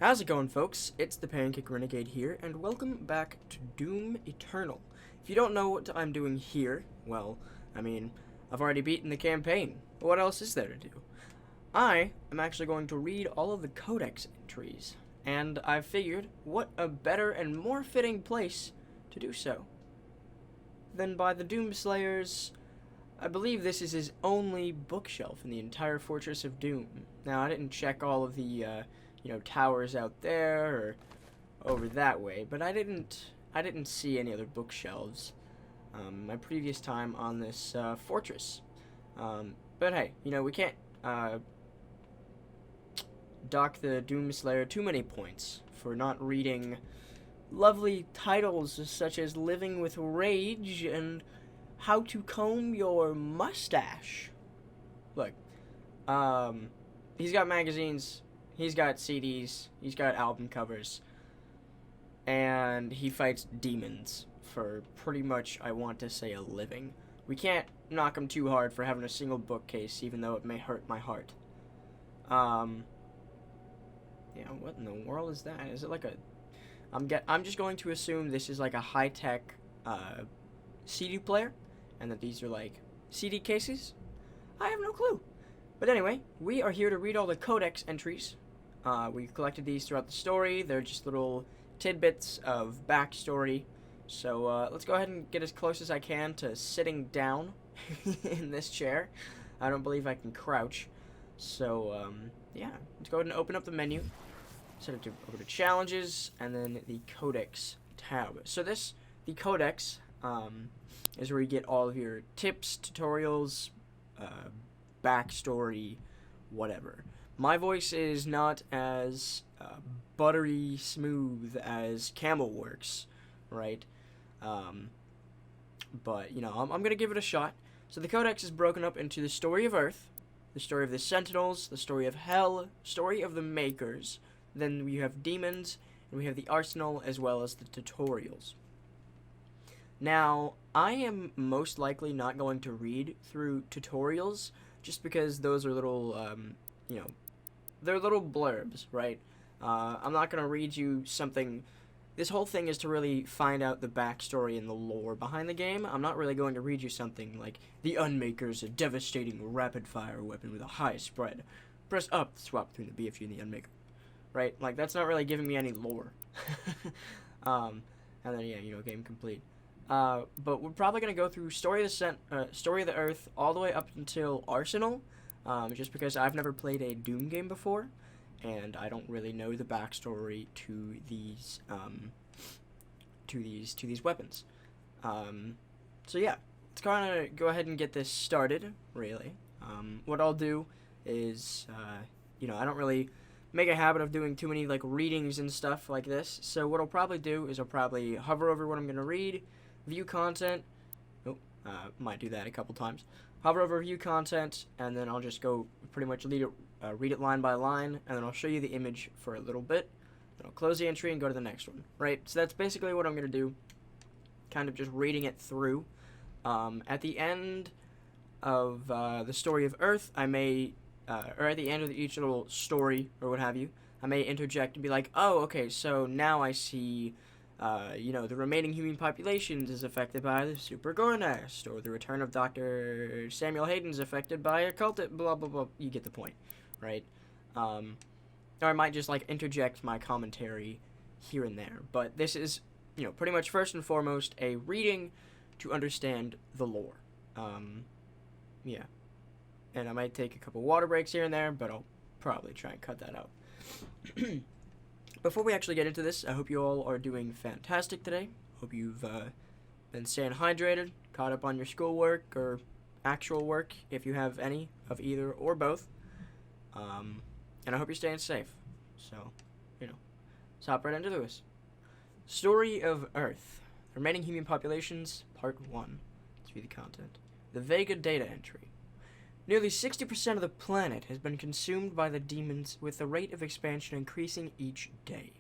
How's it going, folks? It's the ThePancakeRenegade here, and welcome back to Doom Eternal. If you don't know what I'm doing here, well, I've already beaten the campaign. What else is there to do? I am actually going to read all of the Codex entries, and I've figured what a better and more fitting place to do so than by the Doomslayer's. I believe this is his only bookshelf in the entire Fortress of Doom. Now, I didn't check all of the, towers out there or over that way, but I didn't see any other bookshelves my previous time on this fortress. But hey, we can't dock the Doomslayer too many points for not reading lovely titles such as Living with Rage and How to Comb Your Mustache. Look, he's got magazines, he's got CDs, he's got album covers, and he fights demons for pretty much, I want to say, a living. We can't knock him too hard for having a single bookcase, even though it may hurt my heart. What in the world is that? Is it like a... I'm just going to assume this is like a high-tech CD player, and that these are like CD cases. I have no clue. But anyway, we are here to read all the Codex entries. We collected these throughout the story. They're just little tidbits of backstory. So let's go ahead and get as close as I can to sitting down in this chair. I don't believe I can crouch. So, let's go ahead and open up the menu. Set it over to challenges, and then the Codex tab. So the Codex, is where you get all of your tips, tutorials, backstory, whatever. My voice is not as buttery smooth as Camel works, right? But, I'm going to give it a shot. So the Codex is broken up into the story of Earth, the story of the Sentinels, the story of Hell, story of the Makers, then we have demons, and we have the arsenal, as well as the tutorials. Now, I am most likely not going to read through tutorials, just because those are little, they're little blurbs, right? I'm not going to read you something. This whole thing is to really find out the backstory and the lore behind the game. I'm not really going to read you something like, the Unmaker's a devastating rapid-fire weapon with a high spread. Press up to swap between the BFG and the Unmaker. Right? Like, that's not really giving me any lore. And then, game complete. But we're probably going to go through Story of the Earth all the way up until Arsenal, just because I've never played a Doom game before, and I don't really know the backstory to these weapons. So yeah, let's kind of go ahead and get this started, really. What I'll do is, I don't really make a habit of doing too many, readings and stuff like this, so what I'll probably do is I'll probably hover over what I'm going to read, view content, might do that a couple times, hover over view content, and then I'll just go pretty much read it line by line, and then I'll show you the image for a little bit, then I'll close the entry and go to the next one, right? So that's basically what I'm going to do, kind of just reading it through. At the end of the story of Earth, I may, or at the end of each little story, or what have you, I may interject and be like, oh, okay, so now I see... the remaining human populations is affected by the Super Gore nest, or the return of Dr. Samuel Hayden is affected by a cultist, blah, blah, blah. You get the point, right? Or I might just, interject my commentary here and there. But this is, pretty much first and foremost a reading to understand the lore. And I might take a couple water breaks here and there, but I'll probably try and cut that out. Before we actually get into this, I hope you all are doing fantastic today. Hope you've been staying hydrated, caught up on your schoolwork or actual work, if you have any of either or both. And I hope you're staying safe. So, let's hop right into this. Story of Earth. Remaining human populations, Part 1. Let's read the content. The Vega data entry. Nearly 60% of the planet has been consumed by the demons, with the rate of expansion increasing each day.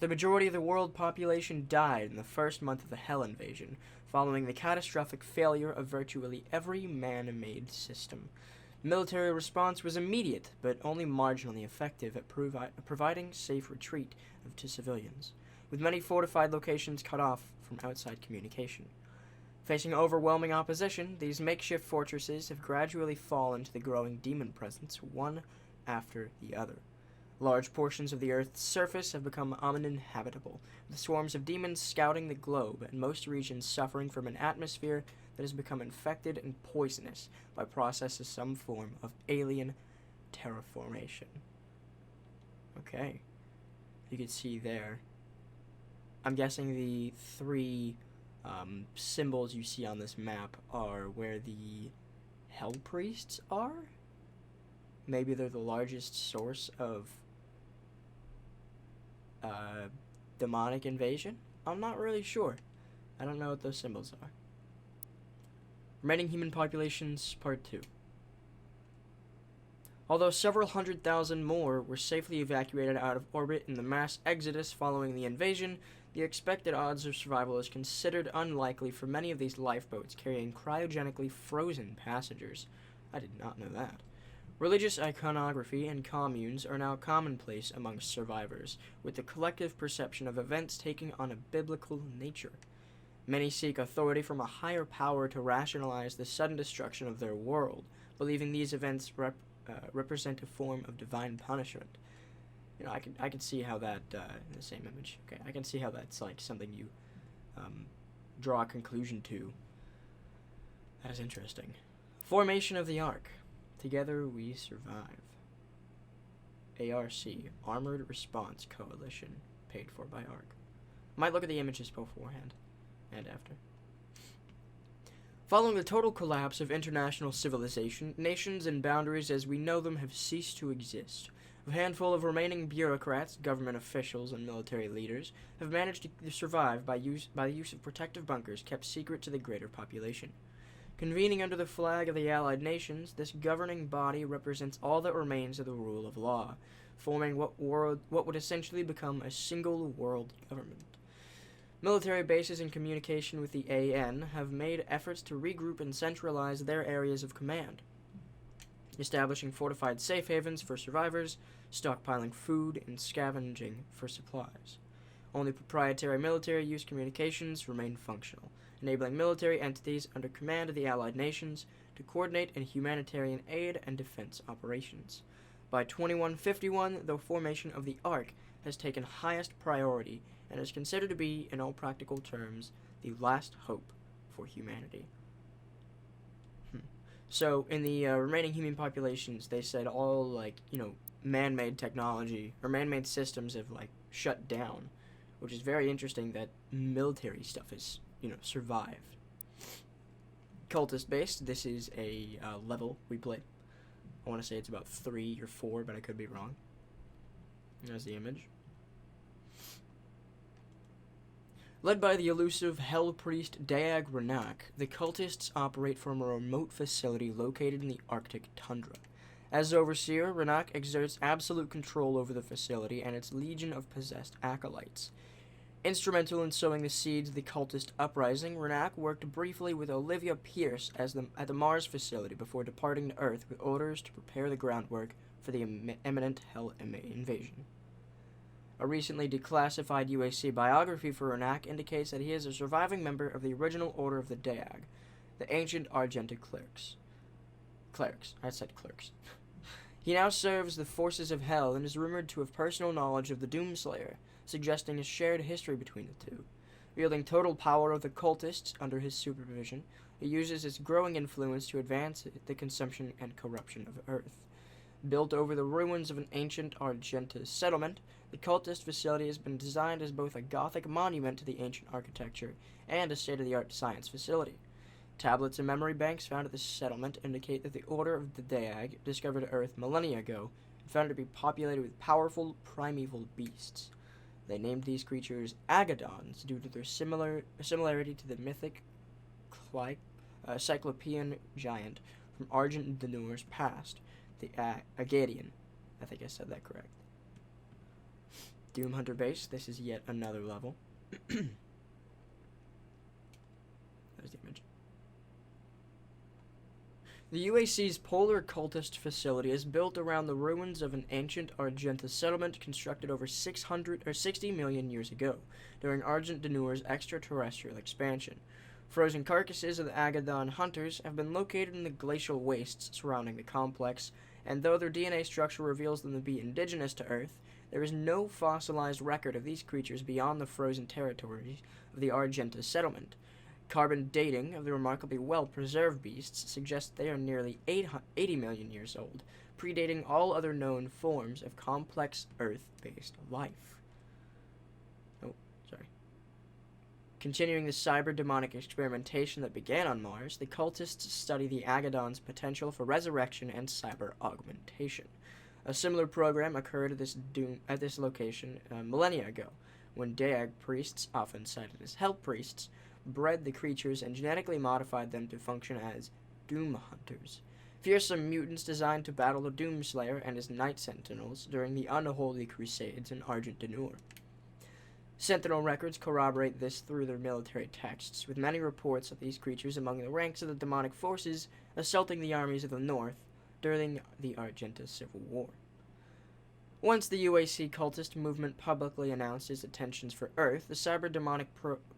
The majority of the world population died in the first month of the Hell invasion, following the catastrophic failure of virtually every man-made system. Military response was immediate, but only marginally effective at providing safe retreat to civilians, with many fortified locations cut off from outside communication. Facing overwhelming opposition, these makeshift fortresses have gradually fallen to the growing demon presence, one after the other. Large portions of the Earth's surface have become uninhabitable, with swarms of demons scouting the globe, and most regions suffering from an atmosphere that has become infected and poisonous by processes of some form of alien terraformation. Okay. You can see there. I'm guessing the three symbols you see on this map are where the Hell Priests are? Maybe they're the largest source of demonic invasion? I'm not really sure. I don't know what those symbols are. Remaining human populations, Part 2. Although several 100,000 more were safely evacuated out of orbit in the mass exodus following the invasion, the expected odds of survival is considered unlikely for many of these lifeboats carrying cryogenically frozen passengers. I did not know that. Religious iconography and communes are now commonplace amongst survivors, with the collective perception of events taking on a biblical nature. Many seek authority from a higher power to rationalize the sudden destruction of their world, believing these events represent a form of divine punishment. You know, I can see how that in the same image. Okay, I can see how that's like something you draw a conclusion to. That is interesting. Formation of the Ark. Together we survive. ARC, Armored Response Coalition, paid for by Ark. Might look at the images beforehand and after. Following the total collapse of international civilization, nations and boundaries as we know them have ceased to exist. A handful of remaining bureaucrats, government officials, and military leaders have managed to survive by the use of protective bunkers kept secret to the greater population. Convening under the flag of the Allied nations, this governing body represents all that remains of the rule of law, forming what would essentially become a single world government. Military bases in communication with the AN have made efforts to regroup and centralize their areas of command, establishing fortified safe havens for survivors, stockpiling food, and scavenging for supplies. Only proprietary military use communications remain functional, enabling military entities under command of the Allied nations to coordinate in humanitarian aid and defense operations. By 2151, the formation of the Ark has taken highest priority and is considered to be, in all practical terms, the last hope for humanity. So, in the remaining human populations, they said all, man-made technology, or man-made systems have, shut down, which is very interesting that military stuff has, survived. Cultist Base, this is a level we play. I want to say it's about 3 or 4, but I could be wrong. There's the image. Led by the elusive Hell Priest Daag Renak, the cultists operate from a remote facility located in the Arctic tundra. As overseer, Renak exerts absolute control over the facility and its legion of possessed acolytes. Instrumental in sowing the seeds of the cultist uprising, Renak worked briefly with Olivia Pierce at the Mars facility before departing to Earth with orders to prepare the groundwork for the imminent Hell invasion. A recently declassified UAC biography for Renak indicates that he is a surviving member of the original Order of the Daag, the ancient Argentic clerics. I said clerks. He now serves the forces of Hell and is rumored to have personal knowledge of the Doomslayer, suggesting a shared history between the two. Wielding total power of the cultists under his supervision, he uses his growing influence to advance the consumption and corruption of Earth. Built over the ruins of an ancient Argenta settlement, the cultist facility has been designed as both a Gothic monument to the ancient architecture and a state-of-the-art science facility. Tablets and memory banks found at the settlement indicate that the Order of the Daag discovered Earth millennia ago and found it to be populated with powerful primeval beasts. They named these creatures Agadons due to their similarity to the mythic Cyclopean giant from Argent Danor's past, the Agadian. I think I said that correct. Doom Hunter Base, this is yet another level. There's the image. The UAC's polar cultist facility is built around the ruins of an ancient Argenta settlement constructed over 60 million years ago, during Argent Denure's extraterrestrial expansion. Frozen carcasses of the Agadon hunters have been located in the glacial wastes surrounding the complex, and though their DNA structure reveals them to be indigenous to Earth, there is no fossilized record of these creatures beyond the frozen territories of the Argenta settlement. Carbon dating of the remarkably well-preserved beasts suggests they are nearly 80 million years old, predating all other known forms of complex Earth-based life. Continuing the cyber-demonic experimentation that began on Mars, the cultists study the Agadon's potential for resurrection and cyber augmentation. A similar program occurred at this location millennia ago, when Daag priests, often cited as Hell priests, bred the creatures and genetically modified them to function as Doom Hunters, fearsome mutants designed to battle the Doomslayer and his Night Sentinels during the unholy crusades in Argent Denure. Sentinel records corroborate this through their military texts, with many reports of these creatures among the ranks of the demonic forces assaulting the armies of the North during the Argenta Civil War. Once the UAC cultist movement publicly announced its intentions for Earth, the cyber-demonic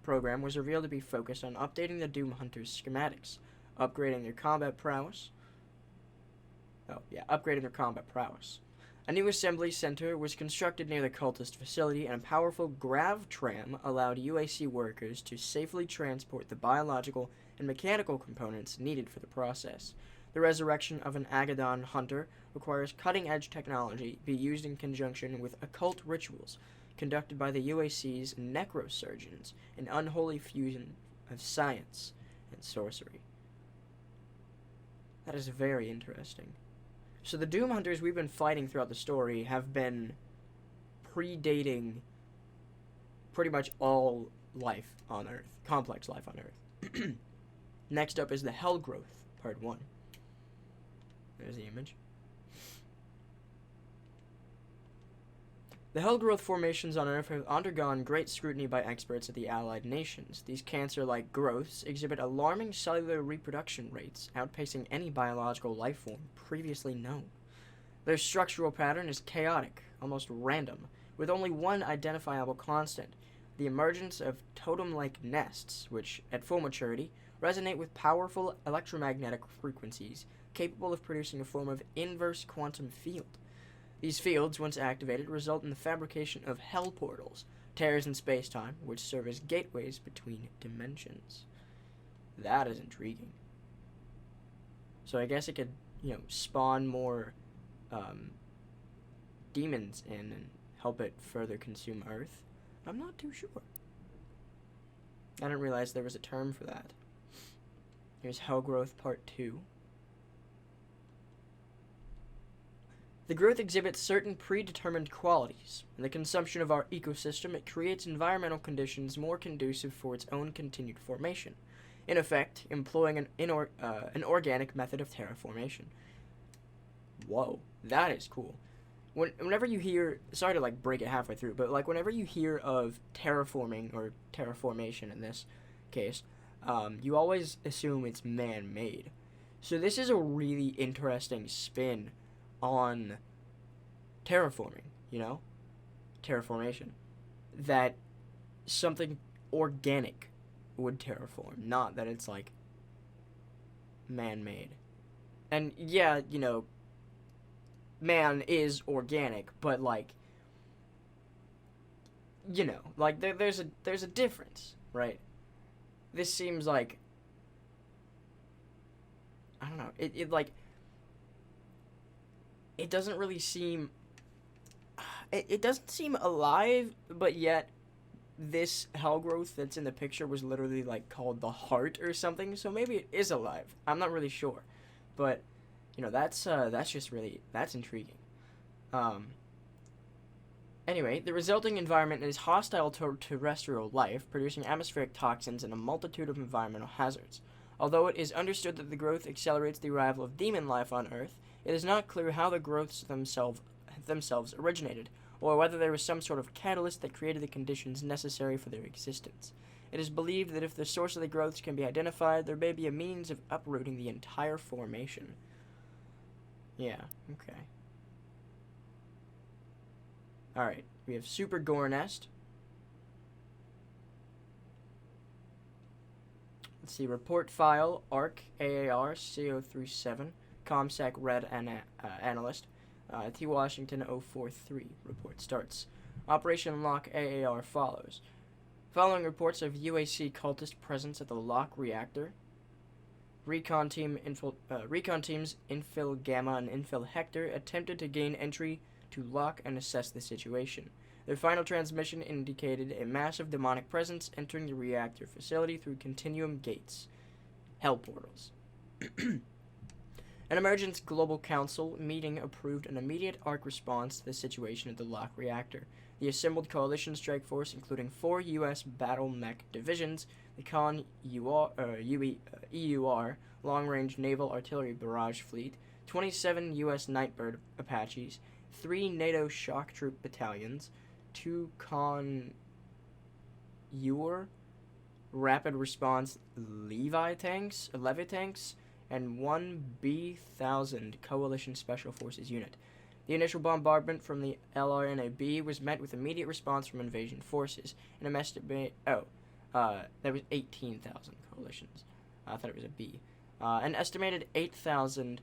program was revealed to be focused on updating the Doom Hunters' schematics, upgrading their combat prowess. A new assembly center was constructed near the cultist facility, and a powerful grav tram allowed UAC workers to safely transport the biological and mechanical components needed for the process. The resurrection of an Agadon hunter requires cutting-edge technology be used in conjunction with occult rituals conducted by the UAC's necrosurgeons, an unholy fusion of science and sorcery. That is very interesting. So the Doom Hunters we've been fighting throughout the story have been predating pretty much all life on Earth, complex life on Earth. Next up is the Hellgrowth Part I. There's the image. The Hellgrowth formations on Earth have undergone great scrutiny by experts at the Allied nations. These cancer-like growths exhibit alarming cellular reproduction rates, outpacing any biological life form previously known. Their structural pattern is chaotic, almost random, with only one identifiable constant: the emergence of totem-like nests, which, at full maturity, resonate with powerful electromagnetic frequencies capable of producing a form of inverse quantum field. These fields, once activated, result in the fabrication of hell portals, tears in space-time, which serve as gateways between dimensions. That is intriguing. So I guess it could, spawn more demons in and help it further consume Earth. I'm not too sure. I didn't realize there was a term for that. Here's Hellgrowth Part II. The growth exhibits certain predetermined qualities. In the consumption of our ecosystem, it creates environmental conditions more conducive for its own continued formation, in effect, employing an organic method of terraformation. Whoa, that is cool. Whenever you hear, sorry to break it halfway through, but whenever you hear of terraforming, or terraformation in this case, you always assume it's man-made. So this is a really interesting spin on terraforming, terraformation, that something organic would terraform, not that it's man-made. And yeah, man is organic, but there's a difference, right? This seems I don't know, it doesn't really seem, it doesn't seem alive, but yet this Hellgrowth that's in the picture was literally called the Heart or something, so maybe it is alive. I'm not really sure, but that's just really, that's intriguing. Anyway, the resulting environment is hostile to terrestrial life, producing atmospheric toxins and a multitude of environmental hazards. Although it is understood that the growth accelerates the arrival of demon life on Earth, it is not clear how the growths themselves originated, or whether there was some sort of catalyst that created the conditions necessary for their existence. It is believed that if the source of the growths can be identified, there may be a means of uprooting the entire formation. Yeah, okay. Alright, we have Super Gore Nest. Let's see, report file, Ark AAR CO37, ComSec Red Analyst, T Washington 043. Report starts. Operation Lock AAR follows. Following reports of UAC cultist presence at the Lock reactor, recon teams Infill Gamma and Infill Hector attempted to gain entry to Lock and assess the situation. Their final transmission indicated a massive demonic presence entering the reactor facility through continuum gates, hell portals. An emergence global council meeting approved an immediate Ark response to the situation at the Lock reactor. The assembled coalition strike force, including 4 U.S. battle mech divisions, the EUR long-range naval artillery barrage fleet, 27 U.S. Nightbird Apaches, 3 NATO shock troop battalions, 2 EUR rapid response Levi tanks, and 1 B-1000 Coalition Special Forces unit. The initial bombardment from the LRNAB was met with immediate response from invasion forces. An estimate, there was 18,000 coalitions. I thought it was a B. An estimated 8,000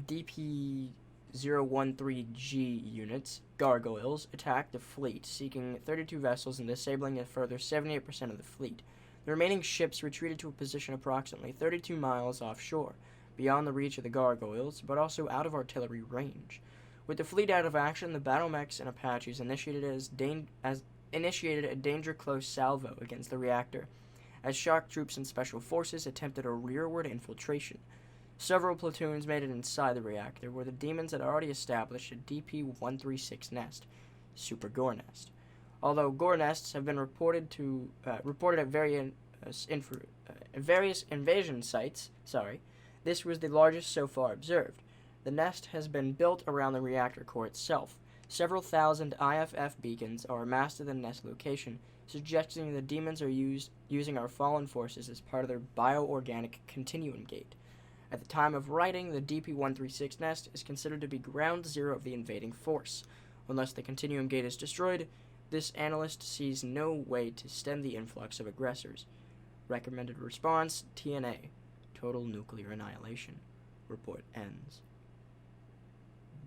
DP-013G units, gargoyles, attacked the fleet, seeking 32 vessels and disabling a further 78% of the fleet. The remaining ships retreated to a position approximately 32 miles offshore, beyond the reach of the gargoyles, but also out of artillery range. With the fleet out of action, the battle mechs and Apaches initiated a danger-close salvo against the reactor, as shock troops and special forces attempted a rearward infiltration. Several platoons made it inside the reactor, where the demons had already established a DP-136 nest, Super Gore Nest. Although Gore nests have been reported at various invasion sites, this was the largest so far observed. The nest has been built around the reactor core itself. Several thousand IFF beacons are amassed at the nest location, suggesting the demons are using our fallen forces as part of their bioorganic continuum gate. At the time of writing, the DP-136 nest is considered to be ground zero of the invading force. Unless the continuum gate is destroyed, this analyst sees no way to stem the influx of aggressors. Recommended response, TNA. Total nuclear annihilation. Report ends.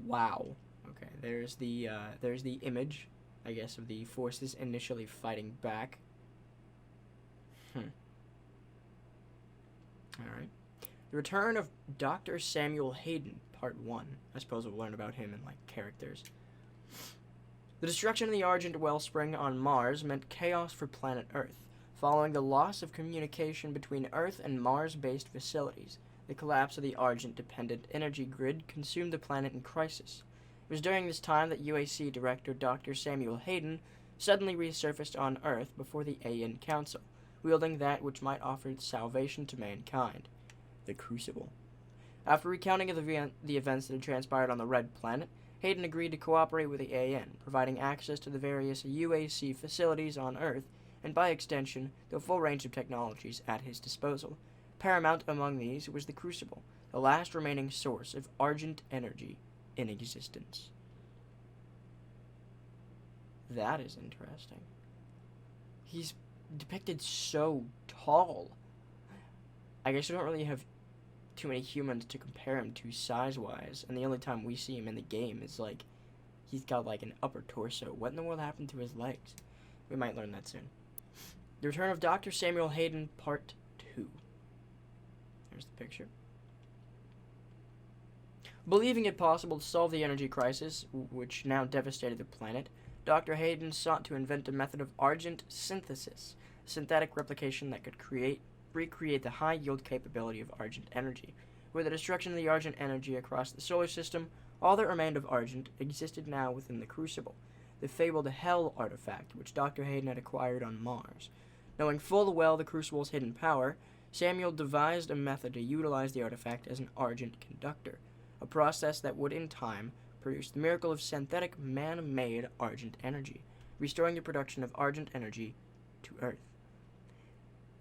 Wow. Okay, there's the image, I guess, of the forces initially fighting back. Alright. The return of Dr. Samuel Hayden, Part 1. I suppose we'll learn about him in, characters. The destruction of the Argent wellspring on Mars meant chaos for planet Earth. Following the loss of communication between Earth and Mars-based facilities, the collapse of the Argent-dependent energy grid consumed the planet in crisis. It was during this time that UAC Director Dr. Samuel Hayden suddenly resurfaced on Earth before the AN Council, wielding that which might offer salvation to mankind, the Crucible. After recounting of the events that had transpired on the Red Planet, Hayden agreed to cooperate with the AN, providing access to the various UAC facilities on Earth, and by extension, the full range of technologies at his disposal. Paramount among these was the Crucible, the last remaining source of Argent energy in existence. That is interesting. He's depicted so tall. I guess we don't really have too many humans to compare him to size-wise, and the only time we see him in the game is, he's got, an upper torso. What in the world happened to his legs? We might learn that soon. The Return of Dr. Samuel Hayden, Part 2. There's the picture. Believing it possible to solve the energy crisis, which now devastated the planet, Dr. Hayden sought to invent a method of Argent synthesis, a synthetic replication that could recreate the high-yield capability of Argent energy. With the destruction of the Argent energy across the solar system, all that remained of Argent existed now within the Crucible, the fabled Hell artifact which Dr. Hayden had acquired on Mars. Knowing full well the Crucible's hidden power, Samuel devised a method to utilize the artifact as an Argent conductor, a process that would in time produce the miracle of synthetic man-made Argent energy, restoring the production of Argent energy to Earth.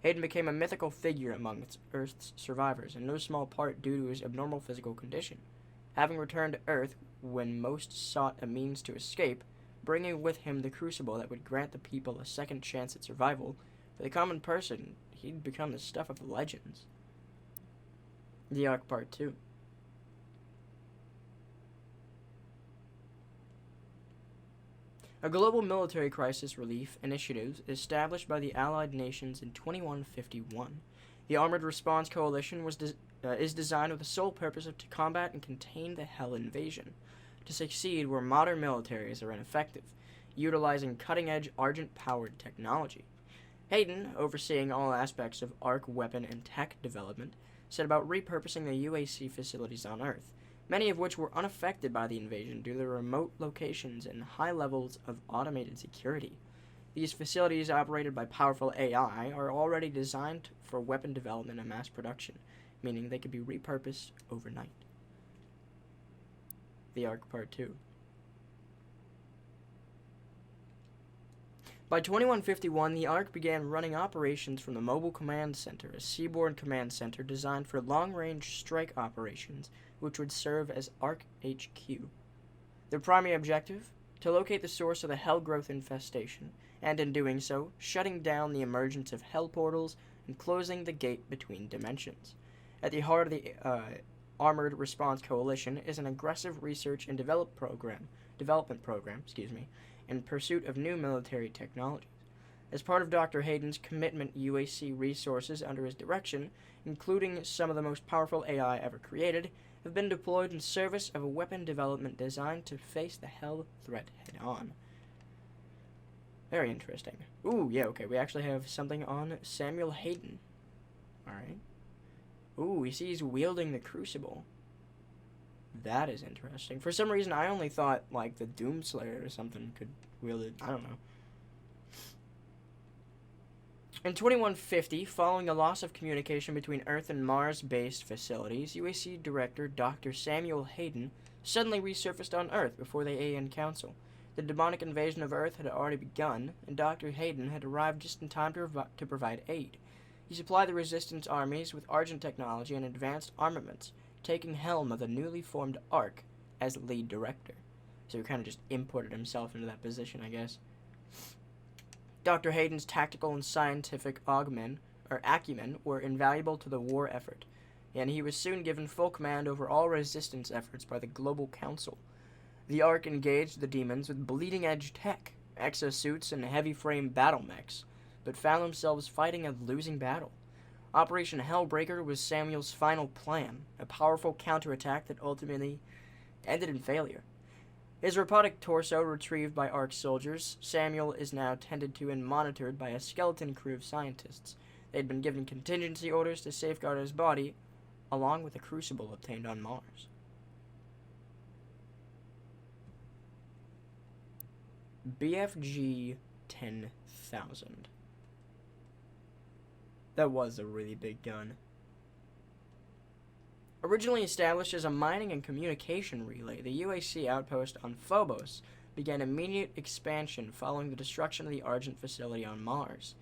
Hayden became a mythical figure among Earth's survivors, in no small part due to his abnormal physical condition. Having returned to Earth when most sought a means to escape, bringing with him the Crucible that would grant the people a second chance at survival, for the common person, he'd become the stuff of legends. The Ark Part II. A global military crisis relief initiative established by the Allied nations in 2151. The Armored Response Coalition is designed with the sole purpose to combat and contain the Hell invasion, to succeed where modern militaries are ineffective, utilizing cutting-edge Argent-powered technology. Hayden, overseeing all aspects of Ark weapon and tech development, set about repurposing the UAC facilities on Earth, many of which were unaffected by the invasion due to their remote locations and high levels of automated security. These facilities, operated by powerful AI, are already designed for weapon development and mass production, meaning they could be repurposed overnight. The Ark Part II. By 2151, the Ark began running operations from the Mobile Command Center, a seaborne command center designed for long-range strike operations, which would serve as Ark HQ. Their primary objective? To locate the source of the Hellgrowth infestation, and in doing so, shutting down the emergence of Hell portals and closing the gate between dimensions. At the heart of the Armored Response Coalition is an aggressive research and development program, in pursuit of new military technologies. As part of Dr. Hayden's commitment, UAC resources under his direction, including some of the most powerful AI ever created, have been deployed in service of a weapon development designed to face the Hell threat head-on. Very interesting. Ooh, yeah, okay, we actually have something on Samuel Hayden. Alright. Ooh, we see he's wielding the Crucible. That is interesting. For some reason, I only thought, like, the Doomslayer or something could wield it. I don't know. In 2150, following a loss of communication between Earth and Mars-based facilities, UAC Director Dr. Samuel Hayden suddenly resurfaced on Earth before the AN Council. The demonic invasion of Earth had already begun, and Dr. Hayden had arrived just in time to provide aid. He supplied the Resistance armies with Argent technology and advanced armaments, taking helm of the newly formed Ark as lead director. So he kind of just imported himself into that position, I guess. Dr. Hayden's tactical and scientific acumen were invaluable to the war effort, and he was soon given full command over all resistance efforts by the Global Council. The Ark engaged the demons with bleeding-edge tech, exosuits, and heavy-frame battle mechs, but found themselves fighting a losing battle. Operation Hellbreaker was Samuel's final plan, a powerful counterattack that ultimately ended in failure. His robotic torso retrieved by Ark soldiers, Samuel is now tended to and monitored by a skeleton crew of scientists. They had been given contingency orders to safeguard his body, along with a Crucible obtained on Mars. BFG 10,000. That was a really big gun. Originally established as a mining and communication relay, the UAC outpost on Phobos began immediate expansion following the destruction of the Argent facility on Mars.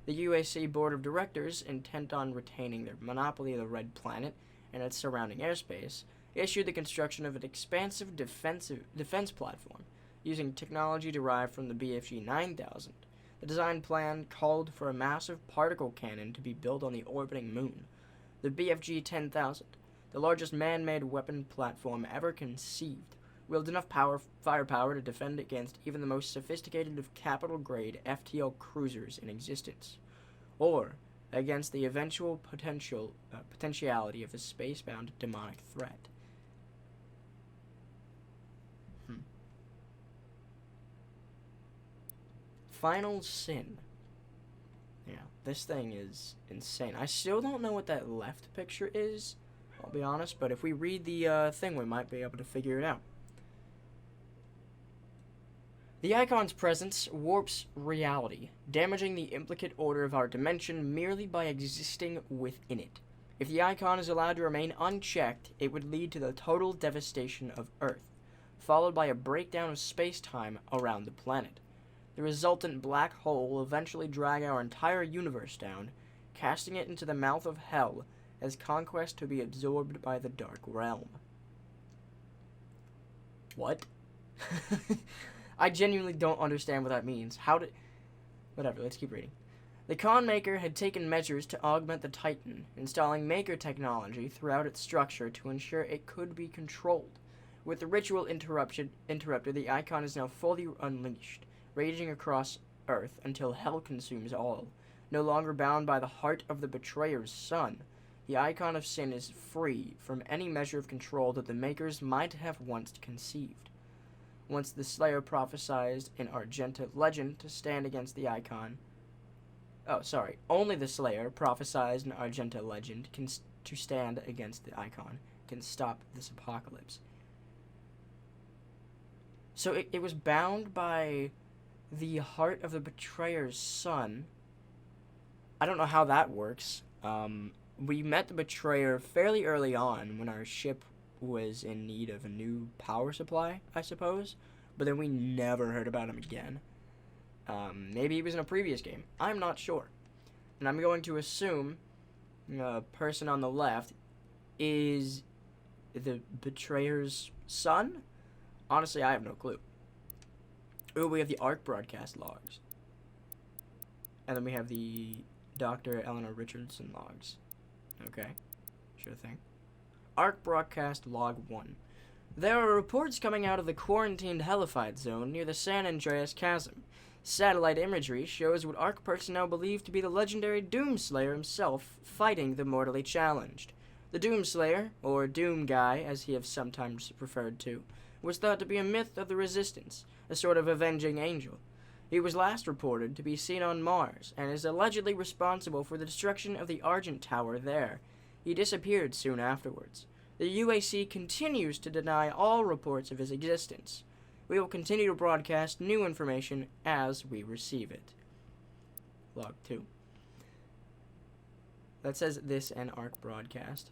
The UAC Board of Directors, intent on retaining their monopoly of the Red Planet and its surrounding airspace, issued the construction of an expansive defense platform using technology derived from the BFG 9000. The design plan called for a massive particle cannon to be built on the orbiting moon. The BFG 10,000, the largest man-made weapon platform ever conceived, wielded enough firepower to defend against even the most sophisticated of capital-grade FTL cruisers in existence, or against the eventual potentiality of a space-bound demonic threat. Final Sin. Yeah, this thing is insane. I still don't know what that left picture is, I'll be honest, but if we read the thing, we might be able to figure it out. The icon's presence warps reality, damaging the implicate order of our dimension merely by existing within it. If the icon is allowed to remain unchecked, it would lead to the total devastation of Earth, followed by a breakdown of space-time around the planet. The resultant black hole will eventually drag our entire universe down, casting it into the mouth of hell as conquest to be absorbed by the Dark Realm. What? I genuinely don't understand what that means. Whatever, let's keep reading. The Con Maker had taken measures to augment the Titan, installing Maker technology throughout its structure to ensure it could be controlled. With the ritual interrupted, the Icon is now fully unleashed, raging across Earth until hell consumes all. No longer bound by the heart of the Betrayer's son, the Icon of Sin is free from any measure of control that the Makers might have once conceived. Once the Slayer prophesied in Argenta legend to stand against the Icon. Only the Slayer prophesied in Argenta legend to stand against the Icon can stop this apocalypse. So it was bound by the heart of the Betrayer's son. I don't know how that works. We met the Betrayer fairly early on when our ship was in need of a new power supply, I suppose. But then we never heard about him again. Maybe he was in a previous game. I'm not sure. And I'm going to assume the person on the left is the Betrayer's son? Honestly, I have no clue. Ooh, we have the Ark Broadcast Logs. And then we have the Dr. Elena Richardson Logs. Okay, sure thing. Ark Broadcast Log I. There are reports coming out of the quarantined Hellified Zone near the San Andreas Chasm. Satellite imagery shows what Ark personnel believe to be the legendary Doomslayer himself fighting the mortally challenged. The Doomslayer, or Doom Guy as he is sometimes referred to, was thought to be a myth of the Resistance, a sort of avenging angel. He was last reported to be seen on Mars, and is allegedly responsible for the destruction of the Argent Tower there. He disappeared soon afterwards. The UAC continues to deny all reports of his existence. We will continue to broadcast new information as we receive it. Log 2. That says this an Ark broadcast.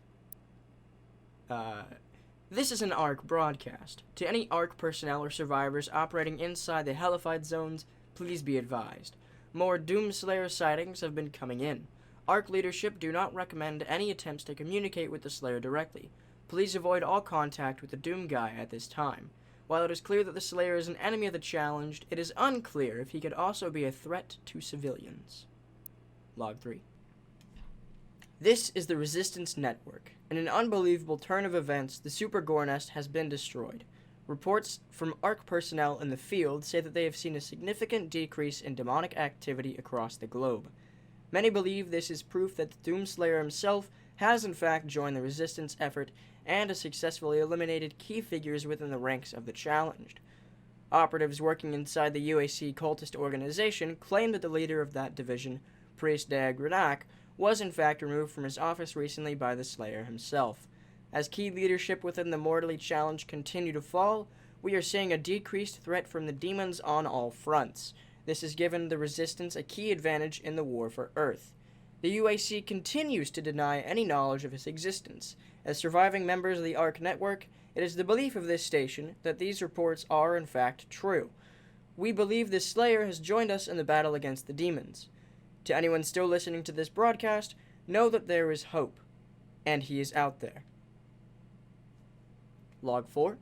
This is an Ark broadcast. To any Ark personnel or survivors operating inside the Hellified zones, please be advised. More Doomslayer sightings have been coming in. Ark leadership do not recommend any attempts to communicate with the Slayer directly. Please avoid all contact with the Doom Guy at this time. While it is clear that the Slayer is an enemy of the challenged, it is unclear if he could also be a threat to civilians. Log 3. This is the Resistance Network. In an unbelievable turn of events, the Super Gore Nest has been destroyed. Reports from Ark personnel in the field say that they have seen a significant decrease in demonic activity across the globe. Many believe this is proof that the Doomslayer himself has in fact joined the Resistance effort and has successfully eliminated key figures within the ranks of the challenged. Operatives working inside the UAC cultist organization claim that the leader of that division, Priest Grenak, was in fact removed from his office recently by the Slayer himself. As key leadership within the mortally challenged continue to fall, we are seeing a decreased threat from the demons on all fronts. This has given the Resistance a key advantage in the war for Earth. The UAC continues to deny any knowledge of his existence. As surviving members of the Ark network, it is the belief of this station that these reports are in fact true. We believe this Slayer has joined us in the battle against the demons. To anyone still listening to this broadcast, know that there is hope, and he is out there. Log 4.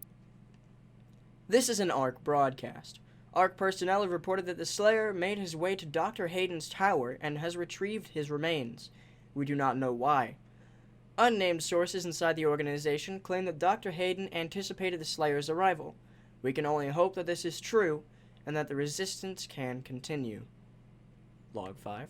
This is an Ark broadcast. Ark personnel have reported that the Slayer made his way to Dr. Hayden's tower and has retrieved his remains. We do not know why. Unnamed sources inside the organization claim that Dr. Hayden anticipated the Slayer's arrival. We can only hope that this is true, and that the Resistance can continue. Log 5.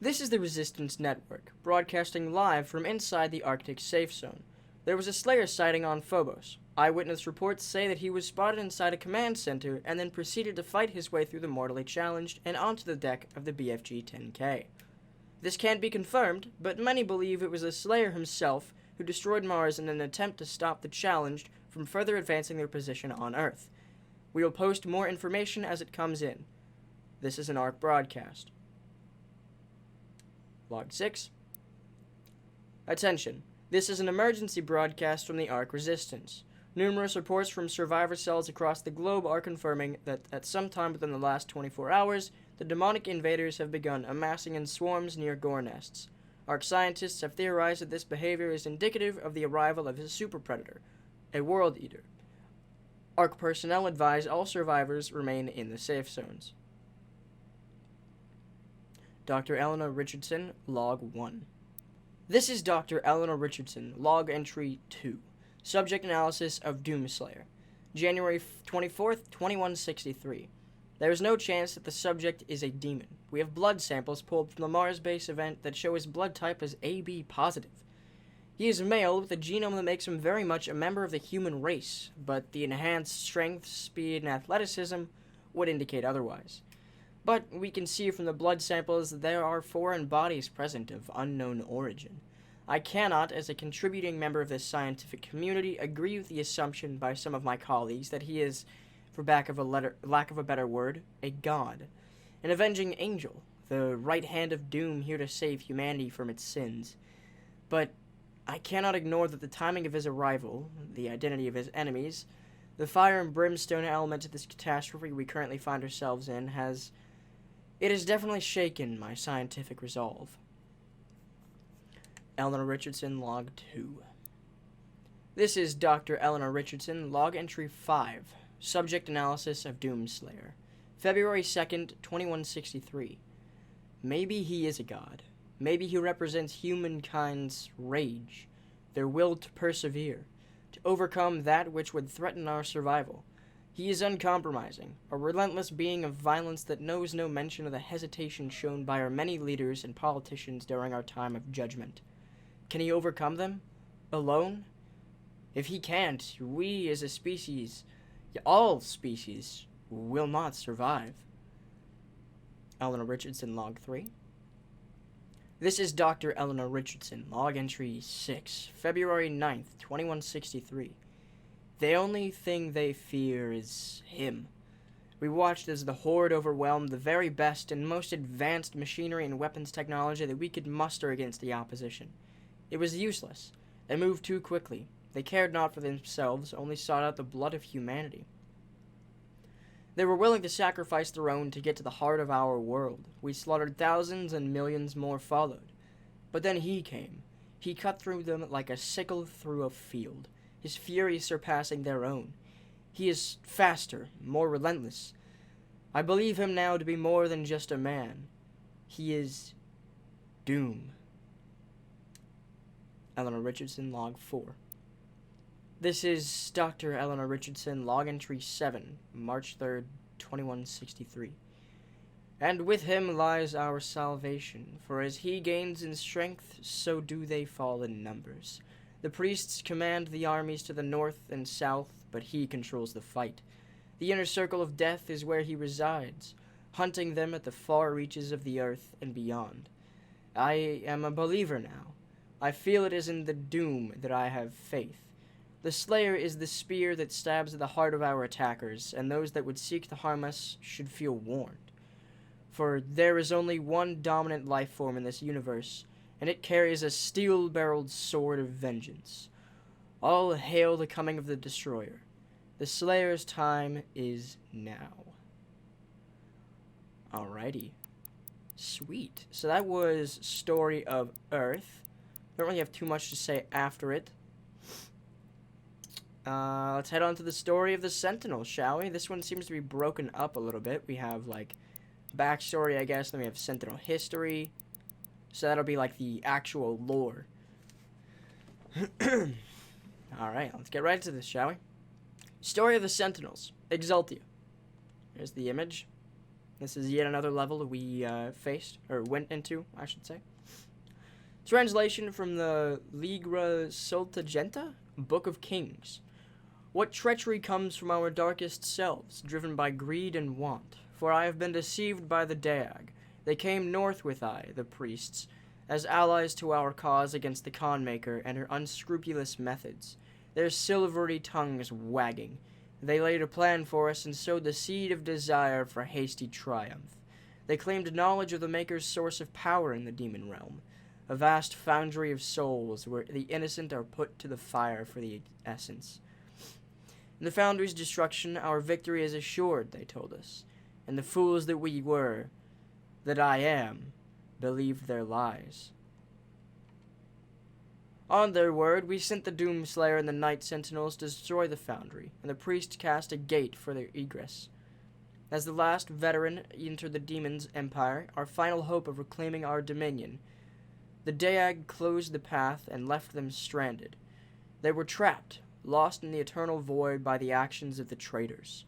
This is the Resistance Network, broadcasting live from inside the Arctic Safe Zone. There was a Slayer sighting on Phobos. Eyewitness reports say that he was spotted inside a command center and then proceeded to fight his way through the mortally challenged and onto the deck of the BFG-10K. This can't be confirmed, but many believe it was the Slayer himself who destroyed Mars in an attempt to stop the challenged from further advancing their position on Earth. We will post more information as it comes in. This is an Ark broadcast. Log 6. Attention. This is an emergency broadcast from the Ark Resistance. Numerous reports from survivor cells across the globe are confirming that at some time within the last 24 hours, the demonic invaders have begun amassing in swarms near Gore nests. Ark scientists have theorized that this behavior is indicative of the arrival of a super predator, a world eater. Ark personnel advise all survivors remain in the safe zones. Dr. Elena Richardson Log I. This is Dr. Elena Richardson Log Entry 2. Subject analysis of Doomslayer. January 24th, 2163. There is no chance that the subject is a demon. We have blood samples pulled from the Mars base event that show his blood type as AB positive. He is male with a genome that makes him very much a member of the human race, but the enhanced strength, speed, and athleticism would indicate otherwise. But we can see from the blood samples that there are foreign bodies present of unknown origin. I cannot, as a contributing member of this scientific community, agree with the assumption by some of my colleagues that he is, for lack of a better word, a god, an avenging angel, the right hand of doom here to save humanity from its sins. But I cannot ignore that the timing of his arrival, the identity of his enemies, the fire and brimstone element of this catastrophe we currently find ourselves in has definitely shaken my scientific resolve. Eleanor Richardson Log II. This is Dr. Eleanor Richardson Log Entry 5. Subject analysis of Doomslayer. February 2nd, 2163. Maybe he is a god. Maybe he represents humankind's rage, their will to persevere, to overcome that which would threaten our survival. He is uncompromising, a relentless being of violence that knows no mention of the hesitation shown by our many leaders and politicians during our time of judgment. Can he overcome them? Alone? If he can't, we as a species, all species, will not survive. Eleanor Richardson Log 3. This is Dr. Elena Richardson, Log Entry 6, February 9th, 2163. The only thing they fear is him. We watched as the Horde overwhelmed the very best and most advanced machinery and weapons technology that we could muster against the opposition. It was useless. They moved too quickly. They cared not for themselves, only sought out the blood of humanity. They were willing to sacrifice their own to get to the heart of our world. We slaughtered thousands and millions more followed. But then he came. He cut through them like a sickle through a field, his fury surpassing their own. He is faster, more relentless. I believe him now to be more than just a man. He is doom. Eleanor Richardson Log 4. This is Dr. Eleanor Richardson Log Entry 7, March 3rd, 2163. And with him lies our salvation, for as he gains in strength, so do they fall in numbers. The priests command the armies to the north and south, but he controls the fight. The inner circle of death is where he resides, hunting them at the far reaches of the earth and beyond. I am a believer now. I feel it is in the doom that I have faith. The Slayer is the spear that stabs at the heart of our attackers, and those that would seek to harm us should feel warned. For there is only one dominant life form in this universe, and it carries a steel-barreled sword of vengeance. All hail the coming of the Destroyer. The Slayer's time is now. Alrighty. Sweet. So that was Story of Earth. Don't really have too much to say after it. Let's head on to the story of the Sentinel, shall we? This one seems to be broken up a little bit. We have, like, backstory, I guess. Then we have Sentinel history. So that'll be, like, the actual lore. Alright, let's get right into this, shall we? Story of the Sentinels. Exultia. Here's the image. This is yet another level that we went into, I should say. Translation from the Ligra Soltagenta, Book of Kings. What treachery comes from our darkest selves, driven by greed and want? For I have been deceived by the Daag. They came north with I, the priests, as allies to our cause against the Conmaker and her unscrupulous methods, their silvery tongues wagging. They laid a plan for us and sowed the seed of desire for hasty triumph. They claimed knowledge of the Maker's source of power in the demon realm, a vast foundry of souls where the innocent are put to the fire for the essence. In the Foundry's destruction, our victory is assured, they told us. And the fools that we were, that I am, believed their lies. On their word, we sent the Doomslayer and the Night Sentinels to destroy the Foundry, and the priest cast a gate for their egress. As the last veteran entered the Demon's empire, our final hope of reclaiming our dominion, the Daag closed the path and left them stranded. They were trapped, lost in the eternal void by the actions of the traitors.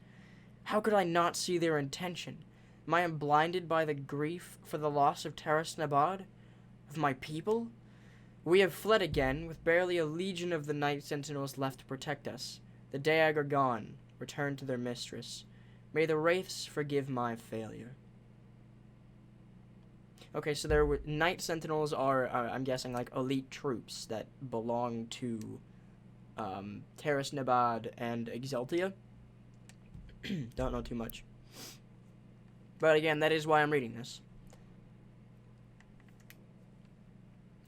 How could I not see their intention? Am I blinded by the grief for the loss of Taras Nabad? Of my people? We have fled again, with barely a legion of the Night Sentinels left to protect us. The Daag are gone, returned to their mistress. May the Wraiths forgive my failure. Okay, so there were Night Sentinels are, I'm guessing, like elite troops that belong to Taras Nabad and Exaltia. Don't know too much. But again, that is why I'm reading this.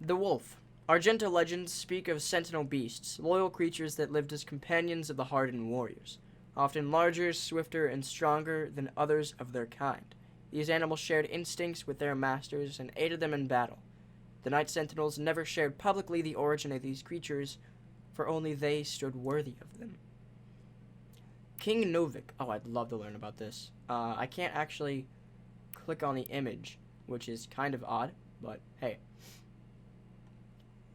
The Wolf. Argenta legends speak of sentinel beasts, loyal creatures that lived as companions of the hardened warriors, often larger, swifter, and stronger than others of their kind. These animals shared instincts with their masters and aided them in battle. The Night Sentinels never shared publicly the origin of these creatures, for only they stood worthy of them. King Novik. Oh, I'd love to learn about this. I can't actually click on the image, which is kind of odd, but hey.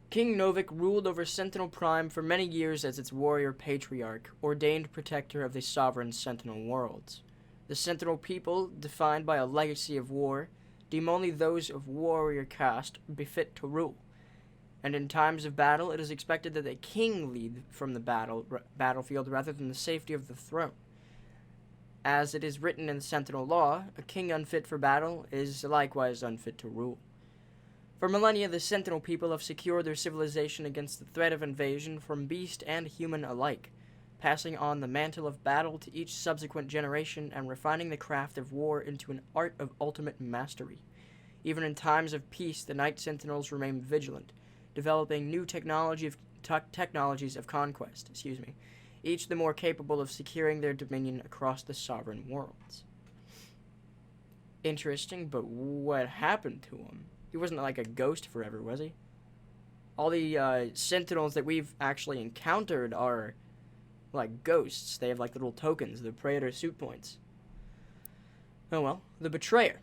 King Novik ruled over Sentinel Prime for many years as its warrior patriarch, ordained protector of the sovereign Sentinel worlds. The Sentinel people, defined by a legacy of war, deem only those of warrior caste befit to rule. And in times of battle, it is expected that a king lead from the battlefield rather than the safety of the throne. As it is written in Sentinel law, a king unfit for battle is likewise unfit to rule. For millennia, the Sentinel people have secured their civilization against the threat of invasion from beast and human alike, passing on the mantle of battle to each subsequent generation and refining the craft of war into an art of ultimate mastery. Even in times of peace, the Night Sentinels remain vigilant, developing new technologies of conquest, each the more capable of securing their dominion across the sovereign worlds. Interesting, but what happened to him? He wasn't like a ghost forever, was he? All the Sentinels that we've actually encountered are like ghosts. They have like little tokens, the Praetor suit points. Oh well, the Betrayer.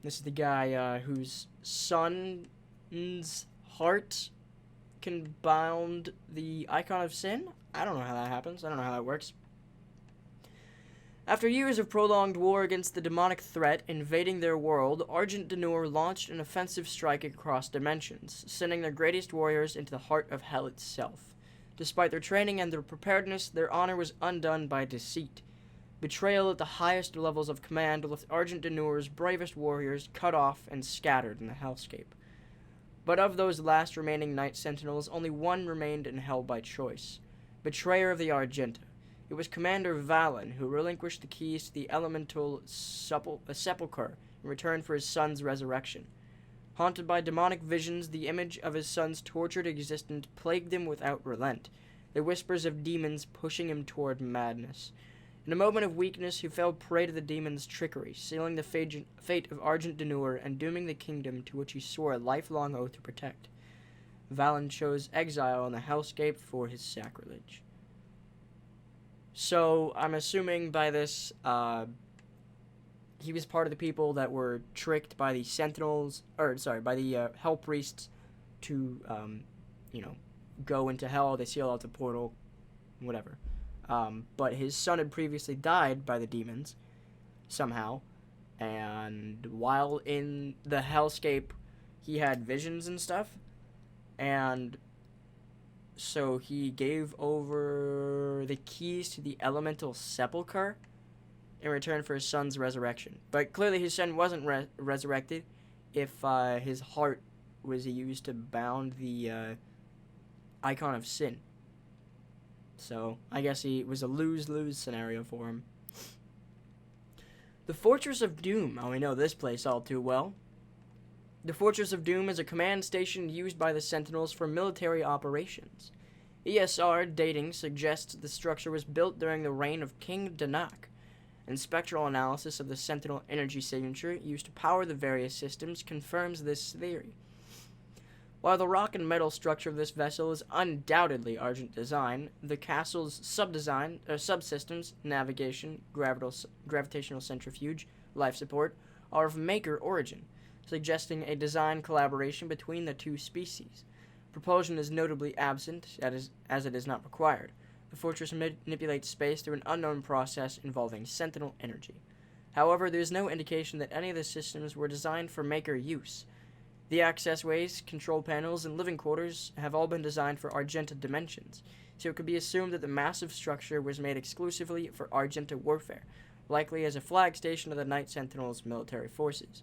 This is the guy whose son's heart can bound the Icon of Sin? I don't know how that happens. I don't know how that works. After years of prolonged war against the demonic threat invading their world, Argent D'Nur launched an offensive strike across dimensions, sending their greatest warriors into the heart of hell itself. Despite their training and their preparedness, their honor was undone by deceit. Betrayal at the highest levels of command left Argent D'Nur's bravest warriors cut off and scattered in the hellscape. But of those last remaining Night Sentinels, only one remained in hell by choice, Betrayer of the Argenta. It was Commander Valen who relinquished the keys to the elemental sepulchre in return for his son's resurrection. Haunted by demonic visions, the image of his son's tortured existence plagued him without relent, the whispers of demons pushing him toward madness. In a moment of weakness, he fell prey to the demon's trickery, sealing the fate of Argent D'Nur and dooming the kingdom to which he swore a lifelong oath to protect. Valen chose exile on the hellscape for his sacrilege. So, I'm assuming by this, he was part of the people that were tricked by the Sentinels, by the Hell Priests to, go into hell. They seal out the portal, whatever. But his son had previously died by the demons, somehow, and while in the hellscape, he had visions and stuff, and so he gave over the keys to the elemental sepulchre in return for his son's resurrection. But clearly his son wasn't resurrected if his heart was used to bound the Icon of Sin. So I guess it was a lose-lose scenario for him. The Fortress of Doom. Oh, we know this place all too well. The Fortress of Doom is a command station used by the Sentinels for military operations. ESR dating suggests the structure was built during the reign of King Danak, and spectral analysis of the Sentinel energy signature used to power the various systems confirms this theory. While the rock and metal structure of this vessel is undoubtedly Argent design, the castle's subsystems, navigation, gravitational centrifuge, life support, are of Maker origin, suggesting a design collaboration between the two species. Propulsion is notably absent, as it is not required. The fortress manipulates space through an unknown process involving Sentinel energy. However, there is no indication that any of the systems were designed for Maker use. The access ways, control panels, and living quarters have all been designed for Argenta dimensions, so it could be assumed that the massive structure was made exclusively for Argenta warfare, likely as a flag station of the Night Sentinel's military forces.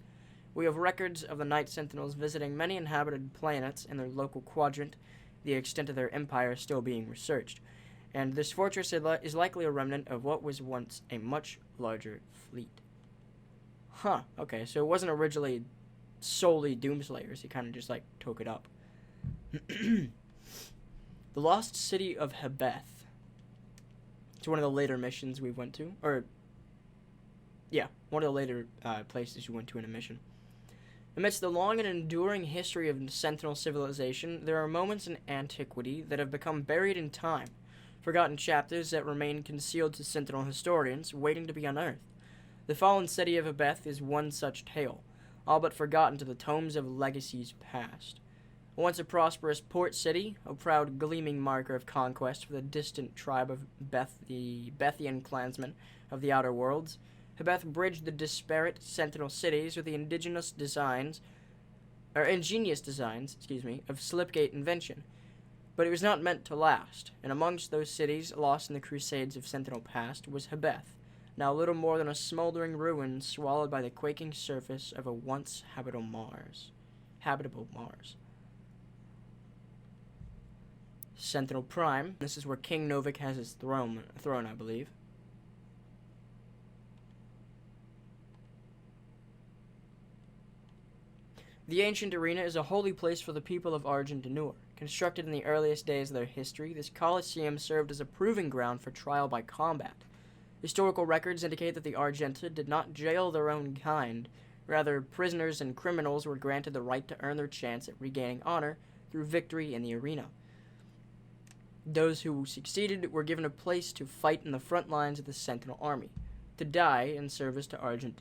We have records of the Night Sentinels visiting many inhabited planets in their local quadrant, the extent of their empire still being researched, and this fortress is likely a remnant of what was once a much larger fleet. Huh, okay, so it wasn't originally solely Doomslayers, he kind of just, took it up. The Lost City of Habeth. It's one of the later missions we went to, one of the later places we went to in a mission. Amidst the long and enduring history of Sentinel civilization, there are moments in antiquity that have become buried in time, forgotten chapters that remain concealed to Sentinel historians, waiting to be unearthed. The fallen city of Habeth is one such tale, all but forgotten to the tomes of legacies past. Once a prosperous port city, a proud gleaming marker of conquest for the distant tribe of the Bethian clansmen of the Outer Worlds, Habeth bridged the disparate Sentinel cities with the ingenious designs of Slipgate invention. But it was not meant to last, and amongst those cities lost in the crusades of Sentinel past was Habeth, now little more than a smoldering ruin swallowed by the quaking surface of a once habitable Mars. Sentinel Prime. This is where King Novik has his throne, I believe. The ancient arena is a holy place for the people of Argent. Constructed in the earliest days of their history, this Coliseum served as a proving ground for trial by combat. Historical records indicate that the Argenta did not jail their own kind. Rather, prisoners and criminals were granted the right to earn their chance at regaining honor through victory in the arena. Those who succeeded were given a place to fight in the front lines of the Sentinel army, to die in service to Argent.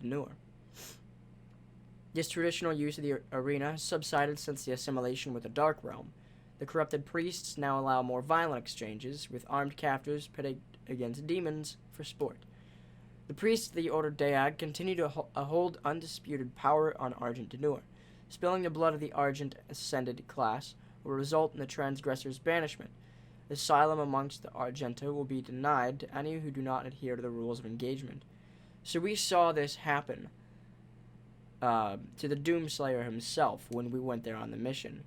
This traditional use of the arena has subsided since the assimilation with the Dark Realm. The corrupted priests now allow more violent exchanges, with armed captives pitted against demons for sport. The priests of the Order Daag continue to hold undisputed power on Argent. Spilling the blood of the Argent Ascended class will result in the transgressor's banishment. Asylum amongst the Argenta will be denied to any who do not adhere to the rules of engagement. So we saw this happen to the Doomslayer himself when we went there on the mission.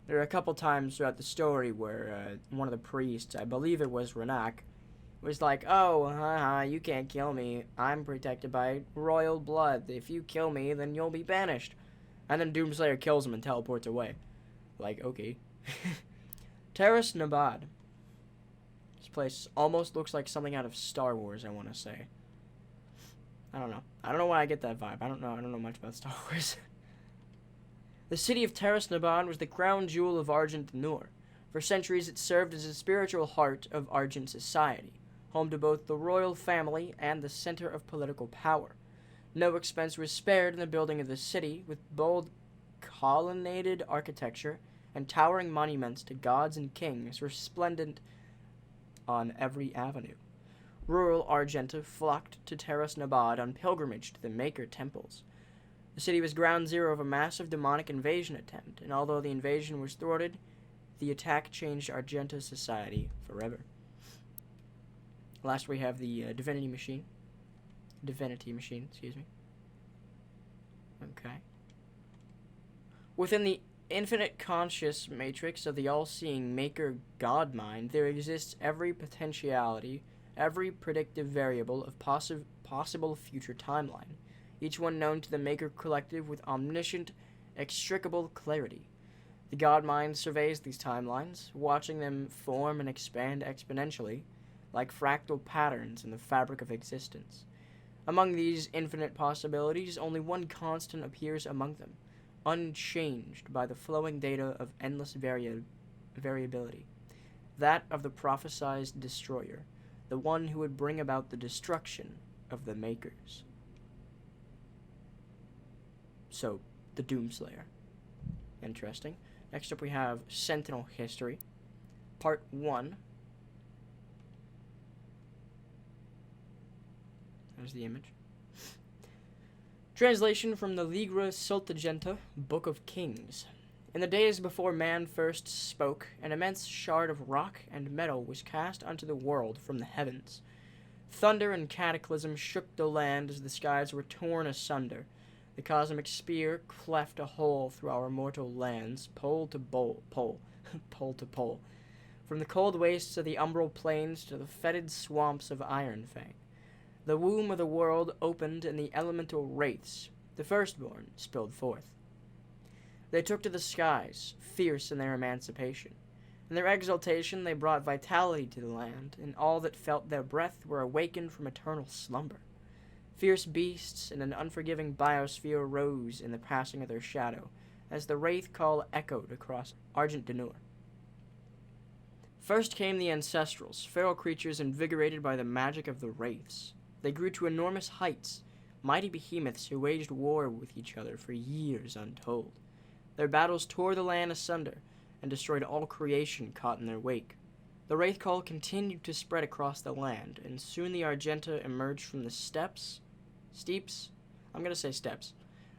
There are a couple times throughout the story where one of the priests, I believe it was Renak, was like, oh, you can't kill me. I'm protected by royal blood. If you kill me, then you'll be banished. And then Doomslayer kills him and teleports away. Like, okay. Terras Nabad. This place almost looks like something out of Star Wars, I want to say. I don't know. I don't know why I get that vibe. I don't know much about Star Wars. The city of Terras Nabad was the crown jewel of Argent. For centuries, it served as the spiritual heart of Argent society, home to both the royal family and the center of political power. No expense was spared in the building of the city, with bold colonnaded architecture and towering monuments to gods and kings resplendent on every avenue. Rural Argenta flocked to Terras Nabad on pilgrimage to the Maker temples. The city was ground zero of a massive demonic invasion attempt, and although the invasion was thwarted, the attack changed Argenta society forever. Last we have the Divinity Machine, excuse me. Okay. Within the infinite conscious matrix of the all-seeing Maker God mind, there exists every potentiality, every predictive variable of possible future timeline, each one known to the Maker Collective with omniscient, extricable clarity. The god mind surveys these timelines, watching them form and expand exponentially, like fractal patterns in the fabric of existence. Among these infinite possibilities, only one constant appears among them, unchanged by the flowing data of endless variability. That of the prophesied destroyer, the one who would bring about the destruction of the makers. So, the Doomslayer. Interesting. Next up we have Sentinel History, Part I. There's the image. Translation from the Ligra Septuaginta, Book of Kings. In the days before man first spoke, an immense shard of rock and metal was cast unto the world from the heavens. Thunder and cataclysm shook the land as the skies were torn asunder. The cosmic spear cleft a hole through our mortal lands, pole to pole. From the cold wastes of the umbral plains to the fetid swamps of Ironfang. The womb of the world opened, and the elemental wraiths, the firstborn, spilled forth. They took to the skies, fierce in their emancipation. In their exaltation they brought vitality to the land, and all that felt their breath were awakened from eternal slumber. Fierce beasts in an unforgiving biosphere rose in the passing of their shadow, as the wraith call echoed across Argent Denur. First came the ancestrals, feral creatures invigorated by the magic of the wraiths. They grew to enormous heights, mighty behemoths who waged war with each other for years untold. Their battles tore the land asunder and destroyed all creation caught in their wake. The wraith call continued to spread across the land, and soon the Argenta emerged from the steeps.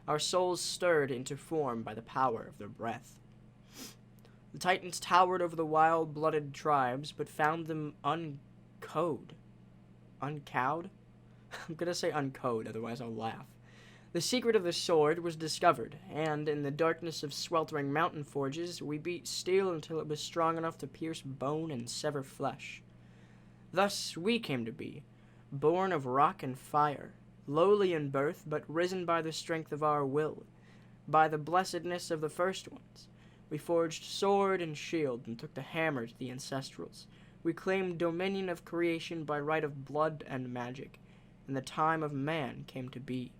Our souls stirred into form by the power of their breath. The Titans towered over the wild-blooded tribes, but found them uncowed. Uncowed? I'm gonna say uncode, otherwise I'll laugh. The secret of the sword was discovered, and in the darkness of sweltering mountain forges, we beat steel until it was strong enough to pierce bone and sever flesh. Thus we came to be, born of rock and fire, lowly in birth, but risen by the strength of our will, by the blessedness of the first ones. We forged sword and shield, and took the hammer to the ancestrals. We claimed dominion of creation by right of blood and magic, and the time of man came to be.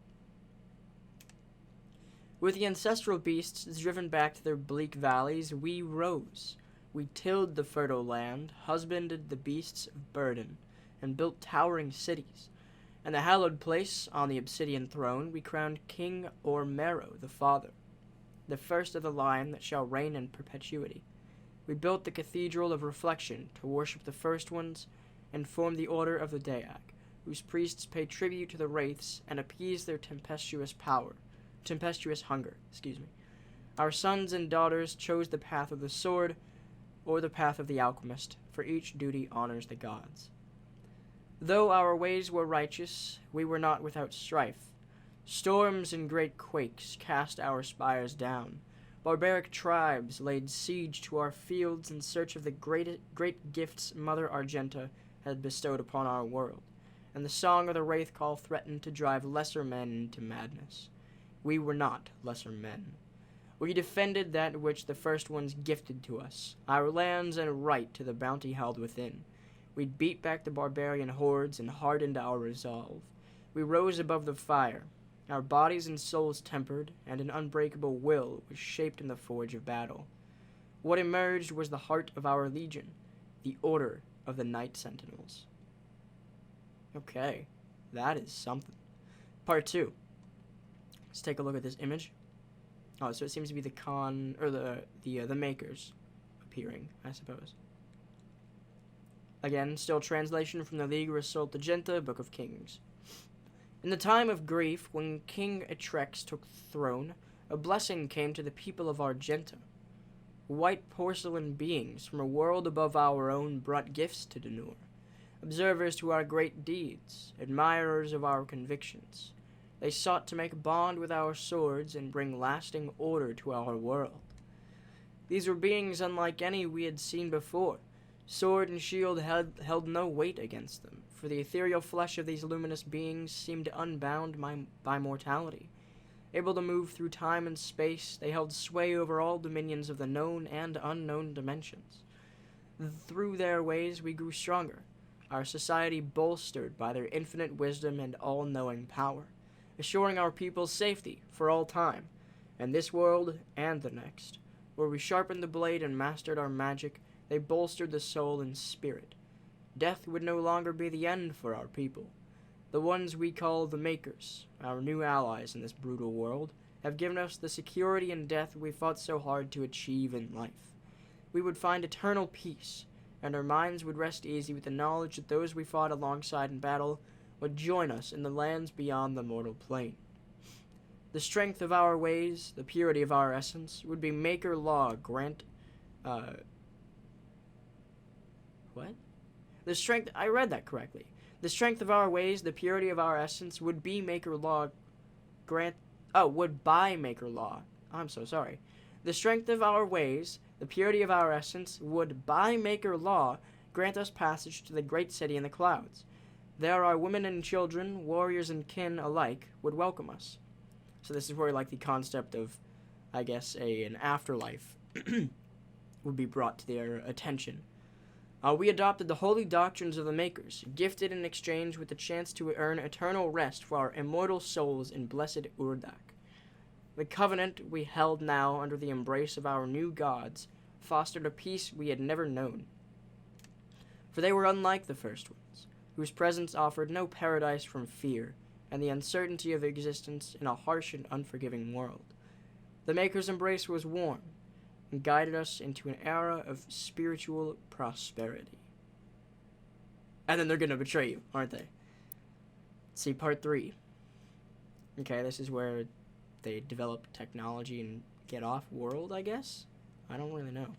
With the ancestral beasts driven back to their bleak valleys, we rose. We tilled the fertile land, husbanded the beasts of burden, and built towering cities. In the hallowed place, on the obsidian throne, we crowned King Ormero the Father, the first of the line that shall reign in perpetuity. We built the Cathedral of Reflection to worship the first ones, and form the Order of the Daag, whose priests pay tribute to the wraiths and appease their tempestuous hunger. Our sons and daughters chose the path of the sword, or the path of the alchemist, for each duty honors the gods. Though our ways were righteous, we were not without strife. Storms and great quakes cast our spires down. Barbaric tribes laid siege to our fields in search of the great gifts Mother Argenta had bestowed upon our world, and the song of the wraith call threatened to drive lesser men into madness. We were not lesser men. We defended that which the first ones gifted to us, our lands and right to the bounty held within. We beat back the barbarian hordes and hardened our resolve. We rose above the fire, our bodies and souls tempered, and an unbreakable will was shaped in the forge of battle. What emerged was the heart of our legion, the Order of the Night Sentinels. Okay, that is something. Part 2. Let's take a look at this image. Oh, so it seems to be the makers appearing, I suppose. Again, still translation from the Ligra Septuaginta, Book of Kings. In the time of grief, when King Etrex took the throne, a blessing came to the people of Argenta. White porcelain beings from a world above our own brought gifts to Denur, observers to our great deeds, admirers of our convictions. They sought to make a bond with our swords and bring lasting order to our world. These were beings unlike any we had seen before. Sword and shield held no weight against them, for the ethereal flesh of these luminous beings seemed unbound by mortality. Able to move through time and space, they held sway over all dominions of the known and unknown dimensions. Through their ways we grew stronger, our society bolstered by their infinite wisdom and all-knowing power, assuring our people's safety for all time, in this world and the next. Where we sharpened the blade and mastered our magic, they bolstered the soul and spirit. Death would no longer be the end for our people. The ones we call the Makers, our new allies in this brutal world, have given us the security in death we fought so hard to achieve in life. We would find eternal peace, and our minds would rest easy with the knowledge that those we fought alongside in battle would join us in the lands beyond the mortal plane. The strength of our ways, the purity of our essence, would be Maker Law grant... What? The strength... I read that correctly. The strength of our ways, the purity of our essence, would be Maker Law grant... Oh, would by Maker Law. I'm so sorry. The strength of our ways, the purity of our essence, would by Maker Law grant us passage to the great city in the clouds. There our women and children, warriors and kin alike, would welcome us. So this is where, like, the concept of, I guess, an afterlife would be brought to their attention. We adopted the holy doctrines of the Makers, gifted in exchange with the chance to earn eternal rest for our immortal souls in blessed Urdak. The covenant we held now under the embrace of our new gods fostered a peace we had never known. For they were unlike the first ones, whose presence offered no paradise from fear and the uncertainty of existence in a harsh and unforgiving world. The Maker's embrace was warm, and guided us into an era of spiritual prosperity. And then they're going to betray you, aren't they? Let's see, part 3. Okay, this is where they develop technology and get off-world, I guess? I don't really know.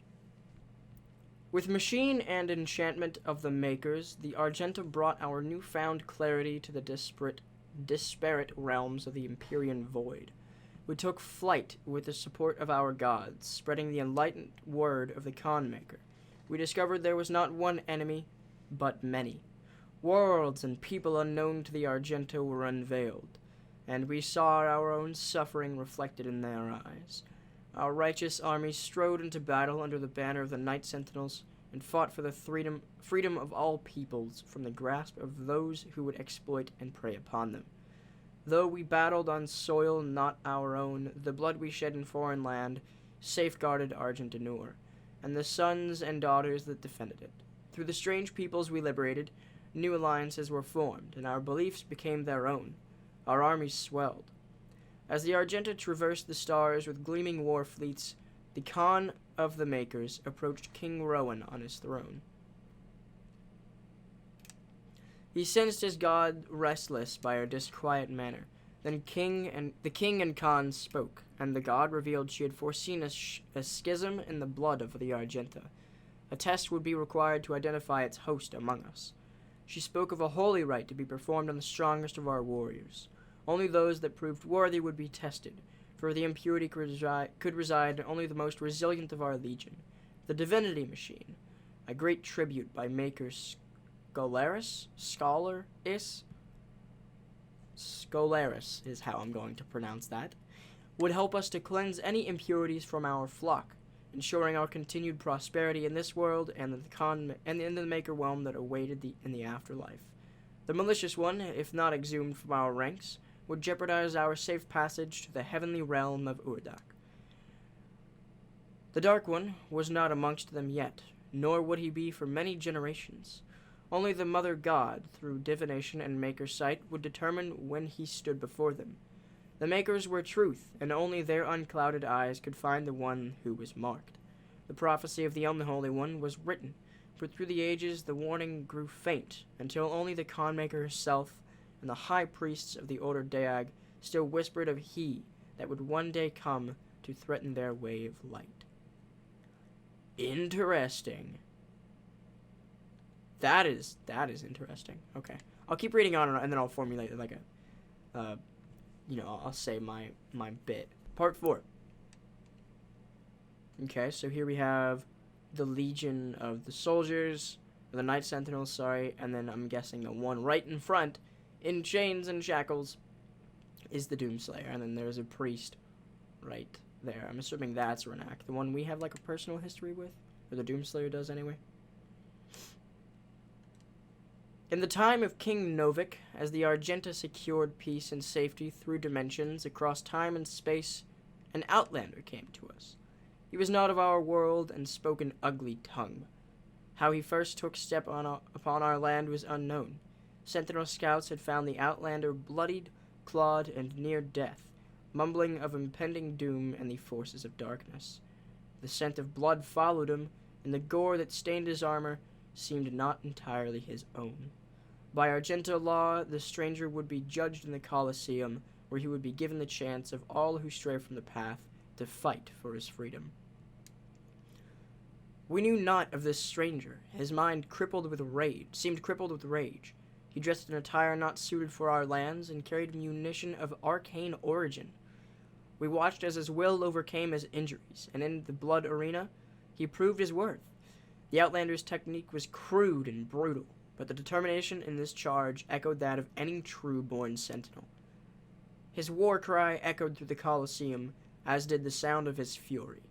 With machine and enchantment of the Makers, the Argenta brought our newfound clarity to the disparate realms of the Empyrean Void. We took flight with the support of our gods, spreading the enlightened word of the Khan Maker. We discovered there was not one enemy, but many. Worlds and people unknown to the Argenta were unveiled, and we saw our own suffering reflected in their eyes. Our righteous army strode into battle under the banner of the Night Sentinels and fought for the freedom of all peoples from the grasp of those who would exploit and prey upon them. Though we battled on soil not our own, the blood we shed in foreign land safeguarded Argentinur, and the sons and daughters that defended it. Through the strange peoples we liberated, new alliances were formed, and our beliefs became their own. Our armies swelled. As the Argenta traversed the stars with gleaming war fleets, the Khan of the Makers approached King Rowan on his throne. He sensed his god restless by our disquiet manner. Then the king and Khan spoke, and the god revealed she had foreseen a schism in the blood of the Argenta. A test would be required to identify its host among us. She spoke of a holy rite to be performed on the strongest of our warriors. Only those that proved worthy would be tested, for the impurity could reside in only the most resilient of our legion, the divinity machine, a great tribute by Makers Scholaris is how I'm going to pronounce that, would help us to cleanse any impurities from our flock, ensuring our continued prosperity in this world and in the Maker realm that awaited in the afterlife. The malicious one, if not exhumed from our ranks, would jeopardize our safe passage to the heavenly realm of Urdak. The Dark One was not amongst them yet, nor would he be for many generations. Only the Mother God, through divination and Maker sight, would determine when he stood before them. The Makers were truth, and only their unclouded eyes could find the one who was marked. The prophecy of the Unholy One was written, for through the ages the warning grew faint, until only the Khan Maker herself and the high priests of the Order Daag still whispered of he that would one day come to threaten their way of light. Interesting. That is interesting. Okay. I'll keep reading on and then I'll formulate like a, I'll say my bit. Part 4. Okay, so here we have the Legion of the Soldiers, the Night Sentinels, and then I'm guessing the one right in front, in chains and shackles, is the Doomslayer, and then there's a priest right there. I'm assuming that's Renak, the one we have like a personal history with, or the Doomslayer does anyway. In the time of King Novik, as the Argenta secured peace and safety through dimensions across time and space, an outlander came to us. He was not of our world and spoke an ugly tongue. How he first took step upon our land was unknown. Sentinel scouts had found the outlander bloodied, clawed, and near death, mumbling of impending doom and the forces of darkness. The scent of blood followed him, and the gore that stained his armor seemed not entirely his own. By Argenta law, the stranger would be judged in the Coliseum, where he would be given the chance of all who stray from the path to fight for his freedom. We knew not of this stranger. His mind seemed crippled with rage. He dressed in attire not suited for our lands and carried munition of arcane origin. We watched as his will overcame his injuries, and in the blood arena, he proved his worth. The Outlander's technique was crude and brutal, but the determination in this charge echoed that of any true-born Sentinel. His war cry echoed through the Coliseum, as did the sound of his fury,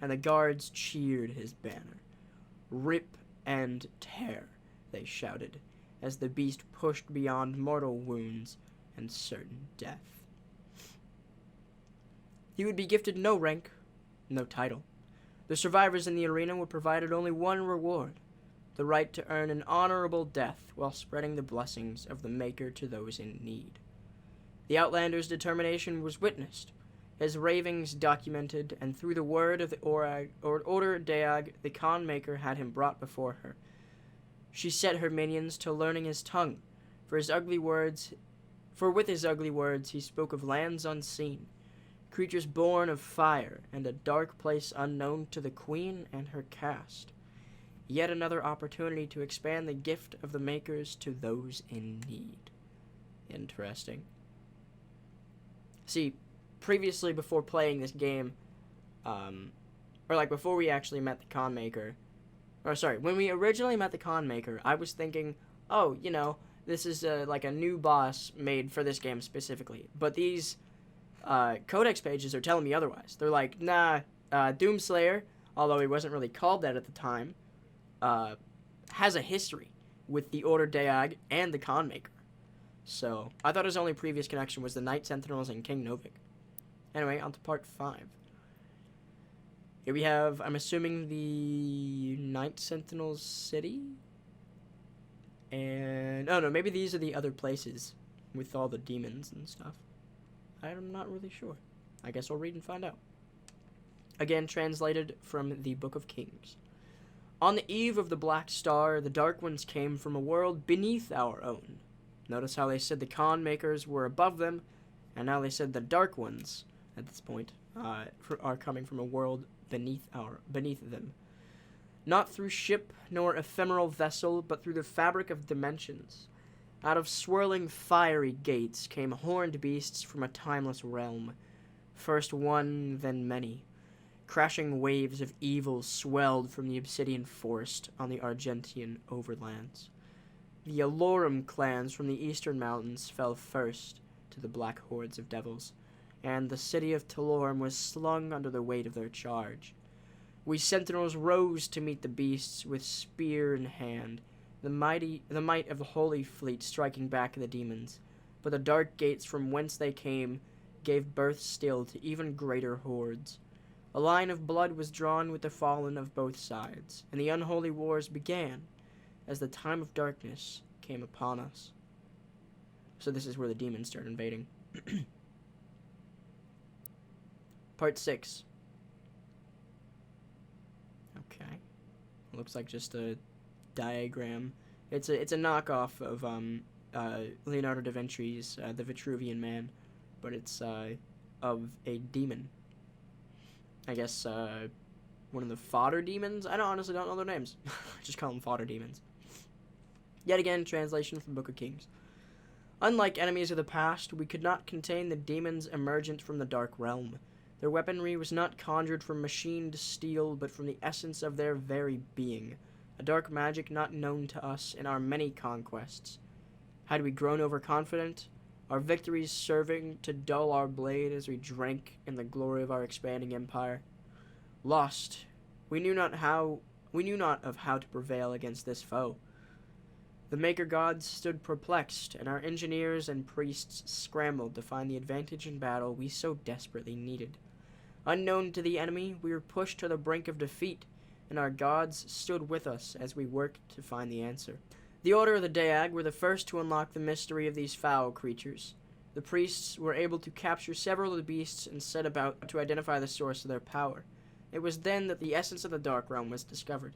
and the guards cheered his banner. "Rip and tear," they shouted, as the beast pushed beyond mortal wounds and certain death. He would be gifted no rank, no title. The survivors in the arena were provided only one reward: the right to earn an honorable death while spreading the blessings of the Maker to those in need. The Outlander's determination was witnessed, his ravings documented, and through the word of the Order Deag, the Khan Maker had him brought before her. She set her minions to learning his tongue, for with his ugly words he spoke of lands unseen, creatures born of fire, and a dark place unknown to the Queen and her caste. Yet another opportunity to expand the gift of the Makers to those in need. Interesting. See, previously, before playing this game, before we actually met the Khan Maker, when we originally met the Khan Maker, I was thinking, this is like a new boss made for this game specifically. But these Codex pages are telling me otherwise. They're like, nah, Doomslayer, although he wasn't really called that at the time, has a history with the Order Deag and the Khan Maker. So, I thought his only previous connection was the Night Sentinels and King Novik. Anyway, on to part 5. Here we have, I'm assuming, the Night Sentinels city? And, maybe these are the other places with all the demons and stuff. I'm not really sure. I guess we'll read and find out. Again, translated from the Book of Kings. On the eve of the Black Star, the Dark Ones came from a world beneath our own. Notice how they said the Khan Makers were above them, and now they said the Dark Ones, at this point, are coming from a world beneath them. Not through ship nor ephemeral vessel, but through the fabric of dimensions. Out of swirling fiery gates came horned beasts from a timeless realm. First one, then many. Crashing waves of evil swelled from the obsidian forest on the Argentian overlands. The Alorum clans from the eastern mountains fell first to the black hordes of devils, and the city of Talorm was slung under the weight of their charge. We Sentinels rose to meet the beasts with spear in hand, the might of the Holy Fleet striking back the demons, but the dark gates from whence they came gave birth still to even greater hordes. A line of blood was drawn with the fallen of both sides, and the unholy wars began as the time of darkness came upon us. So this is where the demons start invading. Part 6. Okay. Looks like just a diagram. It's a knockoff of Leonardo da Vinci's The Vitruvian Man, but it's of a demon. I guess one of the fodder demons? I honestly don't know their names. I just call them fodder demons. Yet again, translation from the Book of Kings. Unlike enemies of the past, we could not contain the demons emergent from the Dark Realm. Their weaponry was not conjured from machined steel, but from the essence of their very being, a dark magic not known to us in our many conquests. Had we grown overconfident, our victories serving to dull our blade as we drank in the glory of our expanding empire. Lost, we knew not of how to prevail against this foe. The Maker Gods stood perplexed, and our engineers and priests scrambled to find the advantage in battle we so desperately needed. Unknown to the enemy, we were pushed to the brink of defeat, and our gods stood with us as we worked to find the answer. The Order of the Daag were the first to unlock the mystery of these foul creatures. The priests were able to capture several of the beasts and set about to identify the source of their power. It was then that the essence of the Dark Realm was discovered.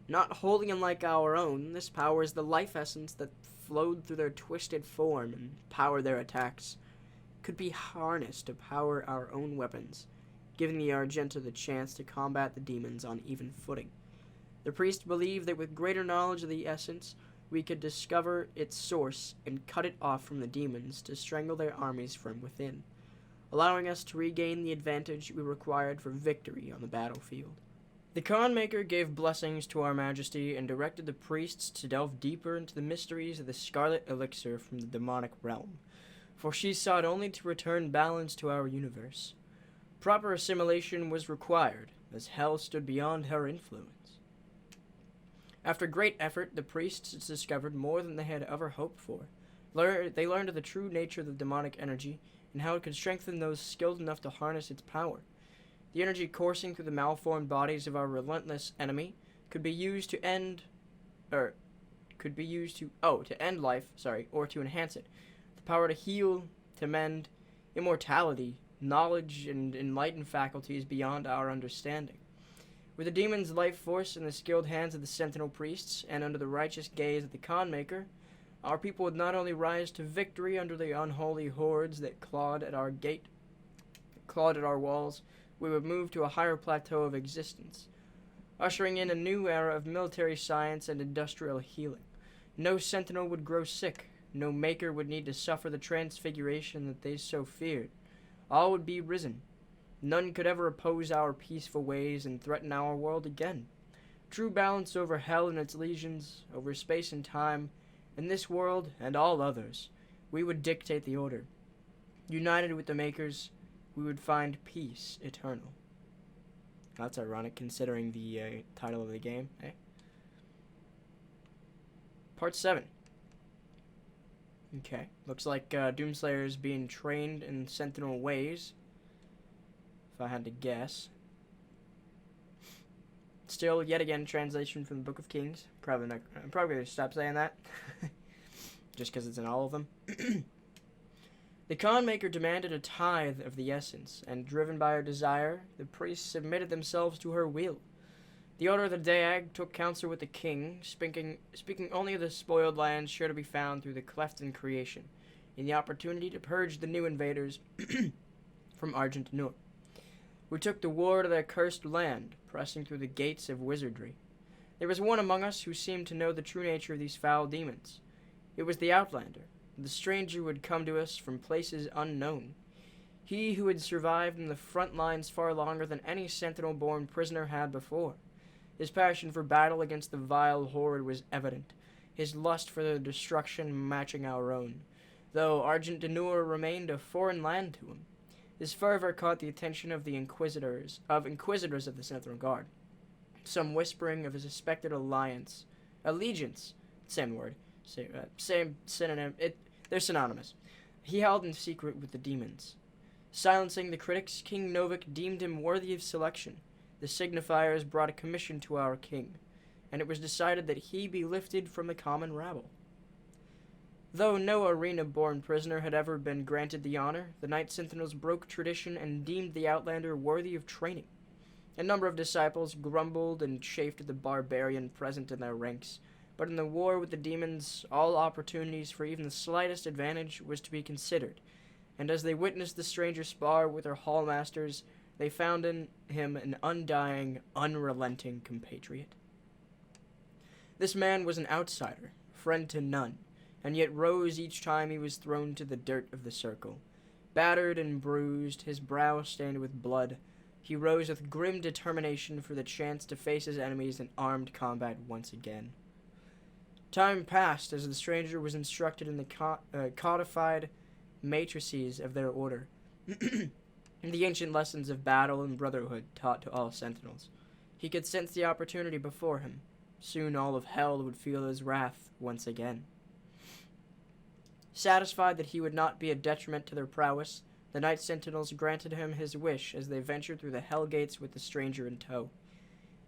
Not wholly unlike our own, this power is the life essence that flowed through their twisted form and powered their attacks. It could be harnessed to power our own weapons, giving the Argenta the chance to combat the demons on even footing. The priest believed that with greater knowledge of the essence, we could discover its source and cut it off from the demons to strangle their armies from within, allowing us to regain the advantage we required for victory on the battlefield. The Khan Maker gave blessings to our majesty and directed the priests to delve deeper into the mysteries of the scarlet elixir from the demonic realm, for she sought only to return balance to our universe. Proper assimilation was required, as hell stood beyond her influence. After great effort, the priests discovered more than they had ever hoped for. They learned of the true nature of the demonic energy and how it could strengthen those skilled enough to harness its power. The energy coursing through the malformed bodies of our relentless enemy could be used to end life, or to enhance it. The power to heal, to mend, immortality, knowledge, and enlightened faculties beyond our understanding. With the demon's life force in the skilled hands of the Sentinel priests, and under the righteous gaze of the Khan Maker, our people would not only rise to victory under the unholy hordes that clawed at our walls, we would move to a higher plateau of existence, ushering in a new era of military science and industrial healing. No Sentinel would grow sick, no Maker would need to suffer the transfiguration that they so feared. All would be risen. None could ever oppose our peaceful ways and threaten our world again. True balance over hell and its legions, over space and time, in this world and all others, we would dictate the order. United with the Makers, we would find peace eternal. That's ironic considering the title of the game, eh? Part 7. Okay, looks like Doomslayer's being trained in Sentinel ways, if I had to guess. Still, yet again, translation from the Book of Kings. I'm probably going to stop saying that, just because it's in all of them. The Khan Maker demanded a tithe of the essence, and driven by her desire, the priests submitted themselves to her will. The Order of the Daag took counsel with the king, speaking only of the spoiled lands sure to be found through the cleft in creation, in the opportunity to purge the new invaders from Argent. We took the war to their cursed land, pressing through the gates of wizardry. There was one among us who seemed to know the true nature of these foul demons. It was the Outlander, the stranger who had come to us from places unknown. He who had survived in the front lines far longer than any Sentinel-born prisoner had before. His passion for battle against the vile horde was evident, his lust for their destruction matching our own, though Argent remained a foreign land to him. His fervor caught the attention of the Inquisitors of the Sentinel Guard. Some whispering of a suspected allegiance, same word, same synonym, they're synonymous. He held in secret with the demons. Silencing the critics, King Novik deemed him worthy of selection. The signifiers brought a commission to our king, and it was decided that he be lifted from the common rabble. Though no arena-born prisoner had ever been granted the honor, the Knight Sentinels broke tradition and deemed the Outlander worthy of training. A number of disciples grumbled and chafed at the barbarian present in their ranks, but in the war with the demons, all opportunities for even the slightest advantage was to be considered, and as they witnessed the stranger spar with their hallmasters, they found in him an undying, unrelenting compatriot. This man was an outsider, friend to none, and yet rose each time he was thrown to the dirt of the circle. Battered and bruised, his brow stained with blood, he rose with grim determination for the chance to face his enemies in armed combat once again. Time passed as the stranger was instructed in the codified matrices of their order, the ancient lessons of battle and brotherhood taught to all Sentinels. He could sense the opportunity before him. Soon all of hell would feel his wrath once again. Satisfied that he would not be a detriment to their prowess, the Night Sentinels granted him his wish as they ventured through the hell gates with the stranger in tow.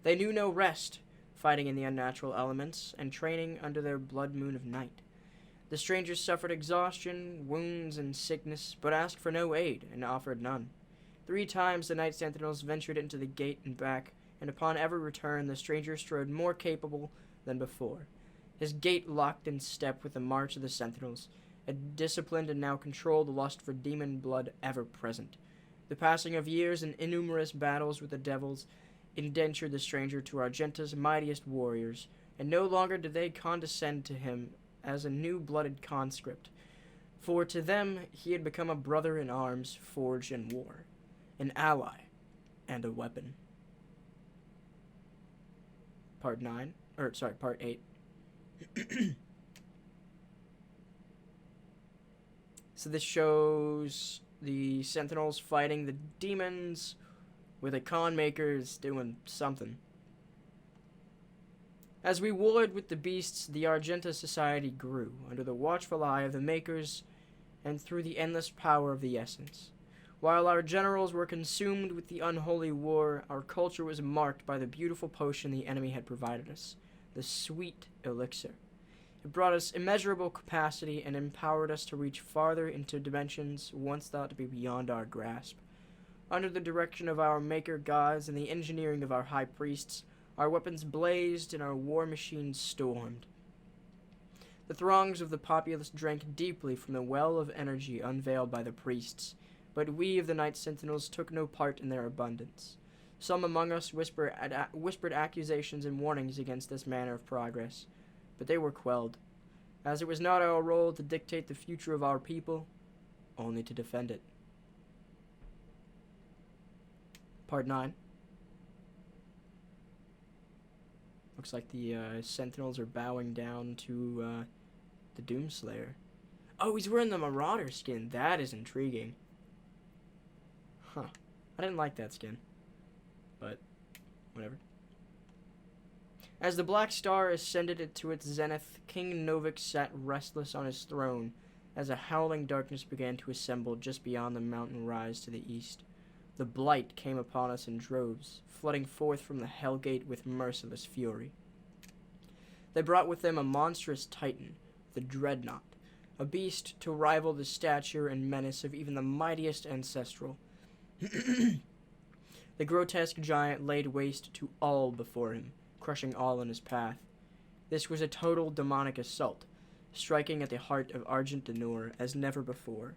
They knew no rest, fighting in the unnatural elements and training under their blood moon of night. The strangers suffered exhaustion, wounds, and sickness, but asked for no aid and offered none. 3 times the Night Sentinels ventured into the gate and back, and upon every return the stranger strode more capable than before. His gait locked in step with the march of the Sentinels, a disciplined and now controlled lust for demon blood ever present. The passing of years and innumerous battles with the devils indentured the stranger to Argenta's mightiest warriors, and no longer did they condescend to him as a new-blooded conscript, for to them he had become a brother in arms forged in war, an ally, and a weapon. Part 8. So this shows the Sentinels fighting the demons with the con makers doing something. As we warred with the beasts, the Argenta society grew under the watchful eye of the makers and through the endless power of the essence. While our generals were consumed with the unholy war, our culture was marked by the beautiful potion the enemy had provided us, the sweet elixir. It brought us immeasurable capacity and empowered us to reach farther into dimensions once thought to be beyond our grasp. Under the direction of our maker gods and the engineering of our high priests, our weapons blazed and our war machines stormed. The throngs of the populace drank deeply from the well of energy unveiled by the priests, but we of the Night Sentinels took no part in their abundance. Some among us whispered accusations and warnings against this manner of progress, but they were quelled, as it was not our role to dictate the future of our people, only to defend it. Part 9. Looks like the Sentinels are bowing down to the Doomslayer. Oh, he's wearing the Marauder skin. That is intriguing. Huh. I didn't like that skin. But, whatever. As the Black Star ascended to its zenith, King Novik sat restless on his throne as a howling darkness began to assemble just beyond the mountain rise to the east. The blight came upon us in droves, flooding forth from the Hellgate with merciless fury. They brought with them a monstrous titan, the Dreadnight, a beast to rival the stature and menace of even the mightiest ancestral. The grotesque giant laid waste to all before him, crushing all in his path. This was a total demonic assault, striking at the heart of Argent Denor as never before.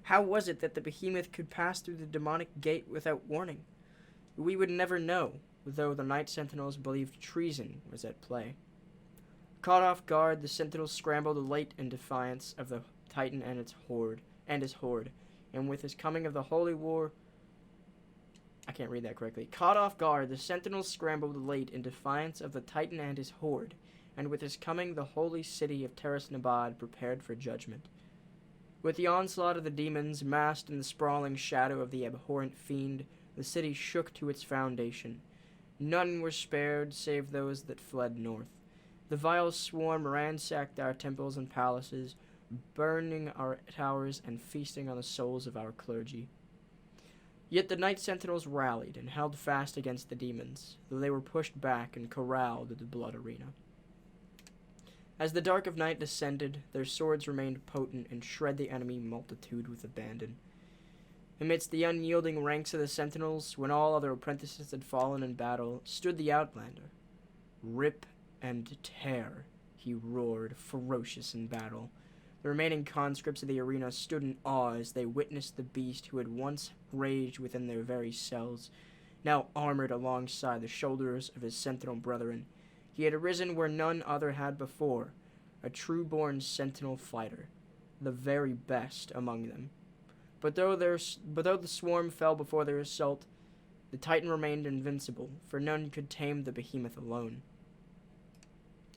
How was it that the behemoth could pass through the demonic gate without warning? We would never know, though the Night Sentinels believed treason was at play. Caught off guard, the Sentinels scrambled late in defiance of the Titan and his horde, and with his coming of the Holy War, Caught off guard, the Sentinels scrambled late in defiance of the Titan and his horde, and with his coming the holy city of Teras Nabad prepared for judgment. With the onslaught of the demons massed in the sprawling shadow of the abhorrent fiend, the city shook to its foundation. None were spared save those that fled north. The vile swarm ransacked our temples and palaces, burning our towers and feasting on the souls of our clergy. Yet the Night Sentinels rallied and held fast against the demons, though they were pushed back and corralled in the blood arena. As the dark of night descended, their swords remained potent and shred the enemy multitude with abandon. Amidst the unyielding ranks of the Sentinels, when all other apprentices had fallen in battle, stood the Outlander. Rip and tear, he roared, ferocious in battle. The remaining conscripts of the arena stood in awe as they witnessed the beast who had once raged within their very cells, now armored alongside the shoulders of his Sentinel brethren. He had arisen where none other had before, a true-born Sentinel fighter, the very best among them. But though the swarm fell before their assault, the Titan remained invincible, for none could tame the behemoth alone.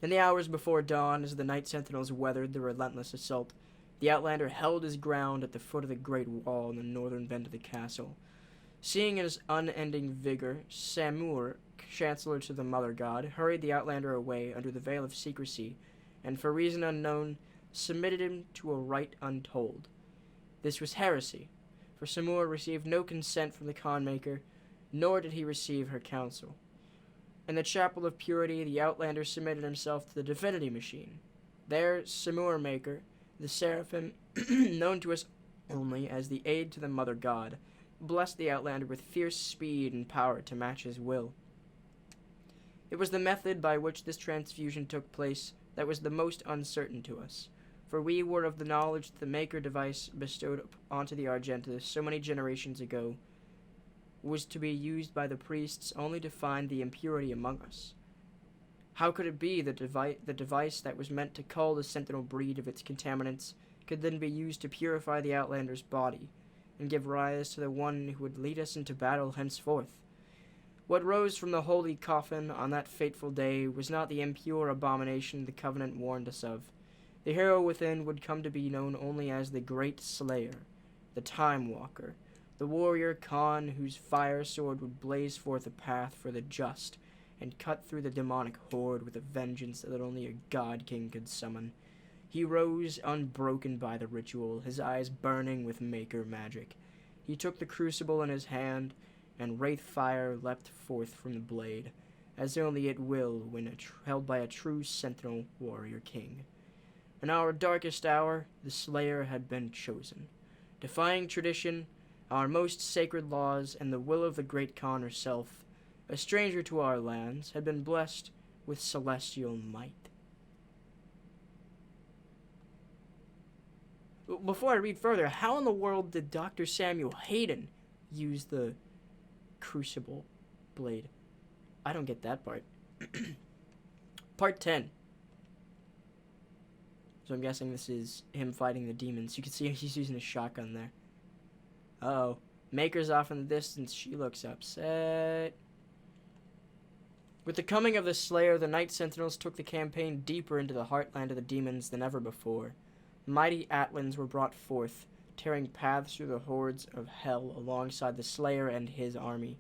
In the hours before dawn, as the Night Sentinels weathered the relentless assault, The Outlander held his ground at the foot of the great wall in the northern bend of the castle. Seeing his unending vigor, Samur, Chancellor to the Mother God, hurried the Outlander away under the veil of secrecy, and for reason unknown, submitted him to a rite untold. This was heresy, for Samur received no consent from the Conmaker, nor did he receive her counsel. In the Chapel of Purity, the Outlander submitted himself to the Divinity Machine. There, Samur Maker, the Seraphim, known to us only as the aid to the Mother God, blessed the Outlander with fierce speed and power to match his will. It was the method by which this transfusion took place that was the most uncertain to us, for we were of the knowledge that the Maker device bestowed onto the Argenta so many generations ago was to be used by the priests only to find the impurity among us. How could it be that the device that was meant to cull the Sentinel breed of its contaminants could then be used to purify the Outlander's body and give rise to the one who would lead us into battle henceforth? What rose from the holy coffin on that fateful day was not the impure abomination the Covenant warned us of. The hero within would come to be known only as the Great Slayer, the Time Walker, the warrior Khan whose fire sword would blaze forth a path for the just and cut through the demonic horde with a vengeance that only a god king could summon. He rose unbroken by the ritual, his eyes burning with Maker magic. He took the crucible in his hand, and wraith fire leapt forth from the blade, as only it will when held by a true Sentinel warrior king. In our darkest hour, the Slayer had been chosen. Defying tradition, our most sacred laws, and the will of the Great Khan herself, a stranger to our lands, had been blessed with celestial might. Before I read further, how in the world did Dr. Samuel Hayden use the Crucible blade? I don't get that part. Part 10. So I'm guessing this is him fighting the demons. You can see he's using a shotgun there. Uh-oh. Maker's off in the distance. She looks upset. With the coming of the Slayer, the Night Sentinels took the campaign deeper into the heartland of the demons than ever before. Mighty Atlans were brought forth, tearing paths through the hordes of hell alongside the Slayer and his army.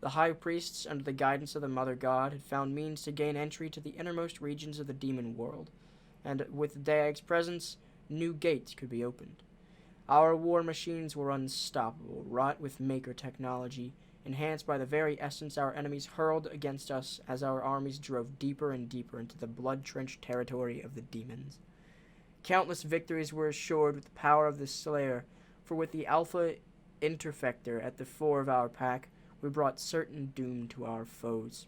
The high priests, under the guidance of the Mother God, had found means to gain entry to the innermost regions of the demon world, and with Daag's presence, new gates could be opened. Our war machines were unstoppable, wrought with Maker technology, enhanced by the very essence our enemies hurled against us as our armies drove deeper and deeper into the blood-drenched territory of the demons. Countless victories were assured with the power of the Slayer, for with the Alpha Interfector at the fore of our pack, we brought certain doom to our foes.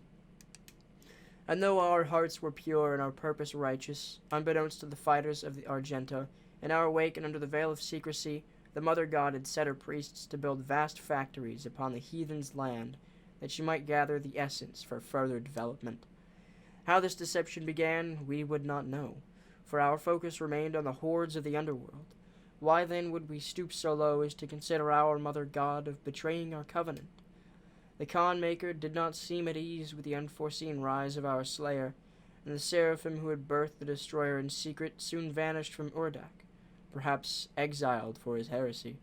And though our hearts were pure and our purpose righteous, unbeknownst to the fighters of the Argenta, in our wake and under the veil of secrecy, the Mother God had set her priests to build vast factories upon the heathen's land, that she might gather the essence for further development. How this deception began, we would not know, for our focus remained on the hordes of the underworld. Why then would we stoop so low as to consider our Mother God of betraying our covenant? The Khan Maker did not seem at ease with the unforeseen rise of our Slayer, and the Seraphim who had birthed the Destroyer in secret soon vanished from Urdak, perhaps exiled for his heresy.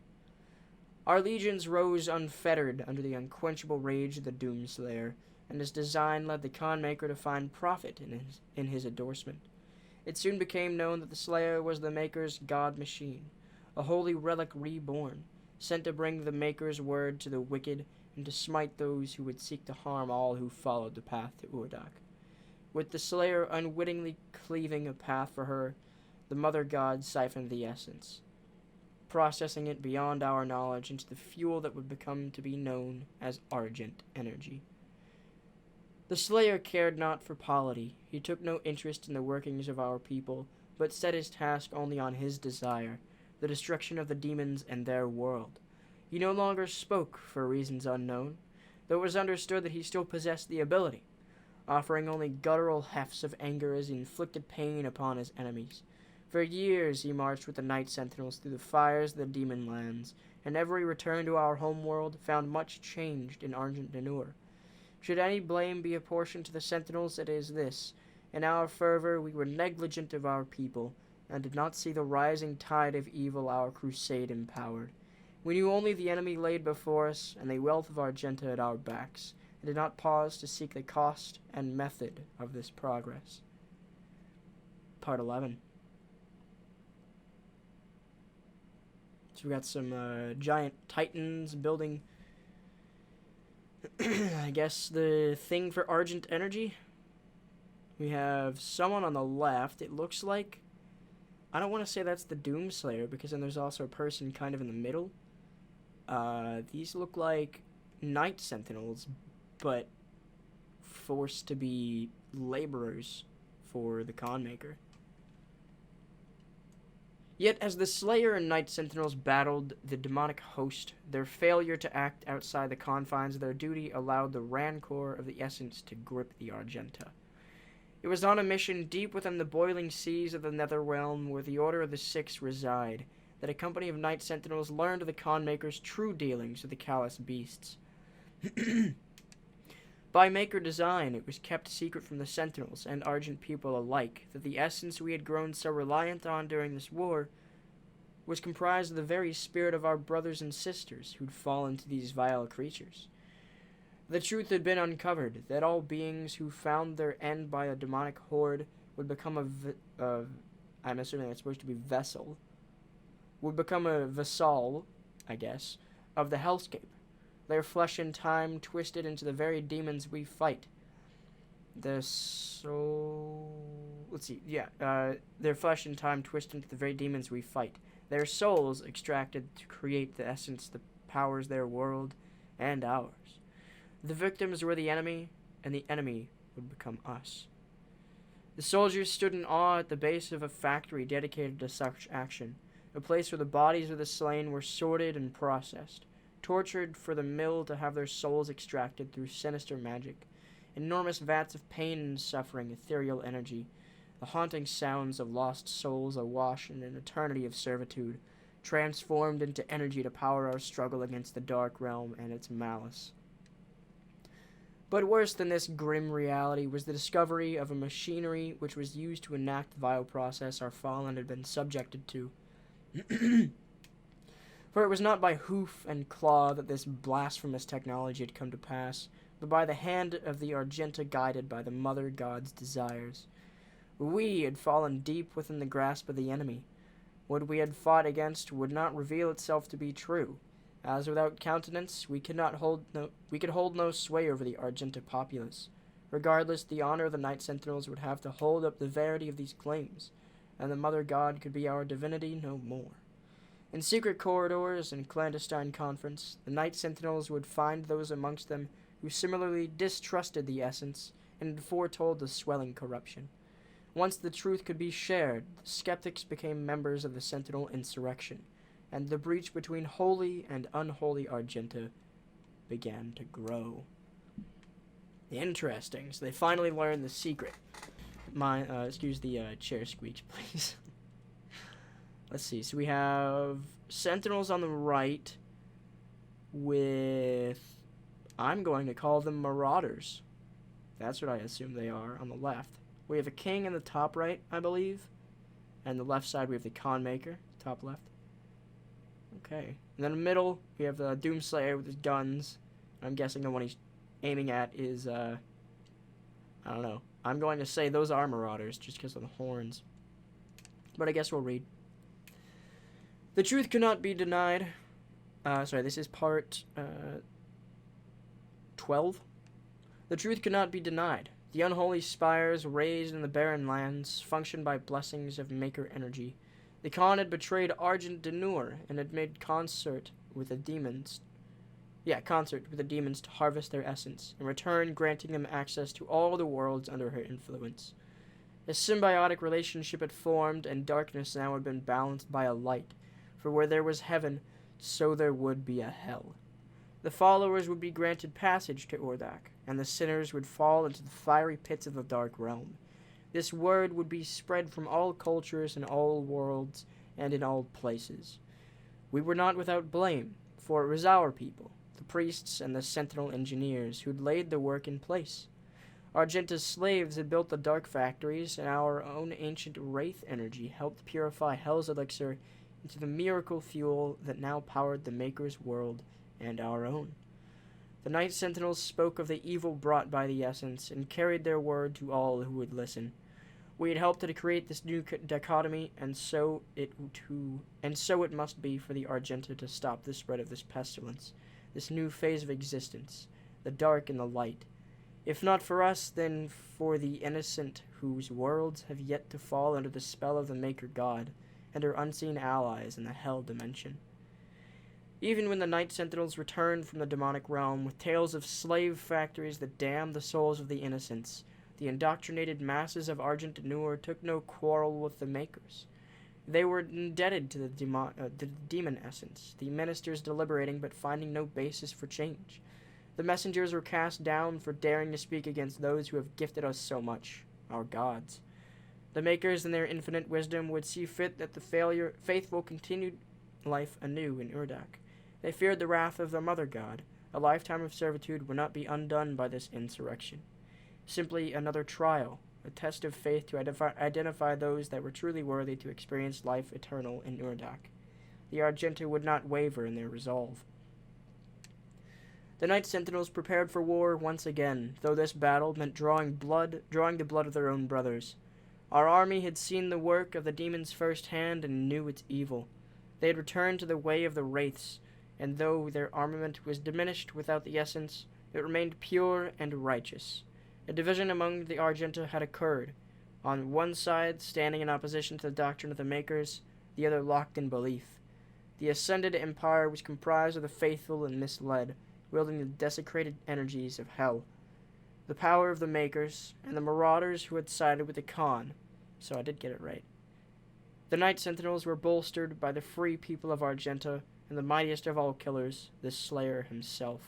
Our legions rose unfettered under the unquenchable rage of the Doomslayer, and his design led the Khan Maker to find profit in his endorsement. It soon became known that the Slayer was the Maker's god machine, a holy relic reborn, sent to bring the Maker's word to the wicked and to smite those who would seek to harm all who followed the path to Urdak. With the Slayer unwittingly cleaving a path for her, the Mother God siphoned the essence, processing it beyond our knowledge into the fuel that would become to be known as Argent Energy. The Slayer cared not for polity. He took no interest in the workings of our people, but set his task only on his desire, the destruction of the demons and their world. He no longer spoke for reasons unknown, though it was understood that he still possessed the ability, offering only guttural hefts of anger as he inflicted pain upon his enemies. For years he marched with the Night Sentinels through the fires of the demon lands, and every return to our homeworld found much changed in Argent Danur. Should any blame be apportioned to the Sentinels, it is this: in our fervor we were negligent of our people, and did not see the rising tide of evil our crusade empowered. We knew only the enemy laid before us, and the wealth of Argenta at our backs, and did not pause to seek the cost and method of this progress. Part 11. So we got some giant titans building, I guess, the thing for Argent energy. We have someone on the left. It looks like, I don't want to say that's the Doomslayer, because then there's also a person kind of in the middle. These look like Night Sentinels, but forced to be laborers for the Conmaker. Yet as the Slayer and Night Sentinels battled the demonic host, their failure to act outside the confines of their duty allowed the rancor of the Essence to grip the Argenta. It was on a mission deep within the boiling seas of the Netherrealm, where the Order of the Six reside, that a company of Night Sentinels learned of the Conmaker's true dealings with the callous beasts. By Maker design, it was kept secret from the Sentinels and Argent people alike that the essence we had grown so reliant on during this war was comprised of the very spirit of our brothers and sisters who'd fallen to these vile creatures. The truth had been uncovered, that all beings who found their end by a demonic horde would become I'm assuming that's supposed to be vessel, would become a vassal, I guess, of the hellscape. Their flesh and time twisted into the very demons we fight. Their flesh and time twisted into the very demons we fight. Their souls extracted to create the essence that powers their world and ours. The victims were the enemy, and the enemy would become us. The soldiers stood in awe at the base of a factory dedicated to such action, a place where the bodies of the slain were sorted and processed, tortured for the mill to have their souls extracted through sinister magic, enormous vats of pain and suffering, ethereal energy, the haunting sounds of lost souls awash in an eternity of servitude, transformed into energy to power our struggle against the dark realm and its malice. But worse than this grim reality was the discovery of a machinery which was used to enact the vile process our fallen had been subjected to. For it was not by hoof and claw that this blasphemous technology had come to pass, but by the hand of the Argenta guided by the Mother God's desires. We had fallen deep within the grasp of the enemy. What we had fought against would not reveal itself to be true, as without countenance we could hold no sway over the Argenta populace. Regardless, the honor of the Night Sentinels would have to hold up the verity of these claims, and the Mother God could be our divinity no more. In secret corridors and clandestine conference, the Night Sentinels would find those amongst them who similarly distrusted the essence and had foretold the swelling corruption. Once the truth could be shared, the skeptics became members of the Sentinel insurrection, and the breach between holy and unholy Argenta began to grow. Interesting. So they finally learned the secret. Excuse the chair squeak, please. Let's see. So we have Sentinels on the right with, I'm going to call them Marauders. That's what I assume they are on the left. We have a king in the top right, I believe. And the left side we have the Conmaker, top left. Okay. And then in the middle, we have the Doomslayer with his guns. I'm guessing the one he's aiming at is, I don't know. I'm going to say those are Marauders just because of the horns. But I guess we'll read. The truth cannot be denied. This is part 12. The truth cannot be denied. The unholy spires raised in the barren lands function by blessings of Maker energy. The Khan had betrayed Argent Denur and had made concert with the demons to harvest their essence, in return granting them access to all the worlds under her influence. A symbiotic relationship had formed, and darkness now had been balanced by a light, for where there was heaven, so there would be a hell. The followers would be granted passage to Ordak, and the sinners would fall into the fiery pits of the dark realm. This word would be spread from all cultures and all worlds and in all places. We were not without blame, for it was our people, the priests and the Sentinel engineers, who'd laid the work in place. Argenta's slaves had built the dark factories, and our own ancient wraith energy helped purify Hell's elixir into the miracle fuel that now powered the Maker's world and our own. The Night Sentinels spoke of the evil brought by the essence and carried their word to all who would listen. We had helped to create this new dichotomy, and so it must be for the Argenta to stop the spread of this pestilence, this new phase of existence, the dark and the light. If not for us, then for the innocent whose worlds have yet to fall under the spell of the Maker God and her unseen allies in the Hell dimension. Even when the Night Sentinels returned from the demonic realm with tales of slave factories that damned the souls of the innocents, the indoctrinated masses of Argent Nur took no quarrel with the Makers. They were indebted to the demon essence, the ministers deliberating but finding no basis for change. The messengers were cast down for daring to speak against those who have gifted us so much, our gods. The Makers in their infinite wisdom would see fit that the faithful continued life anew in Urdak. They feared the wrath of their mother god. A lifetime of servitude would not be undone by this insurrection. Simply another trial, a test of faith to identify those that were truly worthy to experience life eternal in Urdak. The Argenta would not waver in their resolve. The Night Sentinels prepared for war once again, though this battle meant drawing the blood of their own brothers. Our army had seen the work of the demons firsthand and knew its evil. They had returned to the way of the wraiths, and though their armament was diminished without the essence, it remained pure and righteous. A division among the Argenta had occurred, on one side standing in opposition to the doctrine of the Makers, the other locked in belief. The Ascended Empire was comprised of the faithful and misled, wielding the desecrated energies of Hell, the power of the Makers, and the Marauders who had sided with the Khan. So I did get it right. The Night Sentinels were bolstered by the free people of Argenta and the mightiest of all killers, the Slayer himself.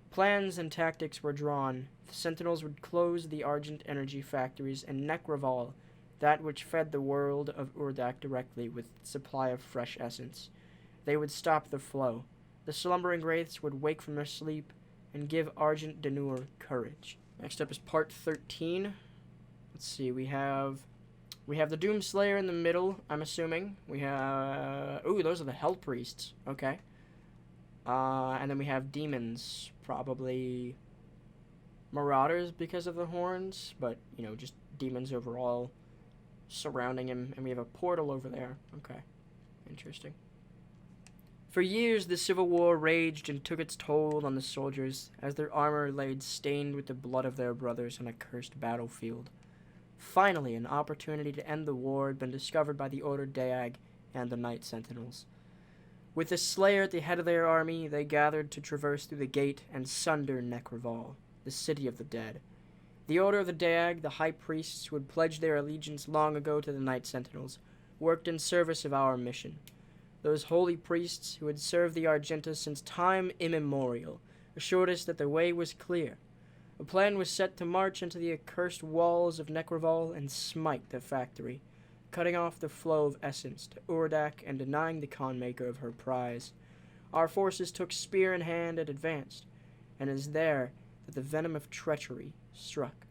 Plans and tactics were drawn. The Sentinels would close the Argent energy factories and Necroval, that which fed the world of Urdak directly with its supply of fresh essence. They would stop the flow. The slumbering wraiths would wake from their sleep and give Argent Denur courage. Next up is part 13. Let's see, we have the Doomslayer in the middle, I'm assuming. We have... Ooh, those are the Hell Priests. Okay. And then we have demons. Probably Marauders because of the horns, but, just demons overall surrounding him. And we have a portal over there. Okay. Interesting. For years, the Civil War raged and took its toll on the soldiers as their armor lay stained with the blood of their brothers on a cursed battlefield. Finally, an opportunity to end the war had been discovered by the Order Daag and the Night Sentinels. With the Slayer at the head of their army, they gathered to traverse through the gate and sunder Necroval, the city of the dead. The Order of the Daag, the high priests who had pledged their allegiance long ago to the Night Sentinels, worked in service of our mission. Those holy priests who had served the Argenta since time immemorial assured us that the way was clear. A plan was set to march into the accursed walls of Necroval and smite the factory, cutting off the flow of essence to Urdak and denying the Khanmaker of her prize. Our forces took spear in hand and advanced, and it is there that the venom of treachery struck.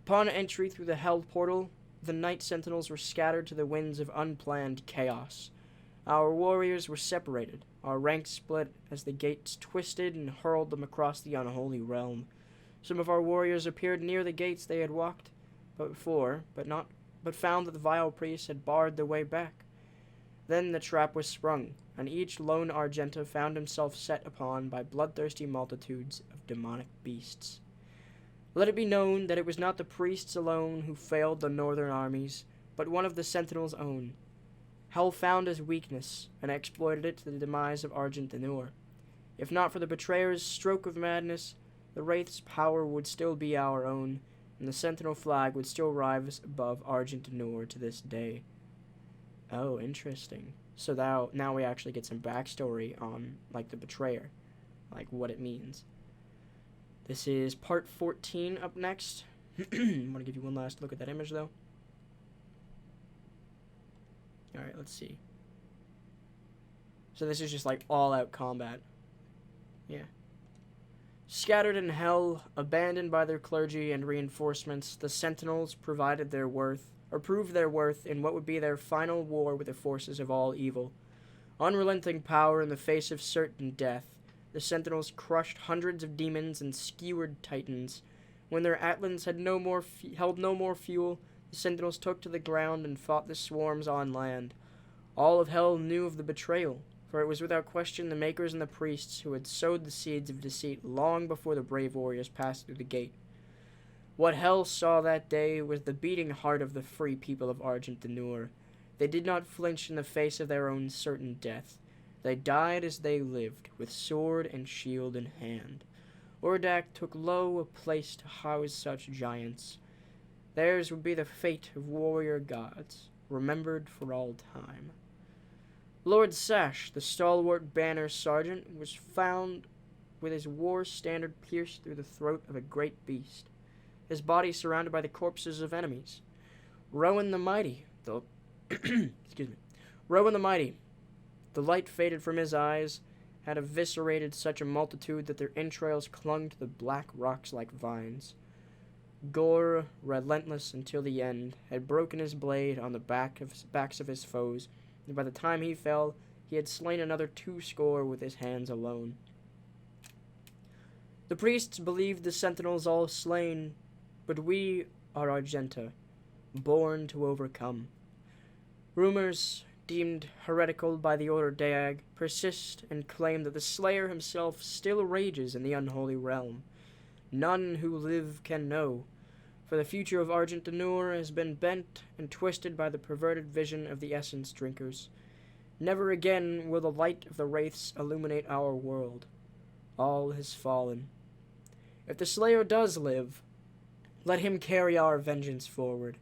Upon entry through the Hell portal, the Night Sentinels were scattered to the winds of unplanned chaos. Our warriors were separated, our ranks split as the gates twisted and hurled them across the unholy realm. Some of our warriors appeared near the gates they had walked before, but found that the vile priests had barred the way back. Then the trap was sprung, and each lone Argenta found himself set upon by bloodthirsty multitudes of demonic beasts. Let it be known that it was not the priests alone who failed the northern armies, but one of the Sentinels' own. Hell found his weakness, and exploited it to the demise of Argent Denur. If not for the betrayer's stroke of madness, the Wraith's power would still be our own, and the Sentinel flag would still rise above Argent Denur to this day. Oh, interesting. So now we actually get some backstory on, the betrayer, what it means. This is part 14 up next. I'm going to give you one last look at that image, though. Alright, let's see. So this is just all-out combat. Yeah. Scattered in hell, abandoned by their clergy and reinforcements, the Sentinels proved their worth in what would be their final war with the forces of all evil. Unrelenting power in the face of certain death, the Sentinels crushed hundreds of demons and skewered titans. When their Atlands had held no more fuel, the Sentinels took to the ground and fought the swarms on land. All of hell knew of the betrayal, for it was without question the makers and the priests who had sowed the seeds of deceit long before the brave warriors passed through the gate. What hell saw that day was the beating heart of the free people of Argent D'Nur. They did not flinch in the face of their own certain death. They died as they lived, with sword and shield in hand. Urdak took low a place to house such giants. Theirs would be the fate of warrior gods, remembered for all time. Lord Sash, the stalwart banner sergeant, was found with his war standard pierced through the throat of a great beast, his body surrounded by the corpses of enemies. Rowan the Mighty, Rowan the Mighty, the light faded from his eyes, had eviscerated such a multitude that their entrails clung to the black rocks like vines. Gore, relentless until the end, had broken his blade on the backs of his foes, and by the time he fell, he had slain another 200 with his hands alone. The priests believed the Sentinels all slain, but we are Argenta, born to overcome. Rumors, deemed heretical by the Order Deag, persist and claim that the Slayer himself still rages in the unholy realm. None who live can know, for the future of Argent D'Nur has been bent and twisted by the perverted vision of the essence drinkers. Never again will the light of the wraiths illuminate our world. All has fallen. If the Slayer does live, let him carry our vengeance forward.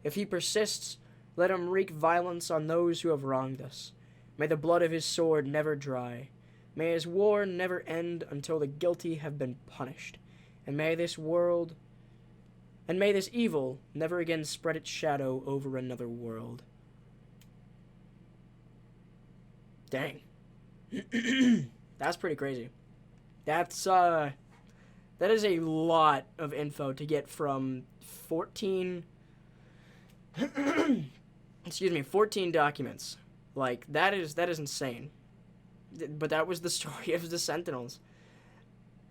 If he persists, let him wreak violence on those who have wronged us. May the blood of his sword never dry. May his war never end until the guilty have been punished. And may this evil never again spread its shadow over another world. Dang. That's pretty crazy. That is a lot of info to get from 14 documents. Like, that is insane. But that was the story of the Sentinels.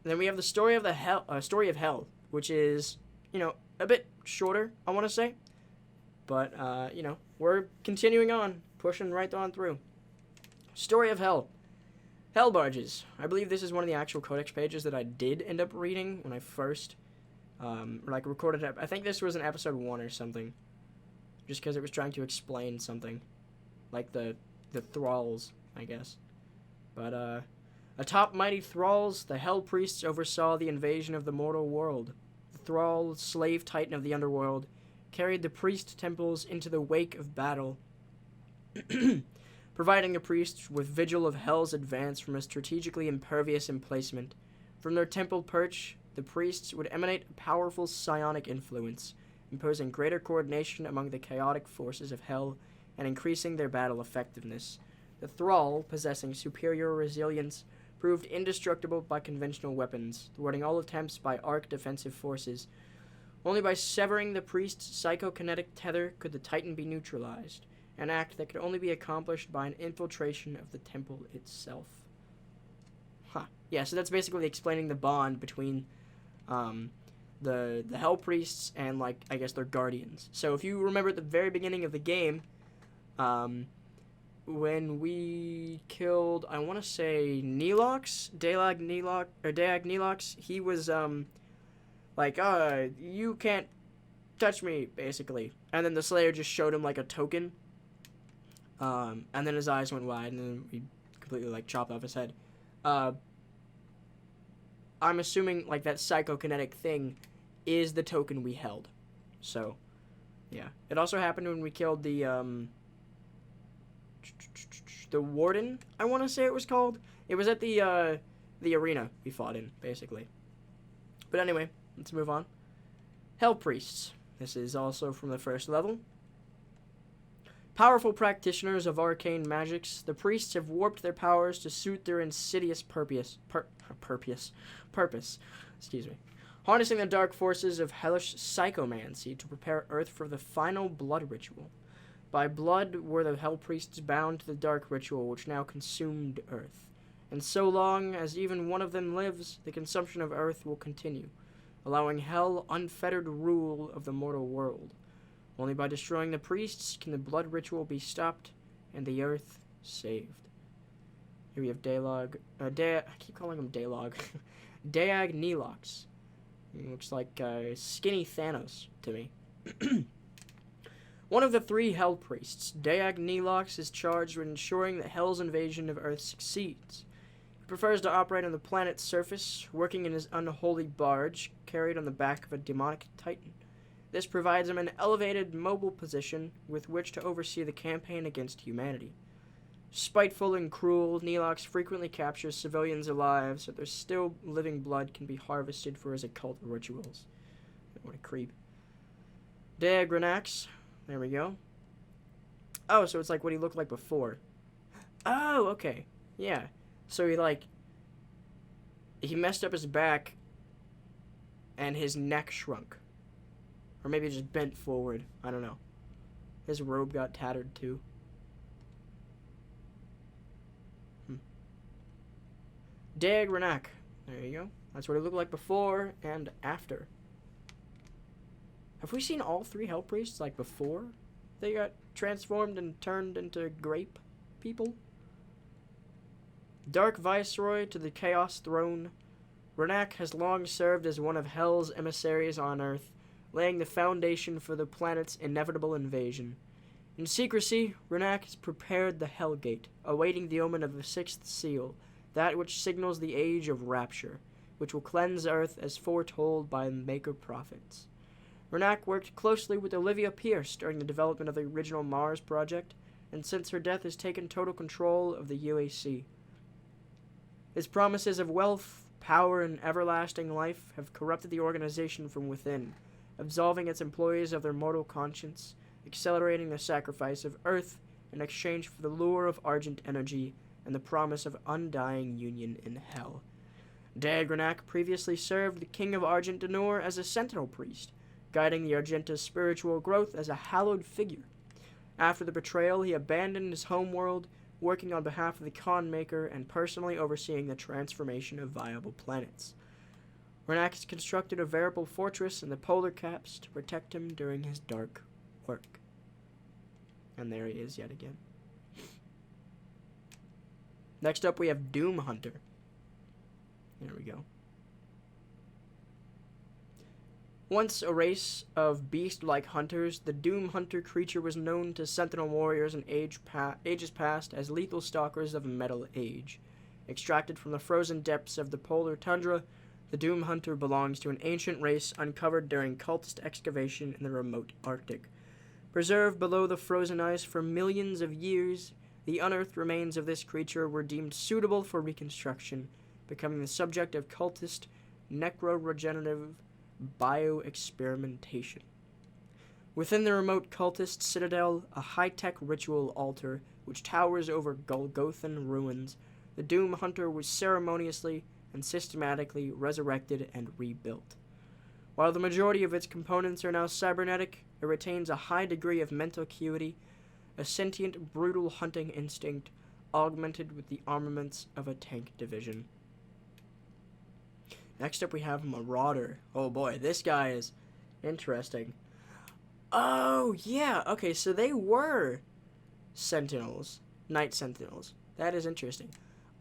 Then we have the story of Hell, which is, a bit shorter, I want to say. But, we're continuing on, pushing right on through. Story of Hell. Hell barges. I believe this is one of the actual Codex pages that I did end up reading when I first, recorded it. I think this was in episode 1 or something. Just because it was trying to explain something. Like the thralls, I guess. But, atop mighty thralls, the Hell Priests oversaw the invasion of the mortal world. The thrall, slave titan of the underworld, carried the priest temples into the wake of battle, providing the priests with vigil of Hell's advance from a strategically impervious emplacement. From their temple perch, the priests would emanate a powerful psionic influence, imposing greater coordination among the chaotic forces of Hell and increasing their battle effectiveness. The thrall, possessing superior resilience, proved indestructible by conventional weapons, thwarting all attempts by Ark defensive forces. Only by severing the priest's psychokinetic tether could the Titan be neutralized, an act that could only be accomplished by an infiltration of the temple itself. Yeah, so that's basically explaining the bond between the Hell Priests and, I guess their guardians. So if you remember at the very beginning of the game, when we killed, I want to say, Deag Nelox, he was, you can't touch me, basically. And then the Slayer just showed him, a token. And then his eyes went wide, and then we completely, chopped off his head. I'm assuming, that psychokinetic thing is the token we held. So, yeah. It also happened when we killed the Warden, I want to say it was called. It was at the arena we fought in, basically. But anyway, let's move on. Hell Priests. This is also from the first level. Powerful practitioners of arcane magics, the priests have warped their powers to suit their insidious purpose. Excuse me. Harnessing the dark forces of hellish psychomancy to prepare Earth for the final blood ritual. By blood were the hell priests bound to the dark ritual which now consumed Earth. And so long as even one of them lives, the consumption of Earth will continue, allowing hell unfettered rule of the mortal world. Only by destroying the priests can the blood ritual be stopped and the Earth saved. Here we have I keep calling him Daylog. Daag Neelox. Looks like skinny Thanos to me. One of the 3 Hell Priests, Daag Neelox, is charged with ensuring that Hell's invasion of Earth succeeds. He prefers to operate on the planet's surface, working in his unholy barge, carried on the back of a demonic titan. This provides him an elevated, mobile position with which to oversee the campaign against humanity. Spiteful and cruel, Neelox frequently captures civilians alive so their still living blood can be harvested for his occult rituals. What a creep. Deagranax. There we go. Oh, so it's like what he looked like before. Oh, okay. Yeah. So he messed up his back and his neck shrunk. Or maybe just bent forward. I don't know. His robe got tattered too. Deagranax. There you go. That's what it looked like before and after. Have we seen all 3 Hell Priests before they got transformed and turned into grape people? Dark Viceroy to the Chaos Throne, Renak has long served as one of Hell's emissaries on Earth, laying the foundation for the planet's inevitable invasion. In secrecy, Renak has prepared the Hellgate, awaiting the omen of the 6th seal, that which signals the age of rapture, which will cleanse Earth as foretold by Maker prophets. Renak worked closely with Olivia Pierce during the development of the original Mars project, and since her death has taken total control of the UAC. His promises of wealth, power, and everlasting life have corrupted the organization from within, absolving its employees of their mortal conscience, accelerating the sacrifice of Earth in exchange for the lure of Argent energy and the promise of undying union in Hell. Deagranax previously served the King of Argent Denor as a Sentinel priest, guiding the Argenta's spiritual growth as a hallowed figure. After the betrayal, he abandoned his homeworld, working on behalf of the Khan Maker and personally overseeing the transformation of viable planets. Renak has constructed a veritable fortress in the polar caps to protect him during his dark work. And there he is yet again. Next up we have Doom Hunter. There we go. Once a race of beast-like hunters, the Doom Hunter creature was known to Sentinel warriors in ages past as lethal stalkers of a Metal Age. Extracted from the frozen depths of the polar tundra, the Doom Hunter belongs to an ancient race uncovered during cultist excavation in the remote Arctic. Preserved below the frozen ice for millions of years, the unearthed remains of this creature were deemed suitable for reconstruction, becoming the subject of cultist necro-regenerative bioexperimentation. Within the remote cultist citadel, a high-tech ritual altar which towers over Golgothan ruins, the Doom Hunter was ceremoniously and systematically resurrected and rebuilt. While the majority of its components are now cybernetic, it retains a high degree of mental acuity, a sentient, brutal hunting instinct, augmented with the armaments of a tank division. Next up we have Marauder. Oh boy, this guy is interesting. Oh, yeah, okay, so they were Sentinels, Night Sentinels. That is interesting.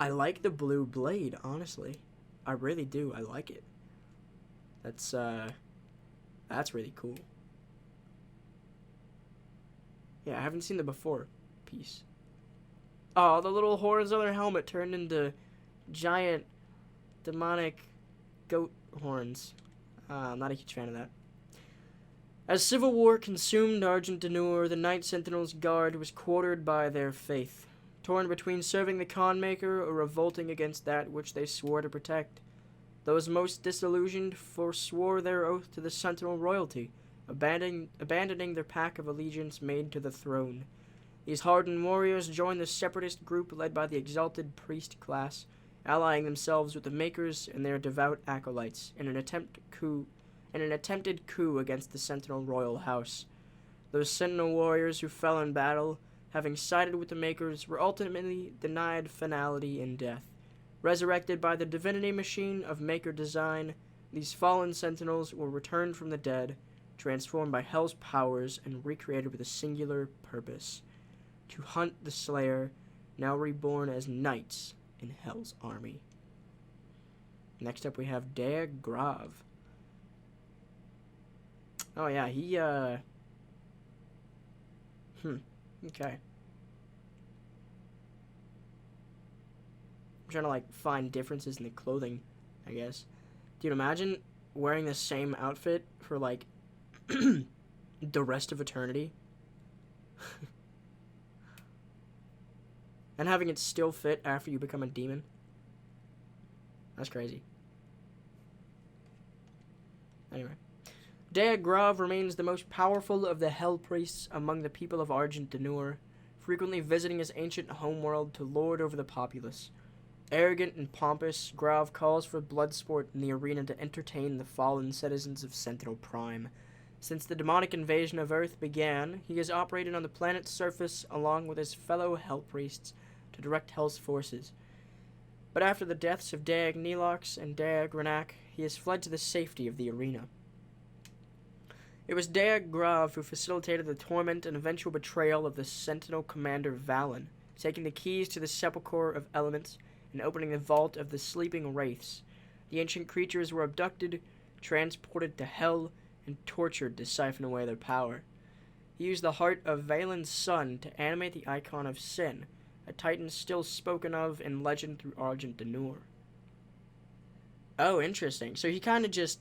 I like the blue blade, honestly. I really do, I like it. That's really cool. Yeah, I haven't seen the before piece. Oh, the little horns on their helmet turned into giant demonic goat horns. I'm not a huge fan of that. As civil war consumed Argent Denur, the Night Sentinel's guard was quartered by their faith, torn between serving the Khan Maker or revolting against that which they swore to protect. Those most disillusioned forswore their oath to the Sentinel royalty, abandoning their pact of allegiance made to the throne. These hardened warriors joined the separatist group led by the exalted priest class, allying themselves with the Makers and their devout acolytes in an attempted coup against the Sentinel royal house. Those Sentinel warriors who fell in battle, having sided with the Makers, were ultimately denied finality in death. Resurrected by the divinity machine of Maker design, these fallen Sentinels were returned from the dead, transformed by Hell's powers, and recreated with a singular purpose: to hunt the Slayer, now reborn as knights in Hell's army. Next up we have Dag Grav. Oh yeah, he, okay. I'm trying to, like, find differences in the clothing, I guess. Dude, imagine wearing the same outfit for, like, the rest of eternity. And having it still fit after you become a demon. That's crazy. Anyway. Dag Grav remains the most powerful of the Hell Priests among the people of Argent D'Nur, frequently visiting his ancient homeworld to lord over the populace. Arrogant and pompous, Grav calls for blood sport in the arena to entertain the fallen citizens of Sentinel Prime. Since the demonic invasion of Earth began, he has operated on the planet's surface along with his fellow Hell Priests to direct Hell's forces. But after the deaths of Dag Nelox and Dag Renak, he has fled to the safety of the arena. It was Dag Grav who facilitated the torment and eventual betrayal of the Sentinel commander Valen, taking the keys to the Sepulchre of Elements and opening the vault of the sleeping wraiths. The ancient creatures were abducted, transported to Hell, and tortured to siphon away their power. He used the heart of Valen's son to animate the icon of Sin, a titan still spoken of in legend through Argent D'Nur. Oh, interesting. So he kind of just...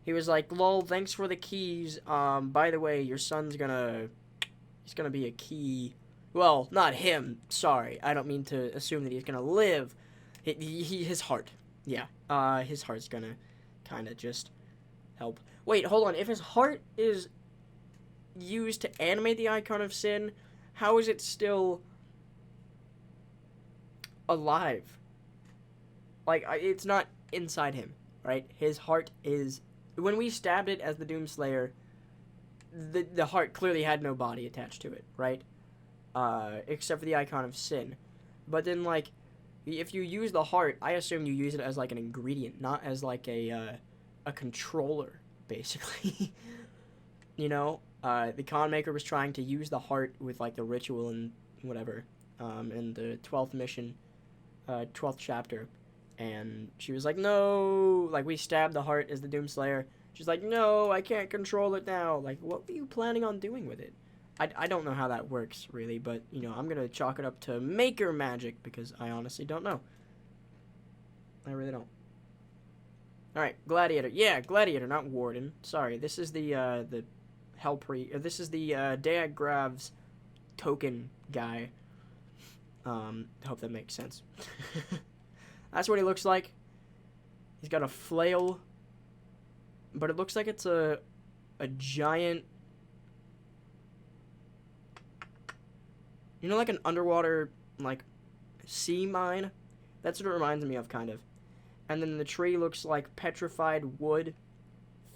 He was like, lol, thanks for the keys. By the way, your son's gonna... He's gonna be a key... Well, not him. Sorry. I don't mean to assume that he's gonna live. His heart. Yeah. His heart's gonna kind of just help. Wait, hold on. If his heart is used to animate the icon of Sin, how is it still alive? Like, it's not inside him, right? His heart is... When we stabbed it as the Doomslayer, the heart clearly had no body attached to it, right? Except for the icon of Sin. But then, like, if you use the heart, I assume you use it as, like, an ingredient, not as, like, a controller, basically. You know? The Con Maker was trying to use the heart with, like, the ritual and whatever, in the 12th mission, 12th chapter. And she was like, no, like, we stabbed the heart as the Doomslayer. She's like, no, I can't control it now. Like, what were you planning on doing with it? I don't know how that works, really, but, you know, I'm going to chalk it up to Maker magic, because I honestly don't know. I really don't. Alright, Gladiator. Yeah, Gladiator, not Warden. Sorry, this is the this is the Dag Grav's token guy. I hope that makes sense. That's what he looks like. He's got a flail, but it looks like it's a giant, you know, like an underwater, like, sea mine? That's what it reminds me of, kind of. And then the tree looks like petrified wood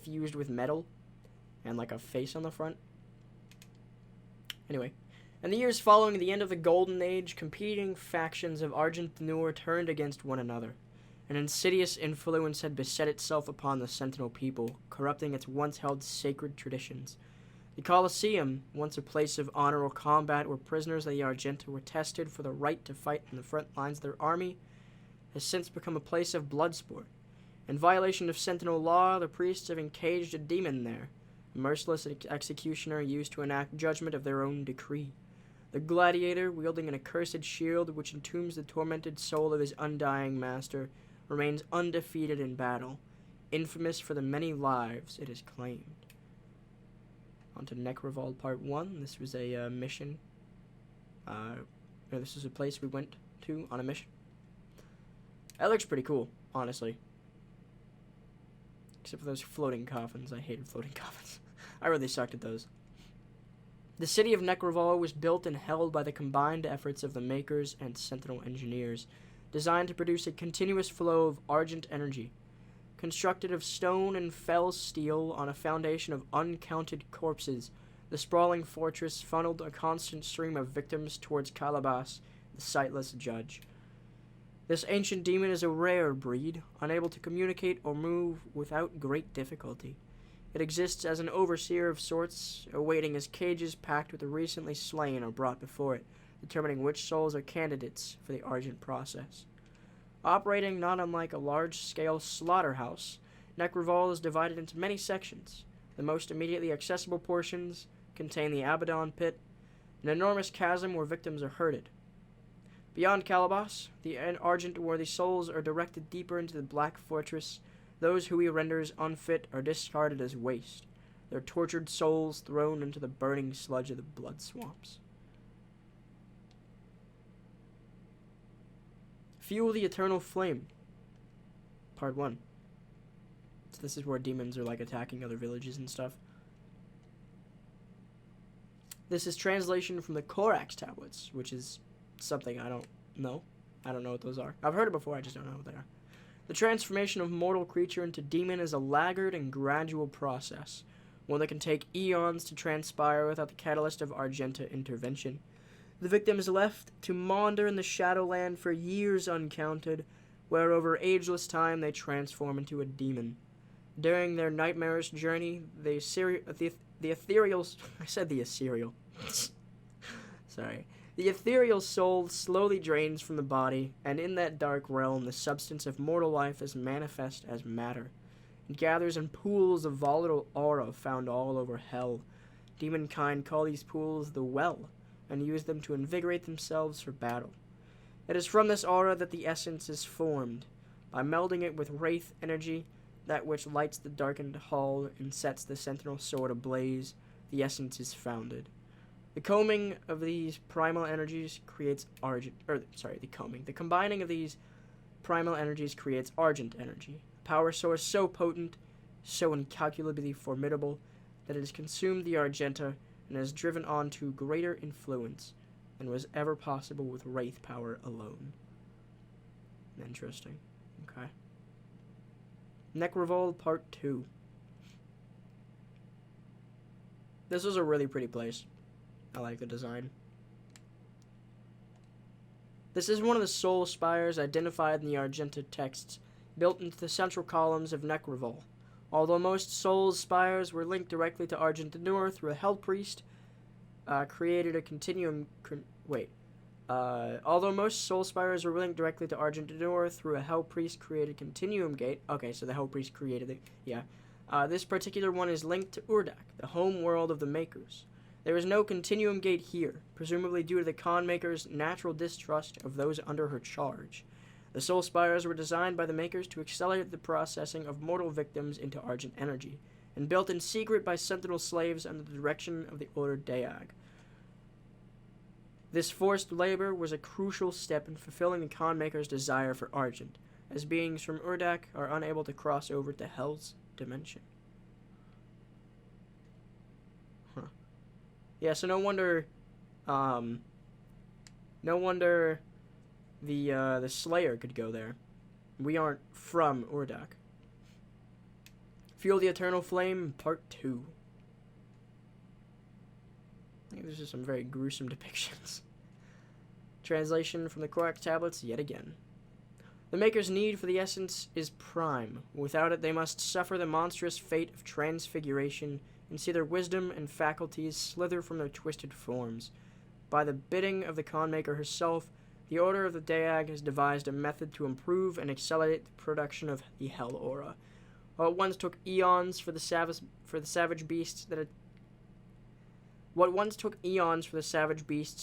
fused with metal, and like a face on the front. Anyway. In the years following the end of the Golden Age, competing factions of Argent D'Nur turned against one another. An insidious influence had beset itself upon the Sentinel people, corrupting its once-held sacred traditions. The Coliseum, once a place of honorable combat where prisoners of the Argenta were tested for the right to fight in the front lines of their army, has since become a place of blood sport. In violation of Sentinel law, the priests have encaged a demon there, a merciless executioner used to enact judgment of their own decree. The Gladiator, wielding an accursed shield which entombs the tormented soul of his undying master, remains undefeated in battle, infamous for the many lives it has claimed. On to Necrovault Part I. This was a mission. This is a place we went to on a mission. That looks pretty cool, honestly. Except for those floating coffins. I hated floating coffins. I really sucked at those. The city of Necroval was built and held by the combined efforts of the Makers and Sentinel engineers, designed to produce a continuous flow of argent energy. Constructed of stone and fell steel on a foundation of uncounted corpses, the sprawling fortress funneled a constant stream of victims towards Calabas, the sightless judge. This ancient demon is a rare breed, unable to communicate or move without great difficulty. It exists as an overseer of sorts, awaiting as cages packed with the recently slain are brought before it, determining which souls are candidates for the Argent process. Operating not unlike a large-scale slaughterhouse, Necroval is divided into many sections. The most immediately accessible portions contain the Abaddon Pit, an enormous chasm where victims are herded. Beyond Calabas, the Argent worthy souls are directed deeper into the Black Fortress. Those who he renders unfit are discarded as waste, their tortured souls thrown into the burning sludge of the blood swamps. Fuel the Eternal Flame. Part 1. So this is where demons are like attacking other villages and stuff. This is translation from the Codex tablets, which is something I don't know. I don't know what those are. I've heard it before, I just don't know what they are. The transformation of mortal creature into demon is a laggard and gradual process, one that can take eons to transpire without the catalyst of Argenta intervention. The victim is left to maunder in the Shadowland for years uncounted, where over ageless time they transform into a demon. During their nightmarish journey, the ethereal... I said the ethereal. Sorry. The ethereal soul slowly drains from the body, and in that dark realm the substance of mortal life is manifest as matter. It gathers in pools of volatile aura found all over hell. Demonkind call these pools the Well, and use them to invigorate themselves for battle. It is from this aura that the essence is formed. By melding it with wraith energy, that which lights the darkened hall and sets the sentinel sword ablaze, the essence is founded. The combining of these primal energies creates argent energy, a power source so potent, so incalculably formidable, that it has consumed the Argenta and has driven on to greater influence than was ever possible with wraith power alone. Interesting. Okay. Necroval Part II. This was a really pretty place. I like the design. This is one of the soul spires identified in the Argenta texts, built into the central columns of Necroval. Although most soul spires were linked directly to Argentinor through a Hell Priest, created a continuum... although most soul spires were linked directly to Argentinor through a Hell Priest created continuum gate... Okay, so the Hell Priest created it. Yeah. This particular one is linked to Urdak, the home world of the Makers. There is no continuum gate here, presumably due to the Con Maker's natural distrust of those under her charge. The Soul Spires were designed by the Makers to accelerate the processing of mortal victims into Argent energy, and built in secret by Sentinel slaves under the direction of the Order Daag. This forced labor was a crucial step in fulfilling the Con Maker's desire for Argent, as beings from Urdak are unable to cross over to Hell's dimension. Yeah, so no wonder the Slayer could go there. We aren't from Urdak. Fuel the Eternal Flame, Part 2. I think there's just some very gruesome depictions. Translation from the Codex tablets, yet again. The Maker's need for the essence is prime. Without it, they must suffer the monstrous fate of transfiguration and see their wisdom and faculties slither from their twisted forms. By the bidding of the Con Maker herself, the Order of the Daag has devised a method to improve and accelerate the production of the Hell Aura. While it once took eons for the savage beasts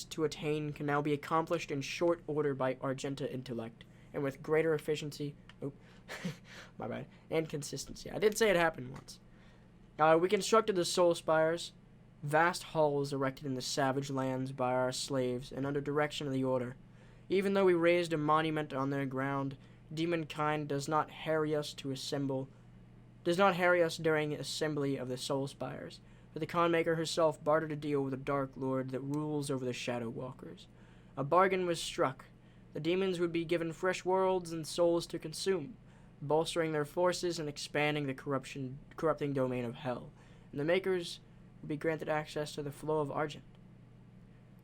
to attain can now be accomplished in short order by Argenta intellect, and with greater efficiency, my bad, and consistency. I did say it happened once. We constructed the Soul Spires, vast halls erected in the savage lands by our slaves and under direction of the Order. Even though we raised a monument on their ground, demonkind does not harry us during assembly of the Soul Spires. for the Conmaker herself bartered a deal with the Dark Lord that rules over the Shadow Walkers. A bargain was struck. The demons would be given fresh worlds and souls to consume, bolstering their forces and expanding the corrupting domain of Hell, and the Makers would be granted access to the flow of Argent.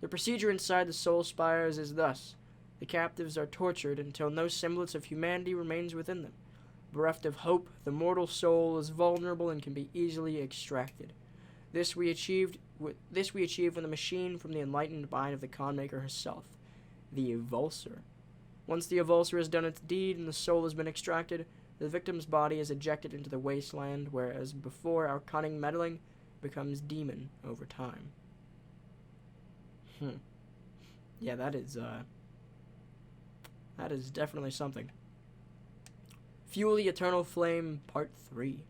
The procedure inside the Soul Spires is thus. The captives are tortured until no semblance of humanity remains within them. Bereft of hope, the mortal soul is vulnerable and can be easily extracted. This we achieve when the machine from the enlightened mind of the Conmaker herself, the Evulsor. Once the Evulsor has done its deed and the soul has been extracted, the victim's body is ejected into the wasteland, whereas before our cunning meddling becomes demon over time. Yeah, that is definitely something. Fuel the Eternal Flame, Part 3.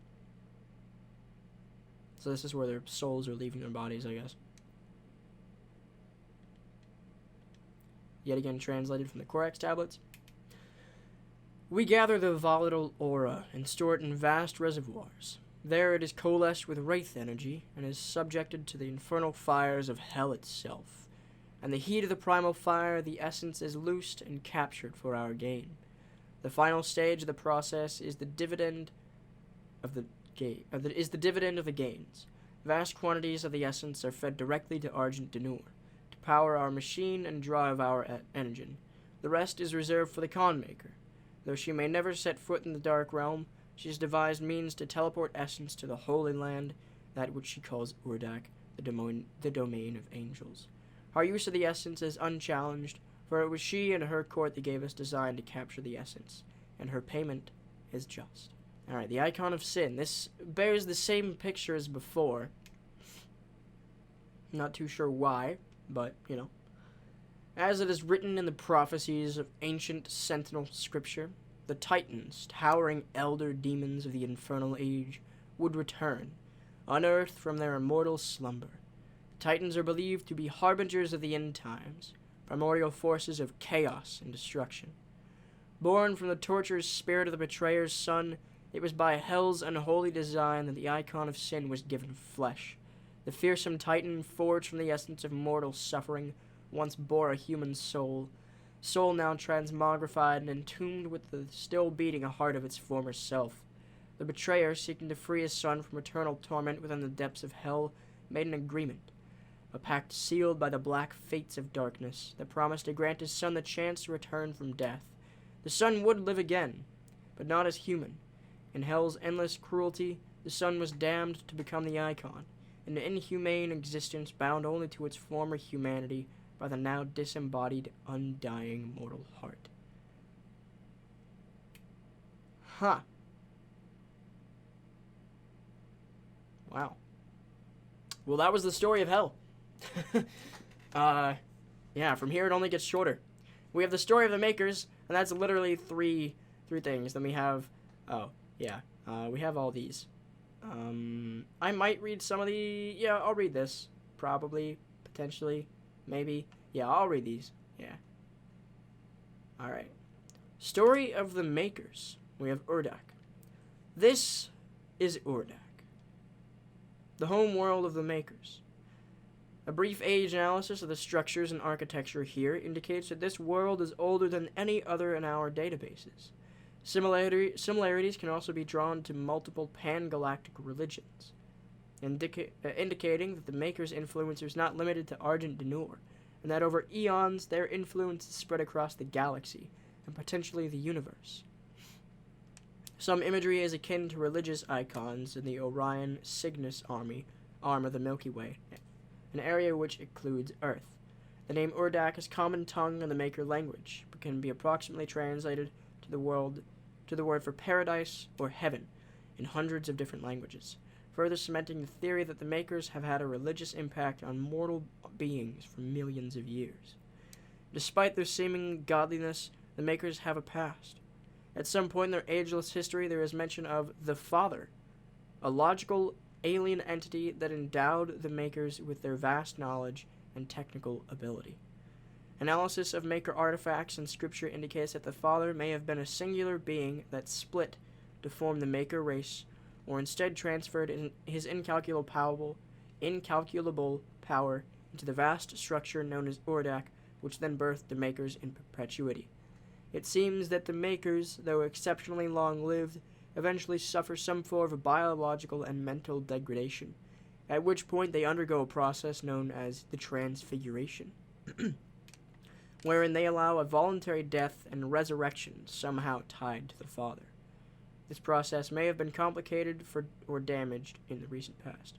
So this is where their souls are leaving their bodies, I guess. Yet again translated from the Codex tablets. We gather the volatile aura and store it in vast reservoirs. There it is coalesced with wraith energy and is subjected to the infernal fires of hell itself. And the heat of the primal fire, the essence is loosed and captured for our gain. The final stage of the process is the dividend of the gains. Vast quantities of the essence are fed directly to Argent Denur to power our machine and drive our engine. The rest is reserved for the Conmaker. Though she may never set foot in the Dark Realm, she has devised means to teleport essence to the Holy Land, that which she calls Urdak, the domain of angels. Our use of the essence is unchallenged, for it was she and her court that gave us design to capture the essence, and her payment is just. Alright, the Icon of Sin. This bears the same picture as before. Not too sure why, but, you know. As it is written in the prophecies of ancient Sentinel scripture, the Titans, towering elder demons of the infernal age, would return, unearthed from their immortal slumber. The Titans are believed to be harbingers of the end times, primordial forces of chaos and destruction. Born from the torturous spirit of the betrayer's son, it was by Hell's unholy design that the Icon of Sin was given flesh. The fearsome Titan, forged from the essence of mortal suffering, once bore a human soul now transmogrified and entombed with the still beating heart of its former self. The betrayer, seeking to free his son from eternal torment within the depths of Hell, made an agreement, a pact sealed by the black fates of darkness that promised to grant his son the chance to return from death. The son would live again, but not as human. In Hell's endless cruelty, the son was damned to become the Icon, an inhumane existence bound only to its former humanity by the now disembodied, undying mortal heart. Huh. Wow. Well, that was the story of Hell. Yeah, from here it only gets shorter. We have the story of the Makers, and that's literally three things. Then we have, we have all these. I might read some of I'll read this. Probably, potentially, maybe. Yeah, I'll read these. Yeah. Alright. Story of the Makers. We have Urdak. This is Urdak, the home world of the Makers. A brief age analysis of the structures and architecture here indicates that this world is older than any other in our databases. Similarities can also be drawn to multiple pan-galactic religions, indicating that the Maker's influence is not limited to Argent Denur, and that over eons their influence is spread across the galaxy, and potentially the universe. Some imagery is akin to religious icons in the Orion Cygnus arm of the Milky Way, an area which includes Earth. The name Urdak is common tongue in the Maker language, but can be approximately translated to the word for paradise or heaven in hundreds of different languages, further cementing the theory that the Makers have had a religious impact on mortal beings for millions of years. Despite their seeming godliness, the Makers have a past. At some point in their ageless history, there is mention of the Father, a logical alien entity that endowed the Makers with their vast knowledge and technical ability. Analysis of Maker artifacts and scripture indicates that the Father may have been a singular being that split to form the Maker race, or instead transferred his incalculable incalculable power into the vast structure known as Urdak, which then birthed the Makers in perpetuity. It seems that the Makers, though exceptionally long-lived, eventually suffer some form of biological and mental degradation, at which point they undergo a process known as the Transfiguration, wherein they allow a voluntary death and resurrection somehow tied to the Father. This process may have been complicated or damaged in the recent past.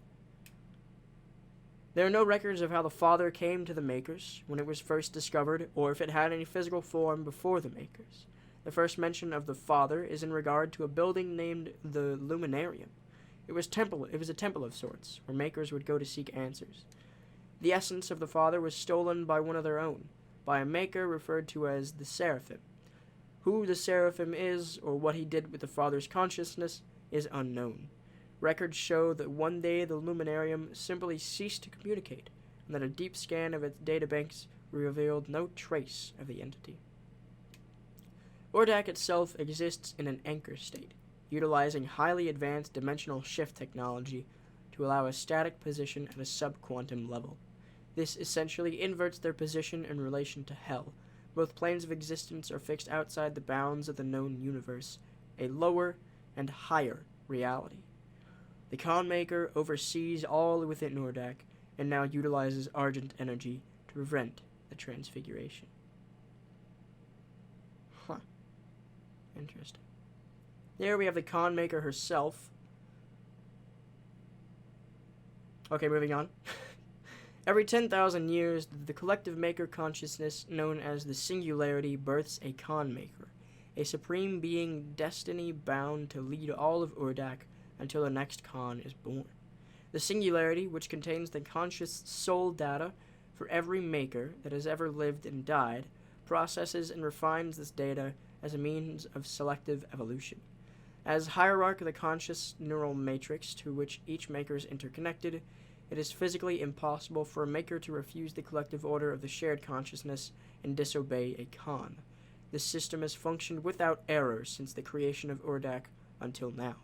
There are no records of how the Father came to the Makers when it was first discovered, or if it had any physical form before the Makers. The first mention of the Father is in regard to a building named the Luminarium. It was a temple of sorts, where Makers would go to seek answers. The essence of the Father was stolen by one of their own, by a Maker referred to as the Seraphim. Who the Seraphim is, or what he did with the Father's consciousness, is unknown. Records show that one day the Luminarium simply ceased to communicate, and that a deep scan of its databanks revealed no trace of the entity. Urdak itself exists in an anchor state, utilizing highly advanced dimensional shift technology to allow a static position at a subquantum level. This essentially inverts their position in relation to Hell. Both planes of existence are fixed outside the bounds of the known universe, a lower and higher reality. The Khanmaker oversees all within Urdak, and now utilizes Argent energy to prevent the Transfiguration. Huh. Interesting. There we have the Khanmaker herself. Okay, moving on. Every 10,000 years, the collective Maker consciousness known as the Singularity births a Khanmaker, a supreme being destiny-bound to lead all of Urdak until the next Khan is born. The Singularity, which contains the conscious soul data for every Maker that has ever lived and died, processes and refines this data as a means of selective evolution. As hierarch of the conscious neural matrix to which each Maker is interconnected, it is physically impossible for a Maker to refuse the collective order of the shared consciousness and disobey a Khan. This system has functioned without error since the creation of Urdak until now.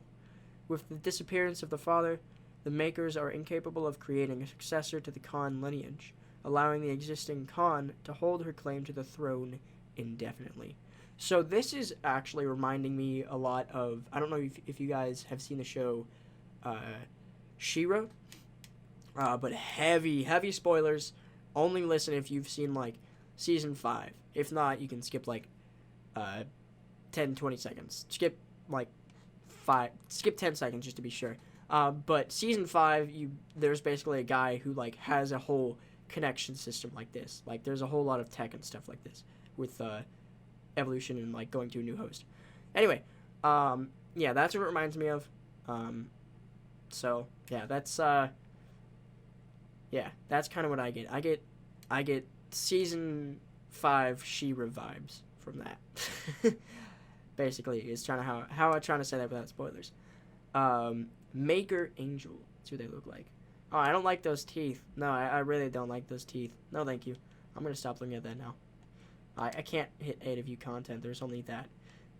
With the disappearance of the Father, the Makers are incapable of creating a successor to the Khan lineage, allowing the existing Khan to hold her claim to the throne indefinitely. So this is actually reminding me a lot of, I don't know if you guys have seen the show She-Ra, but heavy spoilers. Only listen if you've seen, like, Season 5. If not, you can skip, like, 10-20 seconds. Skip 10 seconds just to be sure. But Season 5, there's basically a guy who, like, has a whole connection system like this. Like, there's a whole lot of tech and stuff like this with evolution and, like, going to a new host. Anyway, yeah, that's what it reminds me of. So, yeah, that's kind of what I get. I get Season 5 She-Ra vibes from that. Basically, is trying to how I'm trying to say that without spoilers. Maker Angel. That's who they look like. Oh, I don't like those teeth. No, I really don't like those teeth. No, thank you. I'm going to stop looking at that now. I can't hit 8 of you content. There's only that.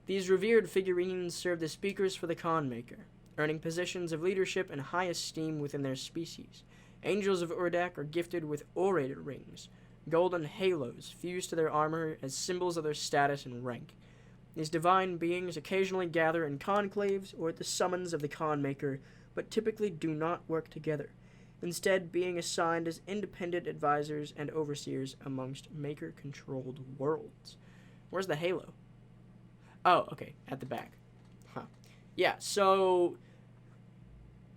These revered figurines serve the speakers for the Khanmaker, earning positions of leadership and high esteem within their species. Angels of Urdak are gifted with orator rings, golden halos fused to their armor as symbols of their status and rank. These divine beings occasionally gather in conclaves or at the summons of the Khanmaker, but typically do not work together, instead being assigned as independent advisors and overseers amongst Maker-controlled worlds. Where's the halo? Oh, okay, at the back. Huh. Yeah, so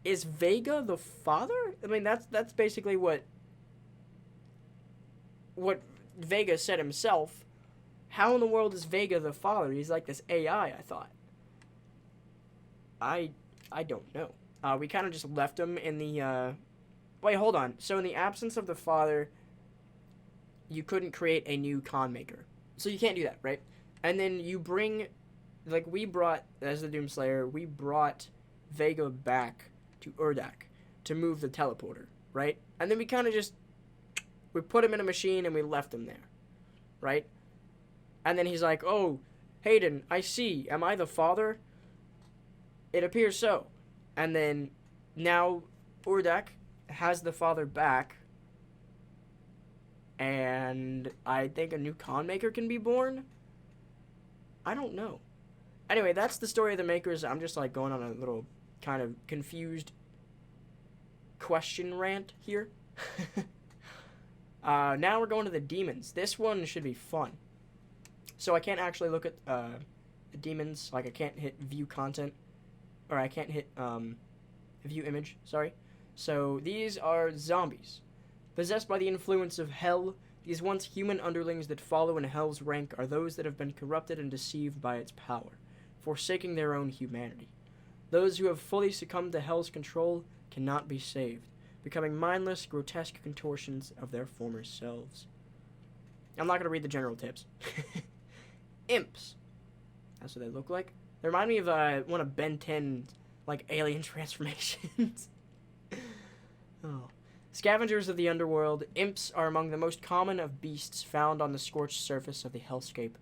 is Vega the father? I mean, that's basically what Vega said himself. How in the world is Vega the father? He's like this AI, I thought. I don't know. We kind of just left him in the, wait, hold on. So in the absence of the father, you couldn't create a new Khanmaker. So you can't do that, right? And then you bring, like, we brought, as the Doomslayer, we brought Vega back to Urdak to move the teleporter, right? And then we kind of just, we put him in a machine and we left him there, right? And then he's like, oh, Hayden, I see. Am I the father? It appears so. And then now Urdak has the father back, and I think a new con maker can be born. I don't know. Anyway, that's the story of the makers. I'm just like going on a little kind of confused question rant here. Now we're going to the demons. This one should be fun. So I can't actually look at the demons. Like I can't hit view content, or I can't hit view image. Sorry. So these are zombies, possessed by the influence of hell. These once human underlings that follow in hell's rank are those that have been corrupted and deceived by its power, forsaking their own humanity. Those who have fully succumbed to hell's control cannot be saved, becoming mindless, grotesque contortions of their former selves. I'm not going to read the general tips. Imps. That's what they look like. They remind me of one of Ben 10's like alien transformations. Oh. Scavengers of the underworld, imps are among the most common of beasts found on the scorched surface of the hellscape.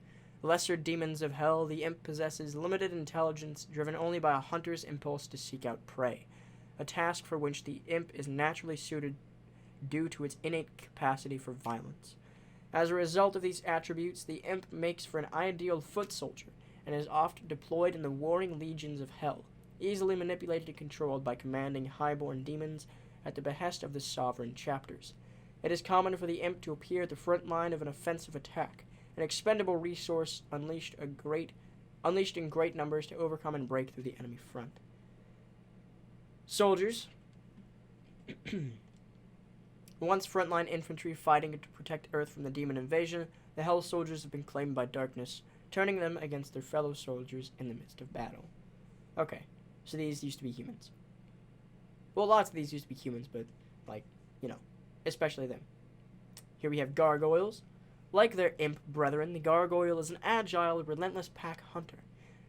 Lesser demons of hell, the imp possesses limited intelligence, driven only by a hunter's impulse to seek out prey, a task for which the imp is naturally suited due to its innate capacity for violence. As a result of these attributes, the imp makes for an ideal foot soldier, and is often deployed in the warring legions of hell, easily manipulated and controlled by commanding highborn demons at the behest of the sovereign chapters. It is common for the imp to appear at the front line of an offensive attack, an expendable resource unleashed in great numbers to overcome and break through the enemy front. Soldiers. Once frontline infantry fighting to protect Earth from the demon invasion, the Hell Soldiers have been claimed by darkness, turning them against their fellow soldiers in the midst of battle. Okay, so these used to be humans. Well, lots of these used to be humans, but, like, you know, especially them. Here we have gargoyles. Like their imp brethren, the gargoyle is an agile, relentless pack hunter.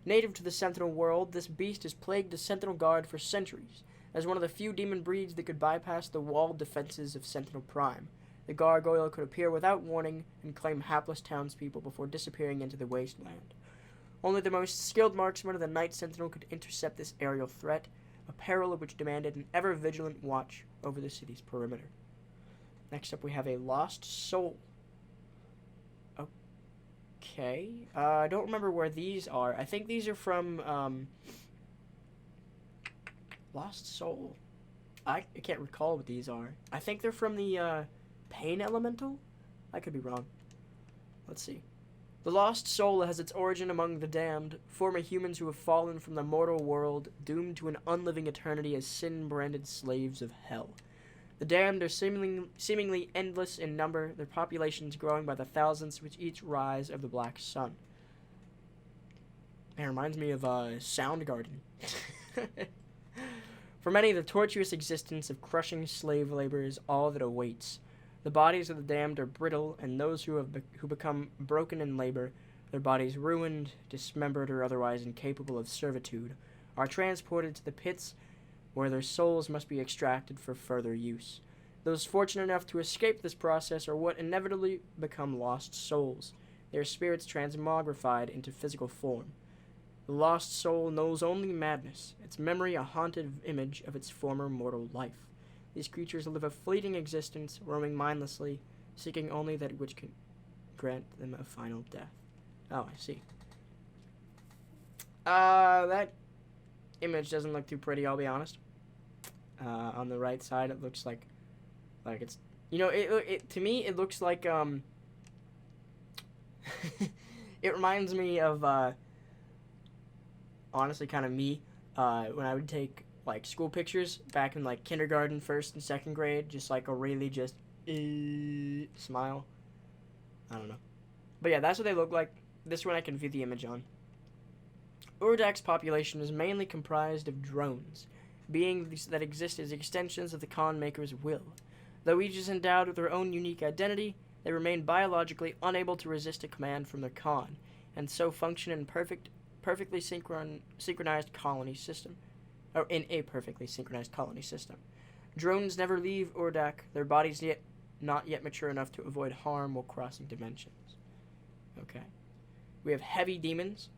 Native to the Sentinel world, this beast has plagued the Sentinel Guard for centuries. As one of the few demon breeds that could bypass the walled defenses of Sentinel Prime, the gargoyle could appear without warning and claim hapless townspeople before disappearing into the wasteland. Only the most skilled marksman of the Night Sentinel could intercept this aerial threat, a peril which demanded an ever-vigilant watch over the city's perimeter. Next up we have a lost soul. Okay, I don't remember where these are. I think these are from, Lost Soul. I can't recall what these are. I think they're from the, Pain Elemental? I could be wrong. Let's see. The lost soul has its origin among the damned, former humans who have fallen from the mortal world, doomed to an unliving eternity as sin-branded slaves of hell. The damned are seemingly endless in number, their populations growing by the thousands with each rise of the black sun. It reminds me of Soundgarden. For many, the tortuous existence of crushing slave labor is all that awaits. The bodies of the damned are brittle, and those who become broken in labor, their bodies ruined, dismembered, or otherwise incapable of servitude, are transported to the pits where their souls must be extracted for further use. Those fortunate enough to escape this process are what inevitably become lost souls, their spirits transmogrified into physical form. The lost soul knows only madness, its memory a haunted image of its former mortal life. These creatures live a fleeting existence, roaming mindlessly, seeking only that which can grant them a final death. Oh, I see. That image doesn't look too pretty, I'll be honest. On the right side, it looks like it's, you know, it to me, it looks like, it reminds me of, honestly, kind of me, when I would take, like, school pictures back in, like, kindergarten, first and second grade, just, like, a really just, smile. I don't know. But, yeah, that's what they look like. This one I can view the image on. Urdak's population is mainly comprised of drones, beings that exist as extensions of the Con Maker's will. Though each is endowed with their own unique identity, they remain biologically unable to resist a command from their Con, and so function in perfectly synchronized colony system. Or in a perfectly synchronized colony system. Drones never leave Urdak, their bodies not yet mature enough to avoid harm while crossing dimensions. Okay. We have heavy demons.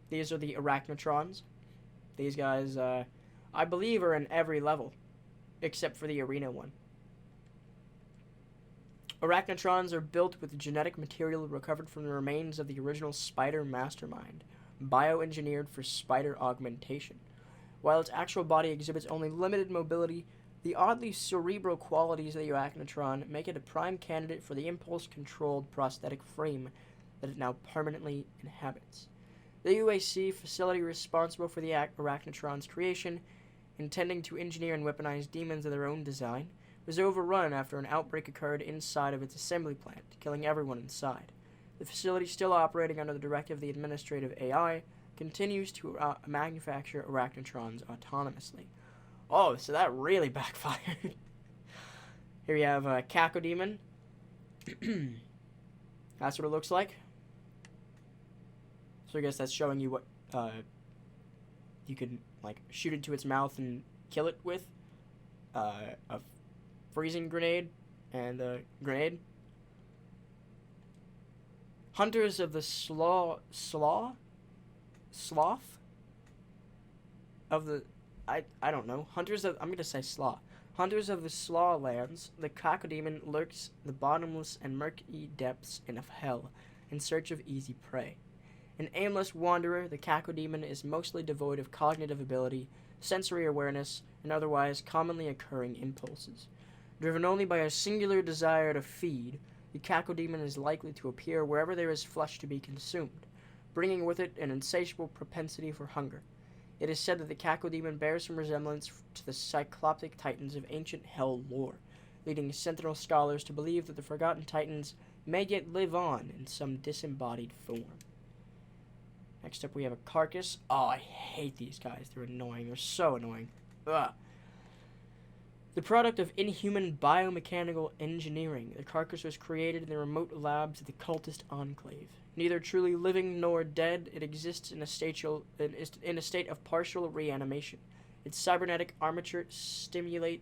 These are the Arachnotrons. These guys, I believe, are in every level. except for the arena one. Arachnotrons are built with genetic material recovered from the remains of the original spider mastermind, bioengineered for spider augmentation. While its actual body exhibits only limited mobility, the oddly cerebral qualities of the Arachnotron make it a prime candidate for the impulse-controlled prosthetic frame that it now permanently inhabits. The UAC facility responsible for the Arachnotron's creation, intending to engineer and weaponize demons of their own design, was overrun after an outbreak occurred inside of its assembly plant, killing everyone inside. The facility, still operating under the directive of the administrative AI, continues to manufacture Arachnotrons autonomously. Oh, so that really backfired. Here you have a Cacodemon. That's what it looks like. So I guess that's showing you what you can like shoot into its mouth and kill it with. A freezing grenade and a grenade. Hunters of the sloth of the I don't know. I'm gonna say slaw. Hunters of the slaw lands, the Cacodemon lurks the bottomless and murky depths of hell in search of easy prey. An aimless wanderer, the Cacodemon is mostly devoid of cognitive ability, sensory awareness, and otherwise commonly occurring impulses. Driven only by a singular desire to feed, the Cacodemon is likely to appear wherever there is flesh to be consumed, bringing with it an insatiable propensity for hunger. It is said that the Cacodemon bears some resemblance to the cycloptic titans of ancient hell lore, leading Sentinel scholars to believe that the forgotten titans may yet live on in some disembodied form. Next up we have a carcass. Oh, I hate these guys. They're annoying. They're so annoying. Ugh. The product of inhuman biomechanical engineering, the carcass was created in the remote labs of the Cultist Enclave. Neither truly living nor dead, it exists in a state of partial reanimation, its cybernetic armature simulating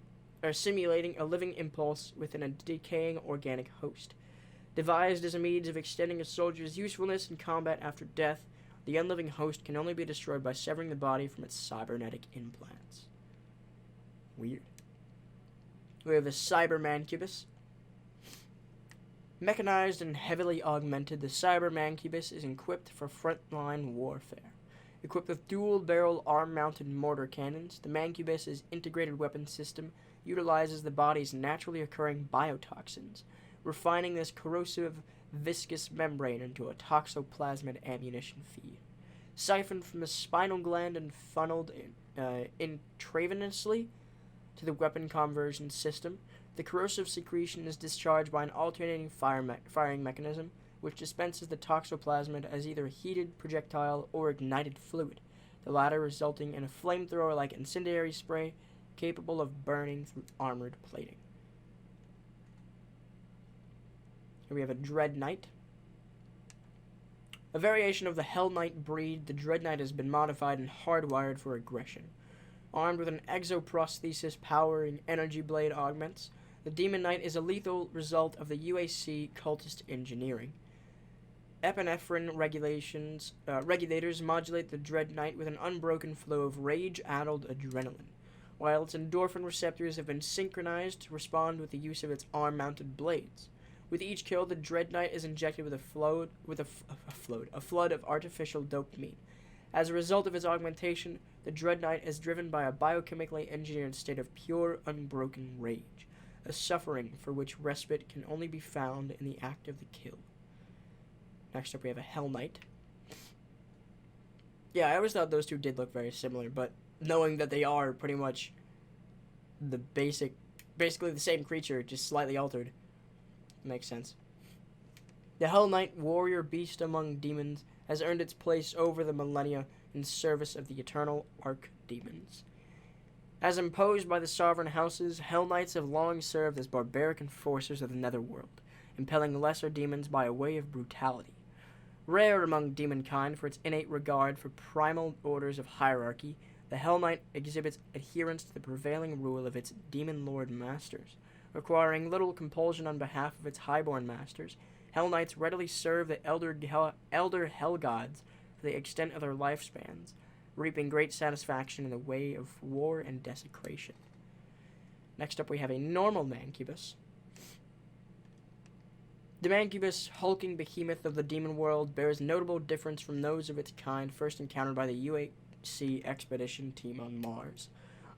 a living impulse within a decaying organic host. Devised as a means of extending a soldier's usefulness in combat after death, the unliving host can only be destroyed by severing the body from its cybernetic implants. Weird. We have a Cyber Mancubus. Mechanized and heavily augmented, the Cyber Mancubus is equipped for frontline warfare. Equipped with dual-barrel arm-mounted mortar cannons, the Mancubus's integrated weapon system utilizes the body's naturally occurring biotoxins, refining this corrosive, viscous membrane into a toxoplasmid ammunition feed. Siphoned from the spinal gland and funneled intravenously to the weapon conversion system, the corrosive secretion is discharged by an alternating firing mechanism, which dispenses the toxoplasmid as either a heated projectile or ignited fluid, the latter resulting in a flamethrower-like incendiary spray capable of burning through armored plating. Here we have a Dreadnight. A variation of the Hell Knight breed, the Dreadnight has been modified and hardwired for aggression. Armed with an exoprosthesis powering energy blade augments, the Demon Knight is a lethal result of the UAC cultist engineering. Epinephrine regulators modulate the Dreadnight with an unbroken flow of rage-addled adrenaline, while its endorphin receptors have been synchronized to respond with the use of its arm-mounted blades. With each kill, the Dreadnight is injected with a flood of artificial dopamine. As a result of its augmentation, the Dreadnight is driven by a biochemically engineered state of pure, unbroken rage, a suffering for which respite can only be found in the act of the kill. Next up we have a Hell Knight. Yeah, I always thought those two did look very similar, but knowing that they are pretty much the basically the same creature, just slightly altered, makes sense. The Hell Knight, warrior beast among demons, has earned its place over the millennia in service of the eternal Ark demons. As imposed by the sovereign houses, Hell Knights have long served as barbaric enforcers of the netherworld, impelling lesser demons by a way of brutality. Rare among demonkind for its innate regard for primal orders of hierarchy, the Hell Knight exhibits adherence to the prevailing rule of its demon lord masters. Requiring little compulsion on behalf of its highborn masters, Hell Knights readily serve the elder Hell Gods for the extent of their lifespans, reaping great satisfaction in the way of war and desecration. Next up, we have a normal Mancubus. The Mancubus, hulking behemoth of the demon world, bears notable difference from those of its kind first encountered by the UAC expedition team on Mars.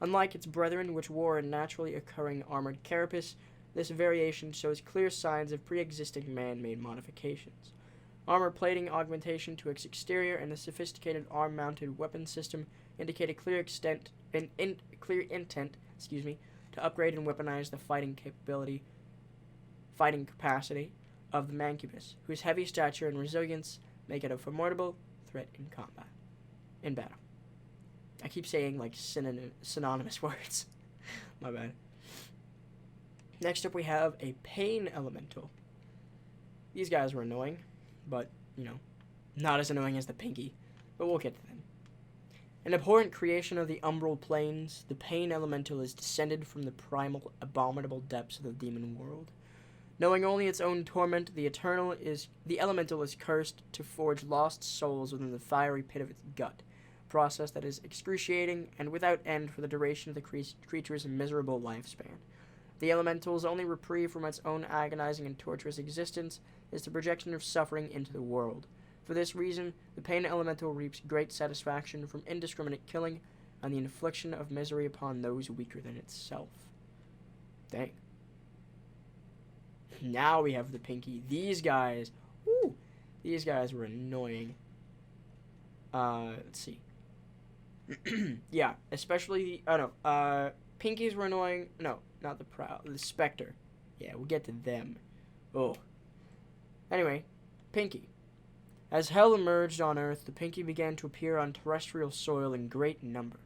Unlike its brethren, which wore a naturally occurring armored carapace, this variation shows clear signs of pre-existing man-made modifications. Armor plating augmentation to its exterior and a sophisticated arm-mounted weapon system indicate a clear intent to upgrade and weaponize the fighting capacity of the Mancubus, whose heavy stature and resilience make it a formidable threat in battle. I keep saying like synonymous words. My bad. Next up, we have a Pain Elemental. These guys were annoying, but, not as annoying as the Pinky, but we'll get to them. An abhorrent creation of the umbral planes, the Pain Elemental is descended from the primal, abominable depths of the demon world. Knowing only its own torment, the Elemental is cursed to forge lost souls within the fiery pit of its gut, a process that is excruciating and without end for the duration of the creature's miserable lifespan. The Elemental's only reprieve from its own agonizing and torturous existence is the projection of suffering into the world. For this reason, the Pain Elemental reaps great satisfaction from indiscriminate killing and the infliction of misery upon those weaker than itself. Dang. Now we have the Pinky. These guys were annoying. Let's see. Yeah, especially Pinkies were annoying. No, not the Spectre. Yeah, we'll get to them. Oh. Anyway, Pinky. As hell emerged on Earth, the Pinky began to appear on terrestrial soil in great number,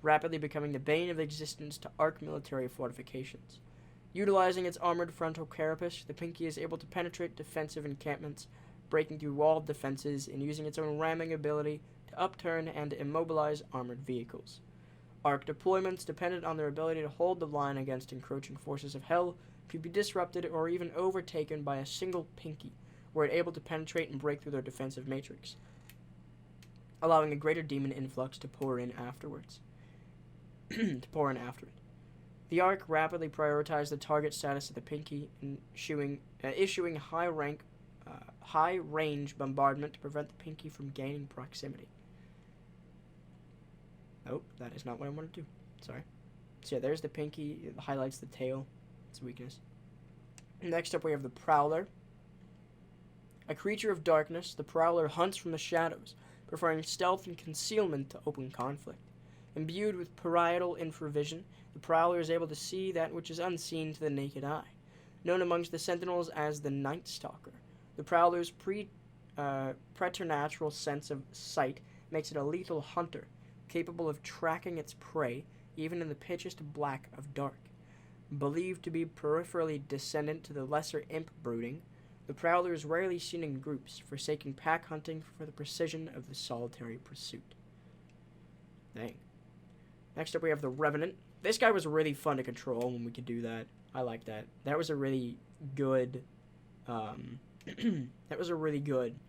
rapidly becoming the bane of existence to Ark military fortifications. Utilizing its armored frontal carapace, the Pinky is able to penetrate defensive encampments, breaking through walled defenses and using its own ramming ability to upturn and immobilize armored vehicles. Ark deployments depended on their ability to hold the line against encroaching forces of hell could be disrupted or even overtaken by a single Pinky, were it able to penetrate and break through their defensive matrix, allowing a greater demon influx to pour in afterwards. The Ark rapidly prioritized the target status of the Pinky, issuing high-range bombardment to prevent the Pinky from gaining proximity. Oh, that is not what I wanted to do. Sorry. So yeah, there's the Pinky. It highlights the tail. Its weakness. Next up, we have the Prowler. A creature of darkness, the Prowler hunts from the shadows, preferring stealth and concealment to open conflict. Imbued with parietal infravision, the Prowler is able to see that which is unseen to the naked eye. Known amongst the Sentinels as the Night Stalker, the Prowler's preternatural sense of sight makes it a lethal hunter, capable of tracking its prey even in the pitchiest black of dark. Believed to be peripherally descendant to the lesser imp brooding, the Prowler is rarely seen in groups, forsaking pack hunting for the precision of the solitary pursuit. Dang. Next up, we have the Revenant. This guy was really fun to control when we could do that. I like that. That was a really good,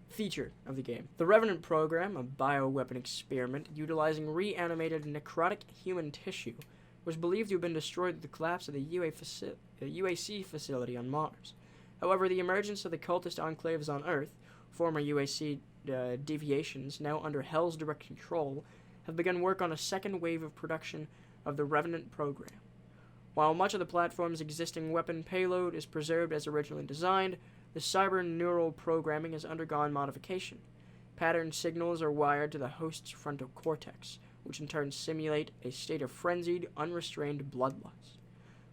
feature of the game. The Revenant Program, a bioweapon experiment utilizing reanimated necrotic human tissue, was believed to have been destroyed at the collapse of the UAC facility on Mars. However, the emergence of the cultist enclaves on Earth, former UAC deviations now under Hell's direct control, have begun work on a second wave of production of the Revenant Program. While much of the platform's existing weapon payload is preserved as originally designed, the cyber neural programming has undergone modification. Pattern signals are wired to the host's frontal cortex, which in turn simulate a state of frenzied, unrestrained bloodlust.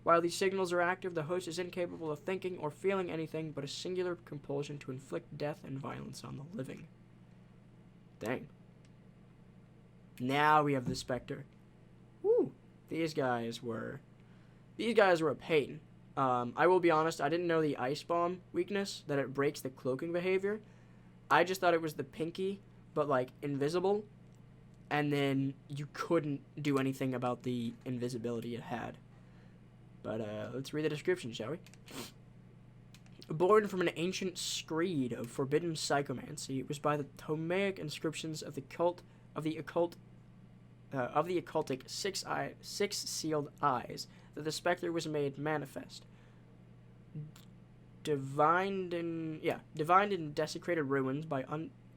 While these signals are active, the host is incapable of thinking or feeling anything but a singular compulsion to inflict death and violence on the living. Dang. Now we have the Spectre. Woo! These guys were a pain. I will be honest, I didn't know the Ice Bomb weakness, that it breaks the cloaking behavior. I just thought it was the Pinky, but like invisible, and then you couldn't do anything about the invisibility it had. But let's read the description, shall we? Born from an ancient screed of forbidden psychomancy, it was by the Tomaic inscriptions of the occultic six-sealed eyes that the specter was made manifest. Divined in desecrated ruins by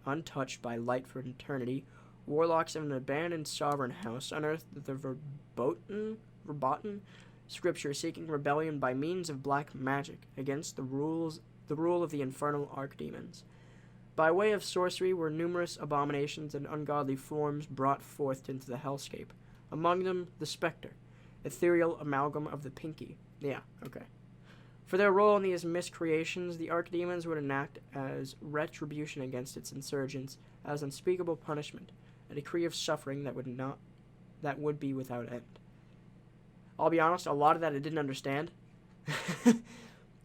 untouched by light for eternity, warlocks of an abandoned sovereign house unearthed the verboten scripture seeking rebellion by means of black magic against the rule of the infernal archdemons. By way of sorcery were numerous abominations and ungodly forms brought forth into the hellscape, among them the specter, ethereal amalgam of the Pinky. Yeah, okay. For their role in these miscreations, the archdemons would enact as retribution against its insurgents, as unspeakable punishment, a decree of suffering that would be without end. I'll be honest, a lot of that I didn't understand.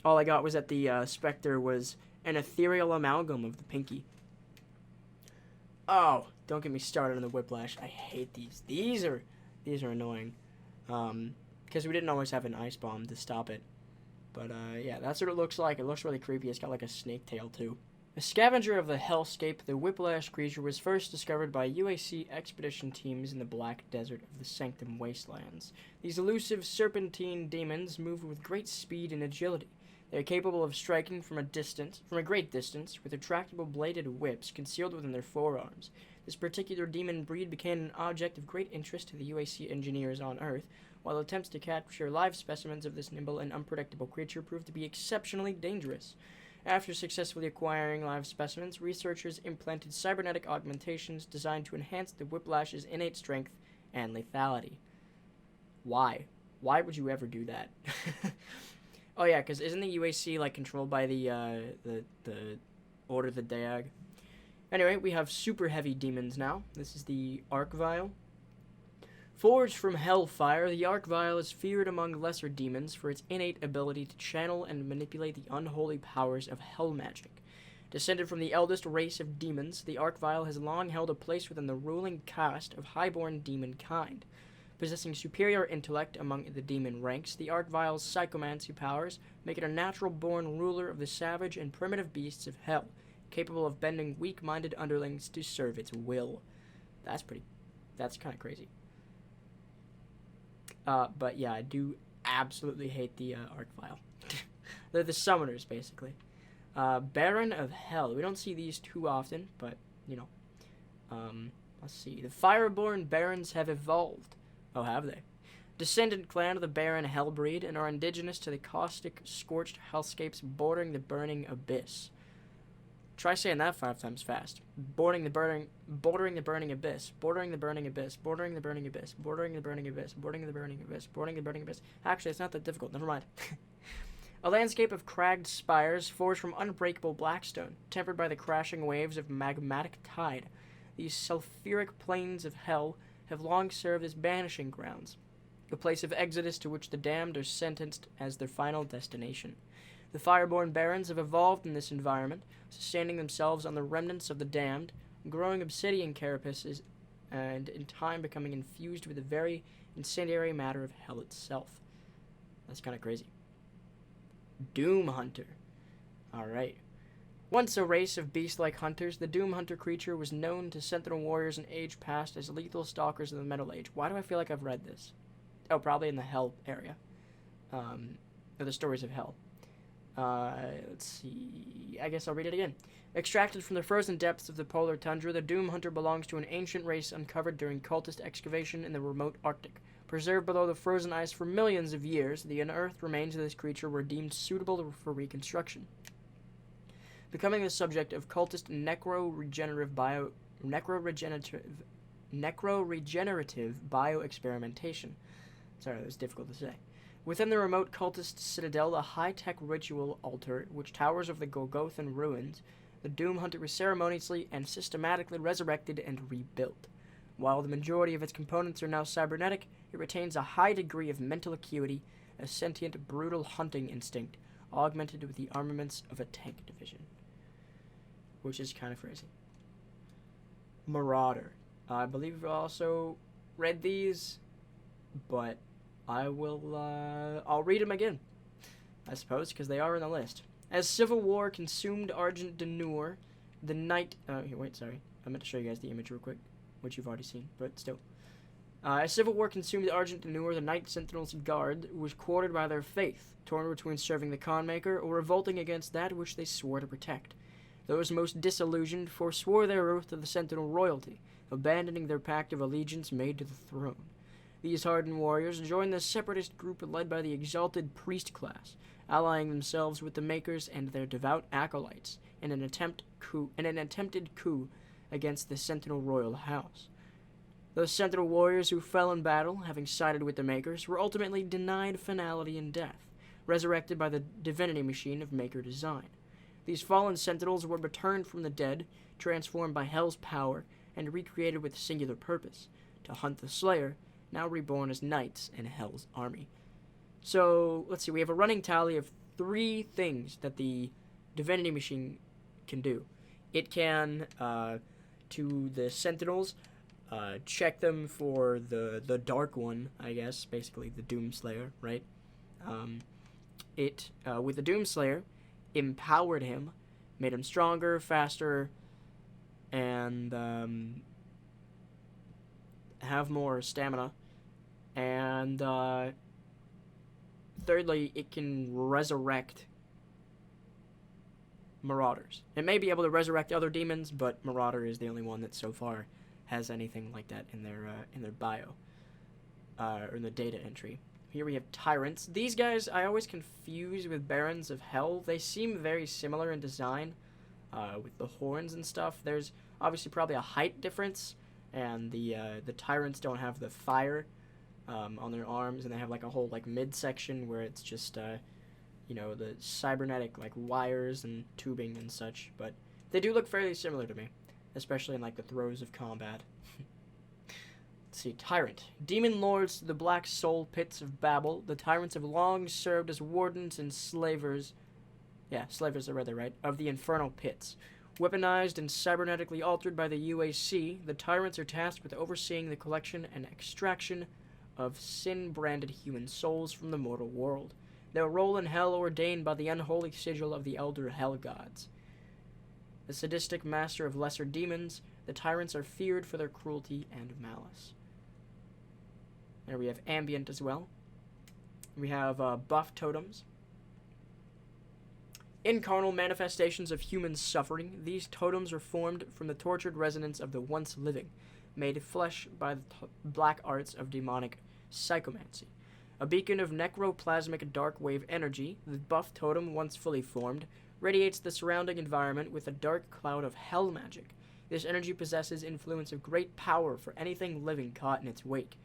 All I got was that the specter was an ethereal amalgam of the Pinky. Oh, don't get me started on the whiplash. I hate these. These are annoying. Because we didn't always have an ice bomb to stop it. But, yeah, that's what it looks like. It looks really creepy. It's got, like, a snake tail, too. A scavenger of the hellscape, the whiplash creature was first discovered by UAC expedition teams in the Black Desert of the Sanctum Wastelands. These elusive serpentine demons move with great speed and agility. They are capable of striking from a great distance, with retractable bladed whips concealed within their forearms. This particular demon breed became an object of great interest to the UAC engineers on Earth, while attempts to capture live specimens of this nimble and unpredictable creature proved to be exceptionally dangerous. After successfully acquiring live specimens, researchers implanted cybernetic augmentations designed to enhance the whiplash's innate strength and lethality. Why? Why would you ever do that? Oh yeah, because isn't the UAC like controlled by the Order of the Daag? Anyway, we have super heavy demons now. This is the Ark Vial. Forged from hellfire, the Ark Vial is feared among lesser demons for its innate ability to channel and manipulate the unholy powers of hell magic. Descended from the eldest race of demons, the Ark Vial has long held a place within the ruling caste of highborn demon kind. Possessing superior intellect among the demon ranks, the Ark Vial's psychomancy powers make it a natural-born ruler of the savage and primitive beasts of hell, capable of bending weak-minded underlings to serve its will. That's kind of crazy. But yeah, I do absolutely hate the Ark Vial. They're the summoners, basically. Baron of Hell. We don't see these too often, but, you know. Let's see. The Fireborn Barons have evolved. Oh, have they? Descendant clan of the Baron Hellbreed and are indigenous to the caustic, scorched hellscapes bordering the burning abyss. Try saying that 5 times fast. Bordering the burning abyss. Bordering the burning abyss. Bordering the burning abyss. Bordering the burning abyss. Bordering the burning abyss. Bordering the burning abyss. Actually, it's not that difficult. Never mind. A landscape of cragged spires forged from unbreakable blackstone, tempered by the crashing waves of magmatic tide. These sulfuric plains of hell have long served as banishing grounds, a place of exodus to which the damned are sentenced as their final destination. The Fireborn Barons have evolved in this environment, sustaining themselves on the remnants of the damned, growing obsidian carapaces, and in time becoming infused with the very incendiary matter of hell itself. That's kind of crazy. Doom Hunter. Alright. Once a race of beast-like hunters, the Doom Hunter creature was known to Sentinel warriors in age past as lethal stalkers of the Metal Age. Why do I feel like I've read this? Oh, probably in the Hell area. Or the Stories of Hell. Let's see. I guess I'll read it again. Extracted from the frozen depths of the polar tundra, the Doom Hunter belongs to an ancient race uncovered during cultist excavation in the remote Arctic. Preserved below the frozen ice for millions of years, the unearthed remains of this creature were deemed suitable for reconstruction. Becoming the subject of cultist necro-regenerative bioexperimentation. Sorry, that was difficult to say. Within the remote cultist citadel, a high-tech ritual altar which towers over the Golgothan ruins, the Doom Hunter was ceremoniously and systematically resurrected and rebuilt. While the majority of its components are now cybernetic, it retains a high degree of mental acuity, a sentient, brutal hunting instinct, augmented with the armaments of a tank division. Which is kind of crazy. Marauder. I believe we've also read these, but I'll read them again, I suppose, because they are in the list. As civil war consumed Argent Denur, the night... wait, sorry. I meant to show you guys the image real quick, which you've already seen, but still. As civil war consumed Argent Noor, the Knight Sentinel's guard was quartered by their faith, torn between serving the Khanmaker or revolting against that which they swore to protect. Those most disillusioned forswore their oath to the Sentinel royalty, abandoning their pact of allegiance made to the throne. These hardened warriors joined the separatist group led by the exalted priest class, allying themselves with the Makers and their devout acolytes in an attempted coup against the Sentinel royal house. Those Sentinel warriors who fell in battle, having sided with the Makers, were ultimately denied finality in death, resurrected by the divinity machine of Maker design. These fallen Sentinels were returned from the dead, transformed by Hell's power, and recreated with singular purpose, to hunt the Slayer, now reborn as knights in Hell's army. So, let's see, we have a running tally of 3 things that the divinity machine can do. It can, to the Sentinels, check them for the Dark One, I guess, basically the Doomslayer, right? With the Doomslayer, empowered him, made him stronger, faster, and have more stamina. And thirdly, it can resurrect Marauders. It may be able to resurrect other demons, but Marauder is the only one that so far has anything like that in their bio, or in the data entry. Here we have Tyrants. These guys I always confuse with Barons of Hell. They seem very similar in design, with the horns and stuff. There's obviously probably a height difference, and the Tyrants don't have the fire on their arms, and they have like a whole like midsection where it's just the cybernetic like wires and tubing and such. But they do look fairly similar to me, especially in like the throes of combat. Let's see, Tyrant. Demon lords to the black soul pits of Babel, the Tyrants have long served as wardens and slavers. Yeah, slavers are rather right, of the infernal pits. Weaponized and cybernetically altered by the UAC, the Tyrants are tasked with overseeing the collection and extraction of sin-branded human souls from the mortal world. Their role in Hell ordained by the unholy sigil of the elder Hell gods. The sadistic master of lesser demons, the Tyrants are feared for their cruelty and malice. There we have Ambient as well. We have buff totems. Incarnal manifestations of human suffering, these totems are formed from the tortured resonance of the once living, made flesh by the black arts of demonic psychomancy. A beacon of necroplasmic dark wave energy, the buff totem, once fully formed, radiates the surrounding environment with a dark cloud of hell magic. This energy possesses influence of great power for anything living caught in its wake.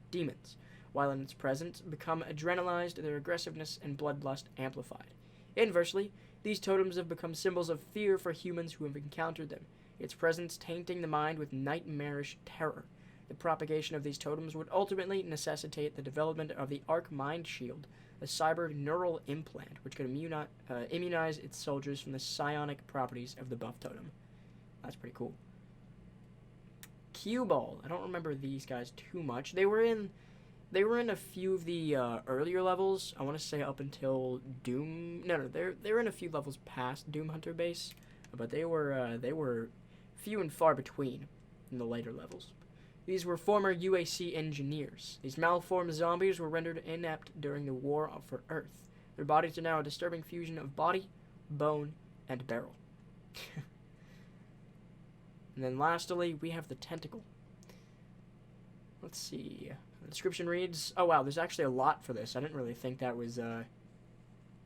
Demons, while in its presence, become adrenalized, their aggressiveness and bloodlust amplified. Inversely, these totems have become symbols of fear for humans who have encountered them, its presence tainting the mind with nightmarish terror. The propagation of these totems would ultimately necessitate the development of the Ark Mind Shield, a cyber neural implant which could immunize its soldiers from the psionic properties of the buff totem. That's pretty cool. Cue Ball. I don't remember these guys too much. They were in a few of the earlier levels. I want to say up until Doom. No, they were in a few levels past Doom Hunter Base, but they were few and far between in the later levels. These were former UAC engineers. These malformed zombies were rendered inept during the war for Earth. Their bodies are now a disturbing fusion of body, bone, and barrel. And then lastly, we have the Tentacle. Let's see. The description reads, oh wow, there's actually a lot for this. I didn't really think that was, there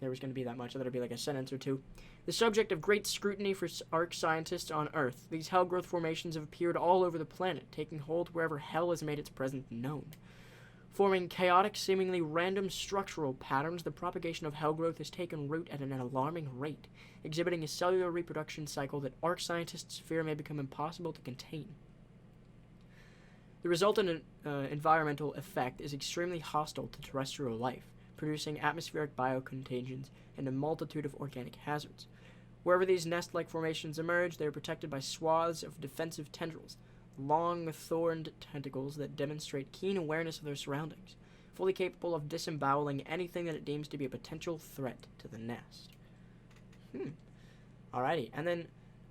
was going to be that much. I thought it would be like a sentence or two. The subject of great scrutiny for Ark scientists on Earth, these Hellgrowth formations have appeared all over the planet, taking hold wherever Hell has made its presence known. Forming chaotic, seemingly random structural patterns, the propagation of Hellgrowth has taken root at an alarming rate, exhibiting a cellular reproduction cycle that Ark scientists fear may become impossible to contain. The resultant environmental effect is extremely hostile to terrestrial life, producing atmospheric biocontagions and a multitude of organic hazards. Wherever these nest-like formations emerge, they are protected by swaths of defensive tendrils, long, thorned tentacles that demonstrate keen awareness of their surroundings, fully capable of disemboweling anything that it deems to be a potential threat to the nest. Alrighty, and then,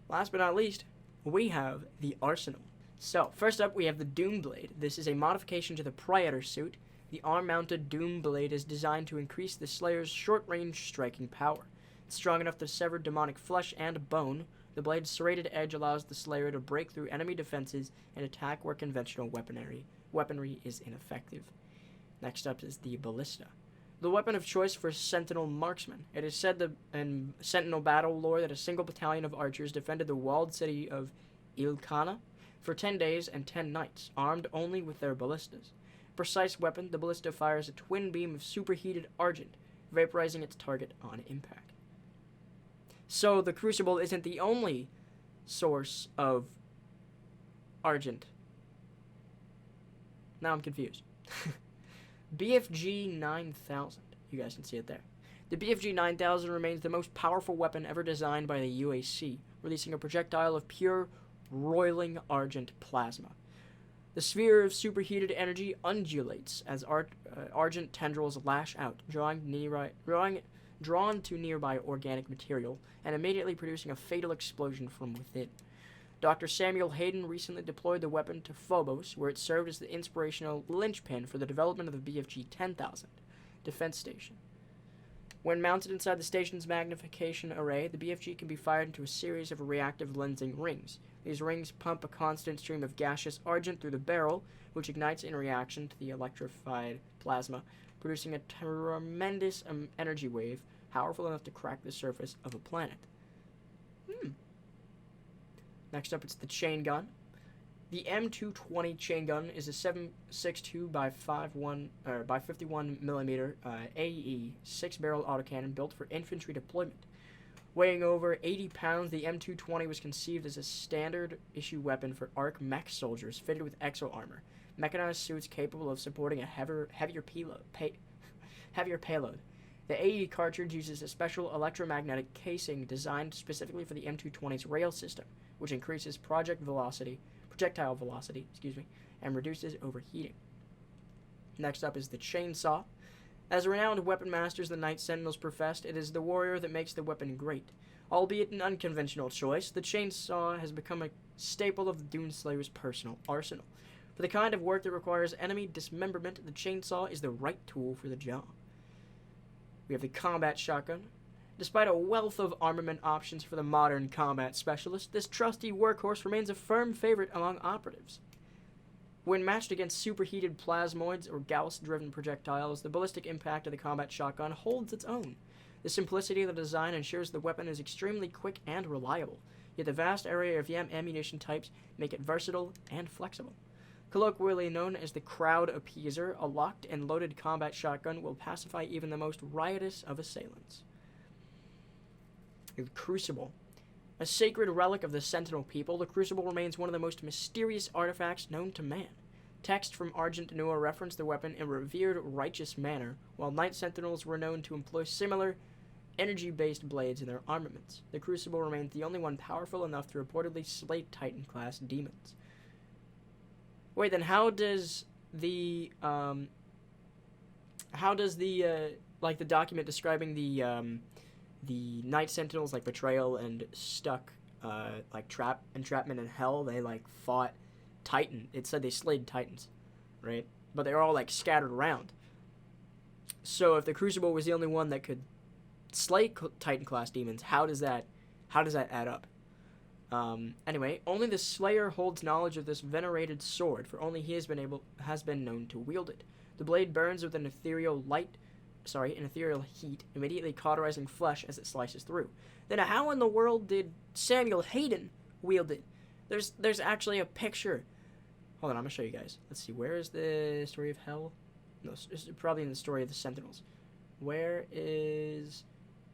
last but not least, we have the Arsenal. So, first up, we have the Doom Blade. This is a modification to the Praetor suit. The arm-mounted Doom Blade is designed to increase the Slayer's short-range striking power. It's strong enough to sever demonic flesh and bone. The blade's serrated edge allows the Slayer to break through enemy defenses and attack where conventional weaponry is ineffective. Next up is the Ballista. The weapon of choice for Sentinel marksmen. It is said in Sentinel battle lore that a single battalion of archers defended the walled city of Ilkana for 10 days and 10 nights, armed only with their ballistas. Precise weapon, the ballista fires a twin beam of superheated argent, vaporizing its target on impact. So the Crucible isn't the only source of argent. Now I'm confused. BFG 9000. You guys can see it there. The BFG 9000 remains the most powerful weapon ever designed by the UAC, releasing a projectile of pure, roiling argent plasma. The sphere of superheated energy undulates as argent tendrils lash out, drawn to nearby organic material, and immediately producing a fatal explosion from within. Dr. Samuel Hayden recently deployed the weapon to Phobos, where it served as the inspirational linchpin for the development of the BFG 10,000 defense station. When mounted inside the station's magnification array, the BFG can be fired into a series of reactive lensing rings. These rings pump a constant stream of gaseous argent through the barrel, which ignites in reaction to the electrified plasma, producing a tremendous energy wave, powerful enough to crack the surface of a planet. Next up, it's the chain gun. The M220 chain gun is a 7.62 by 51 millimeter AE 6-barrel autocannon built for infantry deployment. Weighing over 80 pounds, the M220 was conceived as a standard issue weapon for Ark mech soldiers fitted with exo armor, mechanized suits capable of supporting a heavier payload. The AE cartridge uses a special electromagnetic casing designed specifically for the M220's rail system, which increases projectile velocity, and reduces overheating. Next up is the chainsaw. As renowned weapon masters the Knight Sentinels professed, it is the warrior that makes the weapon great. Albeit an unconventional choice, the chainsaw has become a staple of the Doomslayer's personal arsenal. For the kind of work that requires enemy dismemberment, the chainsaw is the right tool for the job. We have the combat shotgun. Despite a wealth of armament options for the modern combat specialist, this trusty workhorse remains a firm favorite among operatives. When matched against superheated plasmoids or Gauss-driven projectiles, the ballistic impact of the combat shotgun holds its own. The simplicity of the design ensures the weapon is extremely quick and reliable, yet the vast array of ammunition types make it versatile and flexible. Colloquially known as the crowd appeaser, a locked and loaded combat shotgun will pacify even the most riotous of assailants. The Crucible. A sacred relic of the Sentinel people, the Crucible remains one of the most mysterious artifacts known to man. Text from Argent Noah reference the weapon in a revered, righteous manner, while Knight Sentinels were known to employ similar, energy-based blades in their armaments. The Crucible remains the only one powerful enough to reportedly slay Titan-class demons. Wait, then how does the document describing the Knight Sentinels, betrayal and stuck, entrapment in hell, they, fought Titan. It said they slayed Titans, right? But they're all, scattered around. So if the Crucible was the only one that could slay Titan-class demons, how does that add up? Anyway, only the Slayer holds knowledge of this venerated sword, for only he has been known to wield it. The blade burns with an ethereal heat, immediately cauterizing flesh as it slices through. Then how in the world did Samuel Hayden wield it? There's actually a picture. Hold on, I'm gonna show you guys. Let's see, where is the story of Hell? No, it's probably in the story of the Sentinels. Where is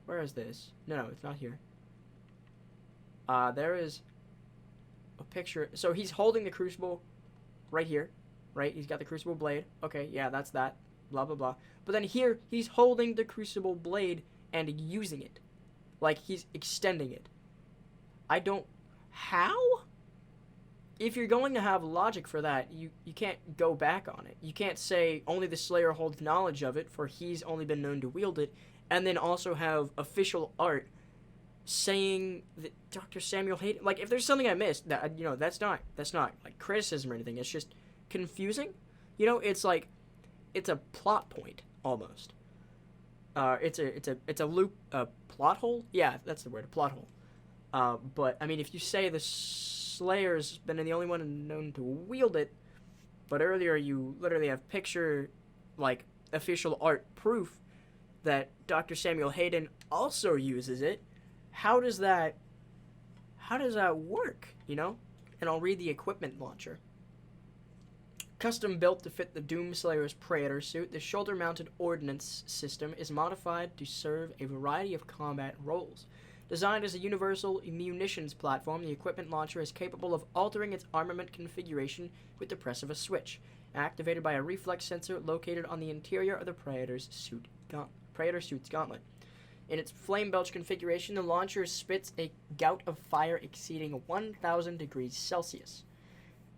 this? No, it's not here. There is a picture. So he's holding the Crucible right here, right? He's got the Crucible blade. Okay, yeah, that's that. Blah, blah, blah. But then here, he's holding the Crucible blade and using it. He's extending it. How? If you're going to have logic for that, you can't go back on it. You can't say only the Slayer holds knowledge of it, for he's only been known to wield it, and then also have official art saying that Dr. Samuel Hayden, like, if there's something I missed, that, that's not like criticism or anything. It's just confusing. It's like, it's a plot point almost. It's a loop, a plot hole. Yeah, that's the word, a plot hole. But I mean, if you say the Slayer's been the only one known to wield it, but earlier you literally have picture, like, official art proof that Dr. Samuel Hayden also uses it. How does that work, And I'll read the equipment launcher. Custom built to fit the Doomslayer's Praetor suit, the shoulder-mounted ordnance system is modified to serve a variety of combat roles. Designed as a universal munitions platform, the equipment launcher is capable of altering its armament configuration with the press of a switch, activated by a reflex sensor located on the interior of the Praetor suit's gauntlet. In its flame belch configuration, the launcher spits a gout of fire exceeding 1,000 degrees Celsius,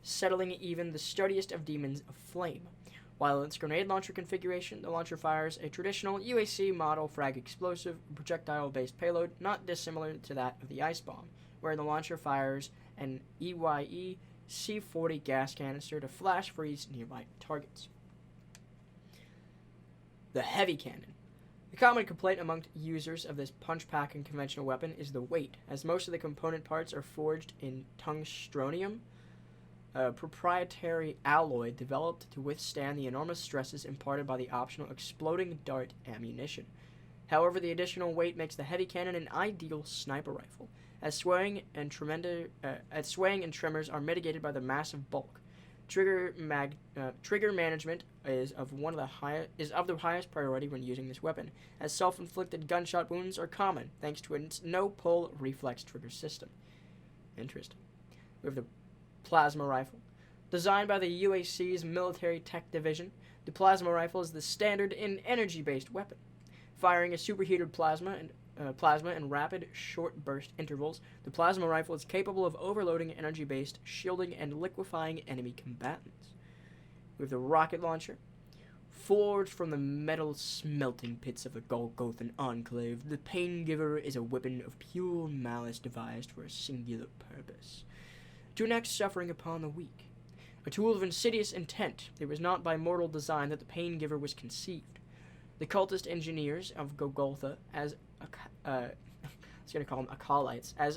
settling even the sturdiest of demons of flame. While in its grenade launcher configuration, the launcher fires a traditional UAC model frag explosive projectile-based payload not dissimilar to that of the Ice Bomb, where the launcher fires an EYE C-40 gas canister to flash freeze nearby targets. The heavy cannon. The common complaint among users of this punch-packing conventional weapon is the weight, as most of the component parts are forged in tungstronium, a proprietary alloy developed to withstand the enormous stresses imparted by the optional exploding dart ammunition. However, the additional weight makes the heavy cannon an ideal sniper rifle, as swaying and tremors are mitigated by the massive bulk. Trigger management is of the highest priority when using this weapon, as self-inflicted gunshot wounds are common thanks to its no-pull reflex trigger system. Interesting. We have the plasma rifle. Designed by the UAC's Military Tech Division, the plasma rifle is the standard and energy-based weapon. Firing a superheated plasma in rapid, short burst intervals, the plasma rifle is capable of overloading energy-based, shielding, and liquefying enemy combatants. We have the rocket launcher. Forged from the metal smelting pits of the Golgothan Enclave, the Paingiver is a weapon of pure malice devised for a singular purpose: to enact suffering upon the weak. A tool of insidious intent, it was not by mortal design that the Paingiver was conceived. The cultist engineers of Golgotha, as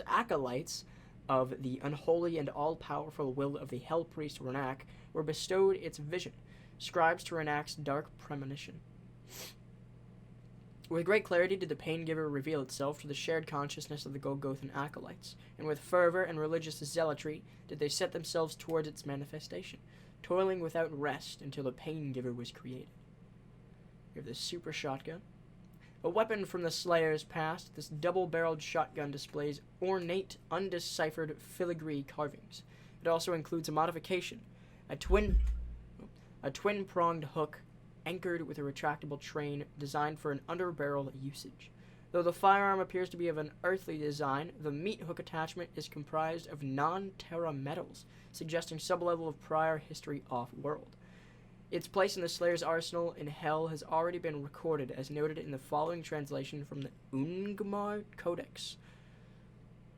acolytes of the unholy and all-powerful will of the Hell Priest Renak, were bestowed its vision, scribes to Renak's dark premonition. With great clarity did the Paingiver reveal itself to the shared consciousness of the Golgothan acolytes, and with fervor and religious zealotry did they set themselves towards its manifestation, toiling without rest until the Paingiver was created. We have the super shotgun. A weapon from the Slayer's past, this double-barreled shotgun displays ornate, undeciphered filigree carvings. It also includes a modification, a twin-pronged hook anchored with a retractable train designed for an under-barrel usage. Though the firearm appears to be of an earthly design, the meat hook attachment is comprised of non-terra metals, suggesting some level of prior history off-world. Its place in the Slayer's arsenal in Hell has already been recorded, as noted in the following translation from the Ungmar Codex.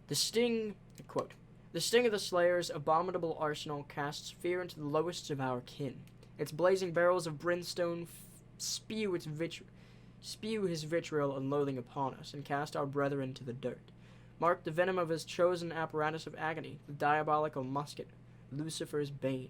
The sting of the Slayer's abominable arsenal casts fear into the lowest of our kin. Its blazing barrels of brimstone spew his vitriol and loathing upon us, and cast our brethren to the dirt. Mark the venom of his chosen apparatus of agony, the diabolical musket, Lucifer's bane.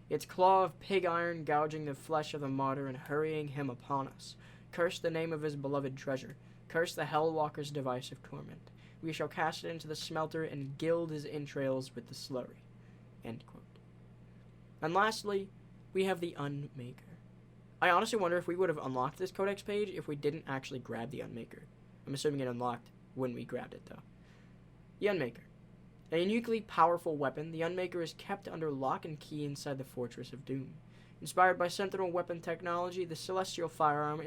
Its claw of pig iron gouging the flesh of the martyr and hurrying him upon us. Curse the name of his beloved treasure. Curse the Hellwalker's device of torment. We shall cast it into the smelter and gild his entrails with the slurry. End quote. And lastly, we have the Unmaker. I honestly wonder if we would have unlocked this Codex page if we didn't actually grab the Unmaker. I'm assuming it unlocked when we grabbed it, though. The Unmaker. A uniquely powerful weapon, the Unmaker is kept under lock and key inside the Fortress of Doom. Inspired by Sentinel weapon technology, the celestial firearm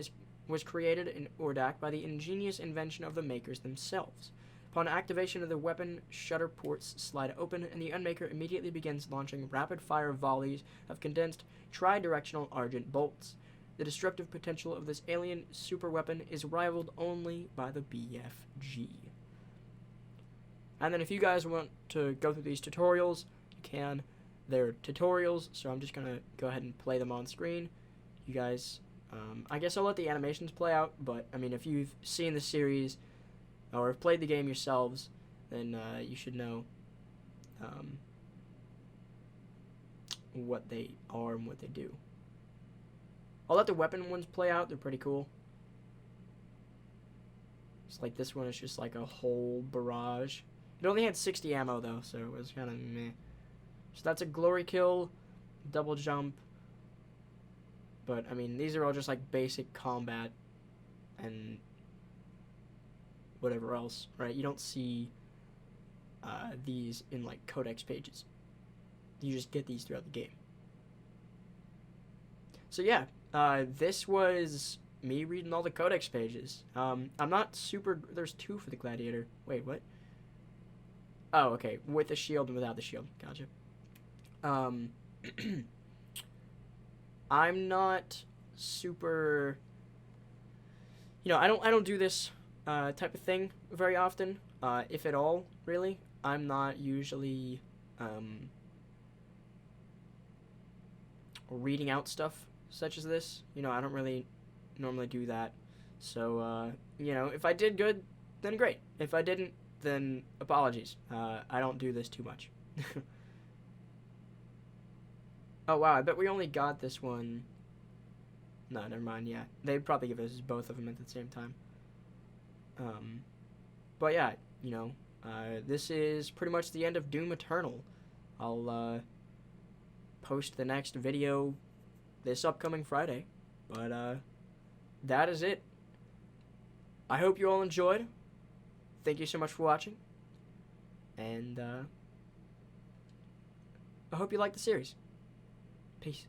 was created in Urdak by the ingenious invention of the makers themselves. Upon activation of the weapon, shutter ports slide open, and the Unmaker immediately begins launching rapid-fire volleys of condensed, tri-directional argent bolts. The destructive potential of this alien superweapon is rivaled only by the BFG. And then if you guys want to go through these tutorials, you can. They're tutorials, so I'm just going to go ahead and play them on screen. You guys, I guess I'll let the animations play out, but, I mean, if you've seen the series or have played the game yourselves, then you should know what they are and what they do. I'll let the weapon ones play out. They're pretty cool. It's like this one is just like a whole barrage. It only had 60 ammo, though, so it was kind of meh. So that's a glory kill, double jump. But, I mean, these are all just like basic combat and whatever else, right? You don't see these in like Codex pages. You just get these throughout the game. So yeah, this was me reading all the Codex pages. I'm not super... There's 2 for the Gladiator. Wait, what? Oh, okay. With the shield and without the shield. Gotcha. I'm not super... You know, I don't do this type of thing very often, if at all, really. I'm not usually reading out stuff such as this. You know, I don't really normally do that. So, you know, if I did good, then great. If I didn't, then apologies. I don't do this too much. Oh, wow, I bet we only got this one. No, never mind, yeah. They'd probably give us both of them at the same time. But yeah, you know, this is pretty much the end of Doom Eternal. I'll post the next video this upcoming Friday. But that is it. I hope you all enjoyed. Thank you so much for watching. And I hope you like the series. Peace.